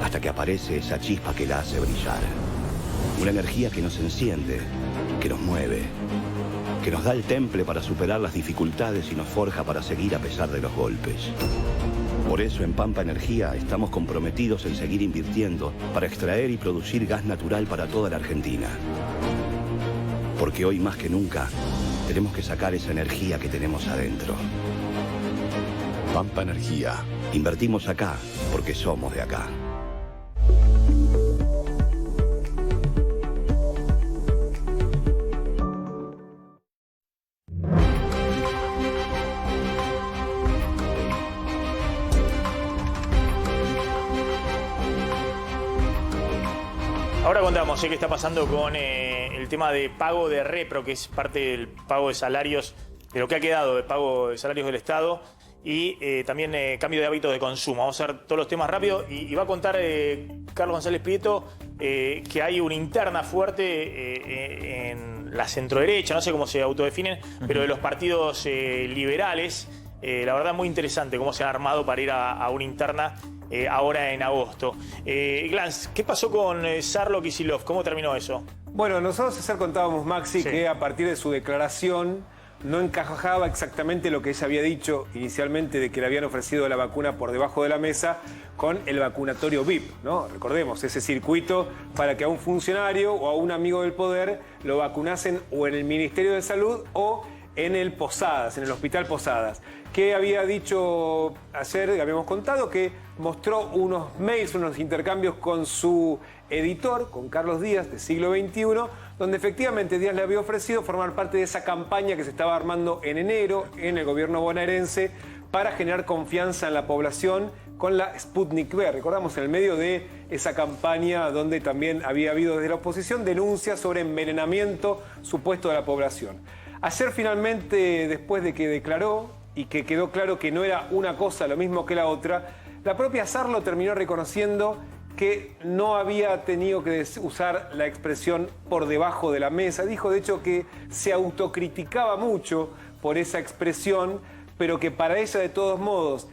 S27: hasta que aparece esa chispa que la hace brillar. Una energía que nos enciende, que nos mueve, que nos da el temple para superar las dificultades y nos forja para seguir a pesar de los golpes. Por eso en Pampa Energía estamos comprometidos en seguir invirtiendo para extraer y producir gas natural para toda la Argentina. Porque hoy más que nunca tenemos que sacar esa energía que tenemos adentro. Pampa Energía. Invertimos acá porque somos de acá.
S2: Ahora contamos qué está pasando con el tema de pago de repro, que es parte del pago de salarios, de lo que ha quedado de pago de salarios del Estado, y también cambio de hábitos de consumo. Vamos a ver todos los temas rápido y va a contar Carlos González Prieto que hay una interna fuerte en la centroderecha, no sé cómo se autodefinen, pero de los partidos liberales. La verdad muy interesante cómo se han armado para ir a una interna ahora en agosto. Glans, ¿qué pasó con Sarlo Kicillof? ¿Cómo terminó eso?
S5: Bueno, nosotros ayer contábamos, Maxi, que a partir de su declaración no encajaba exactamente lo que ella había dicho inicialmente de que le habían ofrecido la vacuna por debajo de la mesa con el vacunatorio VIP, ¿no? Recordemos, ese circuito para que a un funcionario o a un amigo del poder lo vacunasen o en el Ministerio de Salud o en el Posadas, en el Hospital Posadas. Que había dicho ayer, habíamos contado, que mostró unos mails, unos intercambios con su editor, con Carlos Díaz, de Siglo XXI, donde efectivamente Díaz le había ofrecido formar parte de esa campaña que se estaba armando en enero en el gobierno bonaerense para generar confianza en la población con la Sputnik V. Recordamos, en el medio de esa campaña donde también había habido desde la oposición denuncias sobre envenenamiento supuesto de la población. Ayer finalmente, después de que declaró y que quedó claro que no era una cosa lo mismo que la otra, la propia Sarlo terminó reconociendo que no había tenido que usar la expresión por debajo de la mesa. Dijo, de hecho, que se autocriticaba mucho por esa expresión, pero que para ella, de todos modos,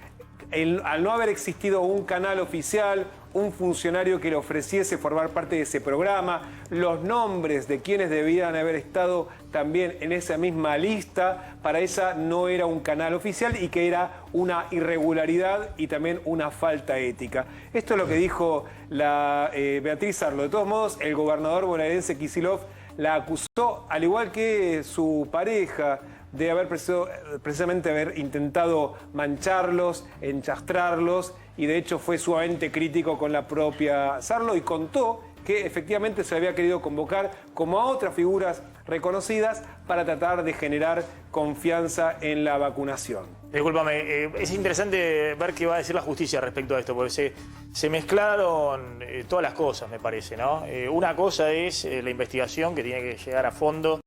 S5: al no haber existido un canal oficial, un funcionario que le ofreciese formar parte de ese programa, los nombres de quienes debían haber estado también en esa misma lista, para ella no era un canal oficial y que era una irregularidad y también una falta ética. Esto es lo que dijo la Beatriz Sarlo. De todos modos, el gobernador bonaerense Kicillof la acusó, al igual que su pareja, de haber precisamente haber intentado mancharlos, enchastrarlos, y de hecho fue sumamente crítico con la propia Sarlo y contó que efectivamente se había querido convocar como a otras figuras reconocidas para tratar de generar confianza en la vacunación.
S2: Discúlpame, es interesante ver qué va a decir la justicia respecto a esto, porque se mezclaron todas las cosas, me parece, ¿no? Una cosa es la investigación que tiene que llegar a fondo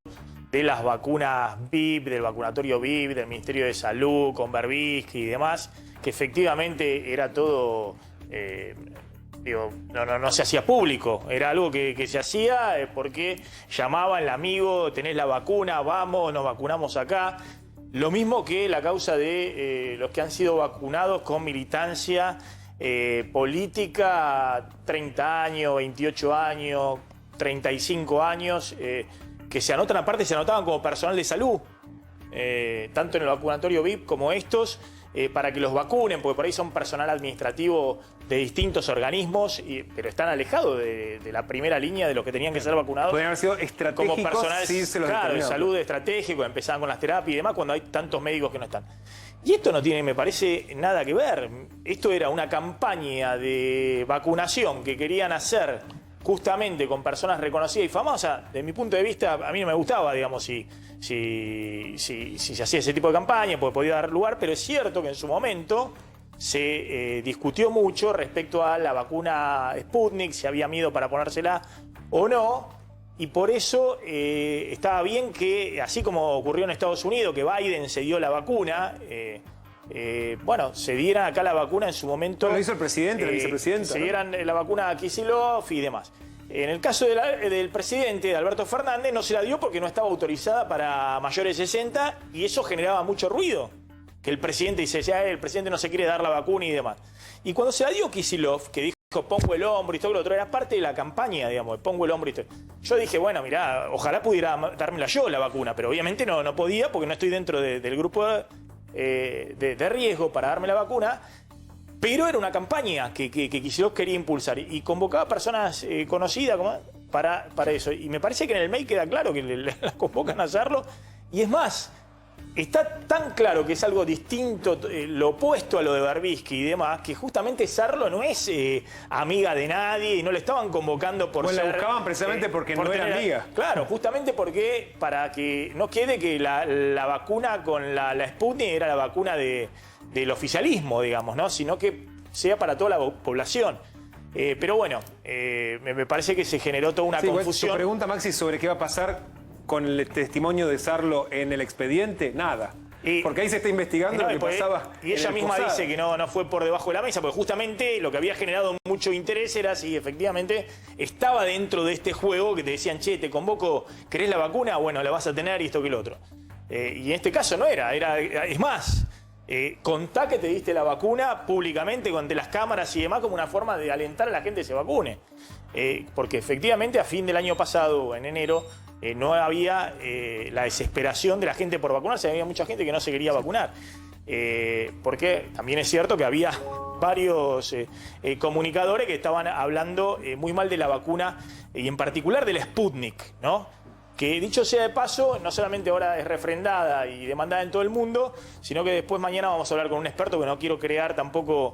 S2: de las vacunas VIP, del vacunatorio VIP, del Ministerio de Salud, con Berbisky y demás, que efectivamente era todo, no se hacía público, era algo que se hacía porque llamaba el amigo, tenés la vacuna, vamos, nos vacunamos acá. Lo mismo que la causa de los que han sido vacunados con militancia política, 30 años, 28 años, 35 años, que se anotan, aparte se anotaban como personal de salud, tanto en el vacunatorio VIP como estos, para que los vacunen, porque por ahí son personal administrativo de distintos organismos, pero están alejados de la primera línea de los que tenían que ser vacunados.
S5: Podrían haber sido estratégicos,
S2: como personal,
S5: sí, se los
S2: claro, de salud estratégico, empezaban con las terapias y demás, cuando hay tantos médicos que no están. Y esto no tiene, me parece, nada que ver. Esto era una campaña de vacunación que querían hacer justamente con personas reconocidas y famosas. De mi punto de vista, a mí no me gustaba, digamos, si se hacía ese tipo de campaña, porque podía dar lugar, pero es cierto que en su momento se discutió mucho respecto a la vacuna Sputnik, si había miedo para ponérsela o no, y por eso estaba bien que, así como ocurrió en Estados Unidos, que Biden se dio la vacuna, bueno, se dieran acá la vacuna en su momento.
S5: Lo hizo el presidente, la vicepresidenta.
S2: Se dieran la vacuna a Kicillof y demás. En el caso del presidente, de Alberto Fernández, no se la dio porque no estaba autorizada para mayores de 60 y eso generaba mucho ruido. Que el presidente dice, ya el presidente no se quiere dar la vacuna y demás. Y cuando se la dio Kicillof, que dijo pongo el hombro y todo lo otro, era parte de la campaña, digamos, pongo el hombro y todo. Yo dije, bueno, mirá, ojalá pudiera dármela yo la vacuna, pero obviamente no podía porque no estoy dentro del grupo de riesgo para darme la vacuna, pero era una campaña que Kicillof quería impulsar y convocaba personas conocidas para eso. Y me parece que en el mail queda claro que las convocan a hacerlo, y es más, está tan claro que es algo distinto, lo opuesto a lo de Berbisky y demás, que justamente Sarlo no es amiga de nadie y no le estaban convocando por ser...
S5: la buscaban precisamente porque no era amiga.
S2: Claro, justamente porque para que no quede que la vacuna con la Sputnik era la vacuna del oficialismo, digamos, ¿no? Sino que sea para toda la población. Pero bueno, me parece que se generó toda una confusión.
S5: Tu pregunta, Maxi, sobre qué va a pasar con el testimonio de Sarlo en el expediente, nada. Porque ahí se está investigando lo que pasaba.
S2: Y ella misma dice que no fue por debajo de la mesa, porque justamente lo que había generado mucho interés era si efectivamente estaba dentro de este juego que te decían, che, te convoco, ¿querés la vacuna? Bueno, la vas a tener y esto que lo otro. Y en este caso no era es más, contá que te diste la vacuna públicamente ante las cámaras y demás como una forma de alentar a la gente que se vacune. Porque efectivamente a fin del año pasado, en enero, no había la desesperación de la gente por vacunarse, había mucha gente que no se quería vacunar. Porque también es cierto que había varios comunicadores que estaban hablando muy mal de la vacuna y en particular del Sputnik, ¿no? Que dicho sea de paso, no solamente ahora es refrendada y demandada en todo el mundo, sino que después mañana vamos a hablar con un experto, que no quiero crear tampoco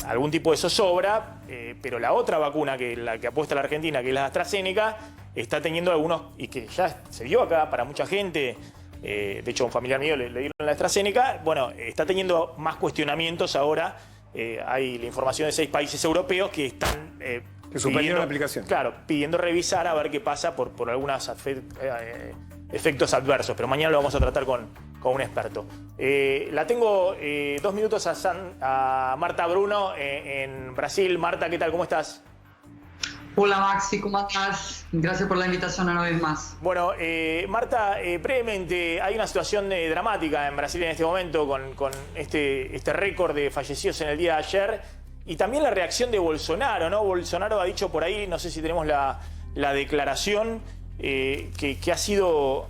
S2: algún tipo de zozobra, pero la otra vacuna, la que apuesta la Argentina, que es la AstraZeneca, está teniendo algunos, y que ya se dio acá para mucha gente, de hecho a un familiar mío le dieron la AstraZeneca, bueno, está teniendo más cuestionamientos ahora. Hay la información de 6 países europeos que están...
S5: que suspendieron la aplicación.
S2: Claro, pidiendo revisar a ver qué pasa por algunos efectos adversos, pero mañana lo vamos a tratar con un experto. La tengo 2 minutos a Marta Bruno en Brasil. Marta, ¿qué tal? ¿Cómo estás?
S6: Hola Maxi, ¿cómo estás? Gracias por la invitación una vez más.
S2: Bueno, Marta, brevemente, hay una situación dramática en Brasil en este momento con este récord de fallecidos en el día de ayer y también la reacción de Bolsonaro, ¿no? Bolsonaro ha dicho por ahí, no sé si tenemos la declaración, que ha sido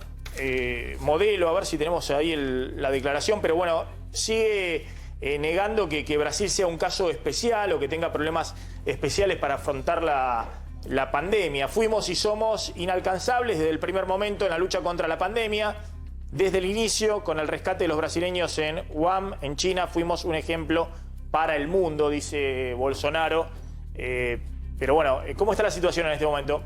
S2: modelo, a ver si tenemos ahí la declaración, pero bueno, sigue negando que Brasil sea un caso especial o que tenga problemas especiales para afrontar la pandemia. Fuimos y somos inalcanzables desde el primer momento en la lucha contra la pandemia. Desde el inicio, con el rescate de los brasileños en Wuhan, en China, fuimos un ejemplo para el mundo, dice Bolsonaro. Pero bueno, ¿cómo está la situación en este momento?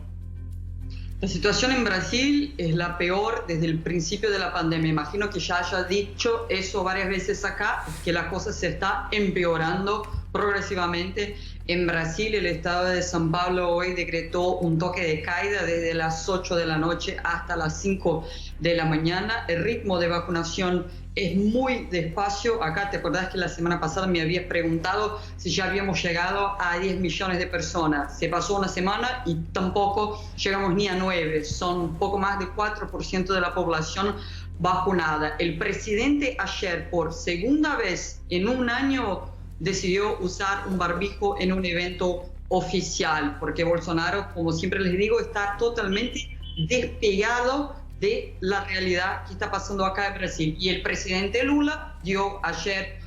S6: La situación en Brasil es la peor desde el principio de la pandemia. Imagino que ya haya dicho eso varias veces acá, que la cosa se está empeorando progresivamente. En Brasil, el estado de São Paulo hoy decretó un toque de caída desde las 8 de la noche hasta las 5 de la mañana. El ritmo de vacunación es muy despacio. Acá te acordás que la semana pasada me habías preguntado si ya habíamos llegado a 10 millones de personas. Se pasó una semana y tampoco llegamos ni a 9. Son poco más de 4% de la población vacunada. El presidente ayer, por segunda vez en un año, decidió usar un barbijo en un evento oficial, porque Bolsonaro, como siempre les digo, está totalmente despegado de la realidad que está pasando acá en Brasil. Y el presidente Lula dio ayer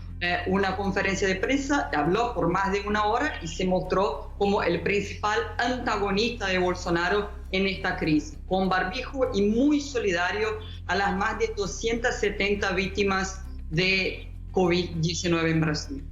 S6: una conferencia de prensa, habló por más de 1 hora y se mostró como el principal antagonista de Bolsonaro en esta crisis, con barbijo y muy solidario a las más de 270 víctimas de COVID-19 en Brasil.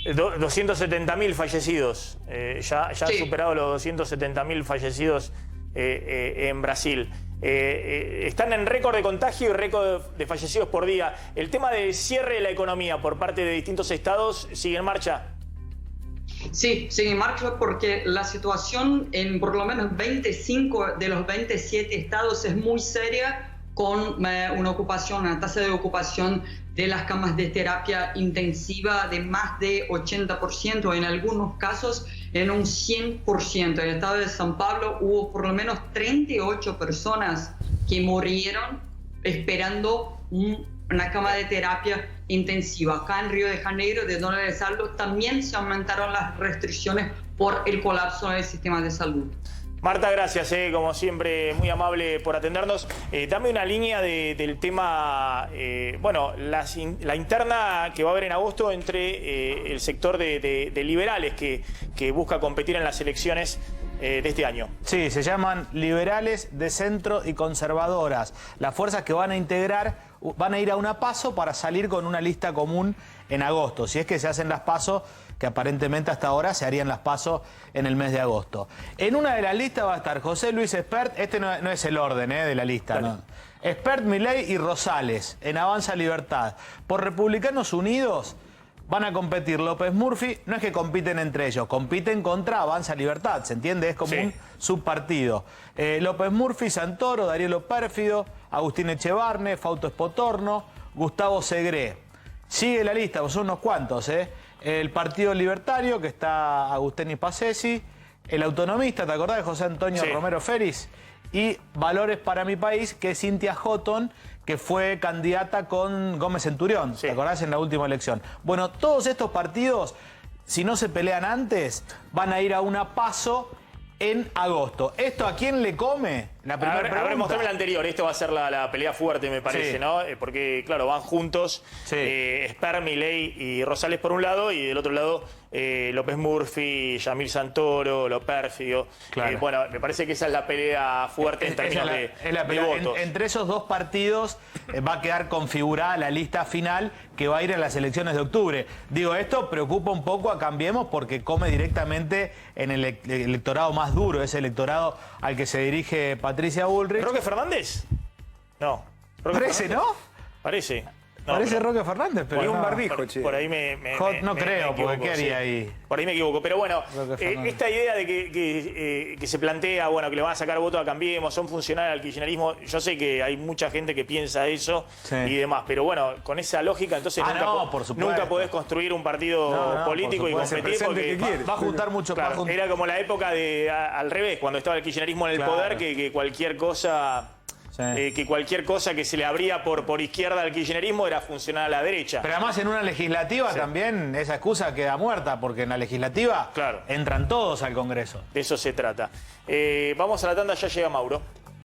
S2: 270.000 fallecidos, ya sí. Ha superado los 270.000 fallecidos en Brasil. Están en récord de contagio y récord de fallecidos por día. ¿El tema del cierre de la economía por parte de distintos estados sigue en marcha?
S6: Sí, sigue en marcha porque la situación en por lo menos 25 de los 27 estados es muy seria, con una tasa de ocupación de las camas de terapia intensiva de más de 80%, en algunos casos en un 100%. En el estado de São Paulo hubo por lo menos 38 personas que murieron esperando un una cama de terapia intensiva. Acá en Río de Janeiro, de donde les hablo, también se aumentaron las restricciones por el colapso del sistema de salud.
S2: Marta, gracias, como siempre, muy amable por atendernos. Dame una línea del tema, bueno, la interna que va a haber en agosto entre el sector de liberales que busca competir en las elecciones de este año.
S7: Sí, se llaman liberales de centro y conservadoras. Las fuerzas que van a integrar van a ir a una PASO para salir con una lista común en agosto. Si es que se hacen las PASO, que aparentemente hasta ahora se harían las PASO en el mes de agosto. En una de las listas va a estar José Luis Espert, este no es el orden de la lista, ¿no? Espert, Milei y Rosales, en Avanza Libertad. Por Republicanos Unidos van a competir López Murphy, no es que compiten entre ellos, compiten contra Avanza Libertad, ¿se entiende? Es como un subpartido. López Murphy, Santoro, Darío Pérfido, Agustín Echevarne, Fausto Espotorno, Gustavo Segré. Sigue la lista, pues son unos cuantos, El Partido Libertario, que está Agustín Pacesi, el Autonomista, ¿te acordás de José Antonio Romero Feris? Y Valores para mi País, que es Cynthia Houghton, que fue candidata con Gómez Centurión, ¿te acordás? En la última elección. Bueno, todos estos partidos, si no se pelean antes, van a ir a una PASO en agosto. ¿Esto a quién le come? La primera pregunta.
S2: A ver, mostrame la anterior. Esto va a ser la pelea fuerte, me parece, ¿no? Porque, claro, van juntos Espert, Milei y Rosales por un lado, y del otro lado López Murphy, Yamil Santoro, Lo Pérfido. Bueno, me parece que esa es la pelea fuerte en términos de votos.
S7: Entre esos dos partidos va a quedar configurada la lista final que va a ir a las elecciones de octubre. Digo, esto preocupa un poco a Cambiemos porque come directamente en el electorado más duro, ese electorado al que se dirige Patricia Bullrich.
S2: ¿Roque Fernández? No.
S7: Parece, ¿no?
S2: Parece. No,
S7: parece Roque Fernández, pero
S5: y un
S7: no.
S5: barbijo, che.
S2: Por ahí
S7: no creo, porque ¿qué haría ahí?
S2: Por ahí me equivoco. Pero bueno, esta idea de que se plantea, bueno, que le van a sacar votos a Cambiemos, son funcionales al kirchnerismo, yo sé que hay mucha gente que piensa eso y demás, pero bueno, con esa lógica, entonces nunca podés construir un partido político y competir porque
S7: va a juntar mucho.
S2: Claro, era como la época al revés, cuando estaba el kirchnerismo en el poder, que cualquier cosa... que cualquier cosa que se le abría por izquierda al kirchnerismo era funcional a la derecha.
S7: Pero además en una legislativa también esa excusa queda muerta, porque en la legislativa entran todos al Congreso.
S2: De eso se trata. Vamos a la tanda, ya llega Mauro.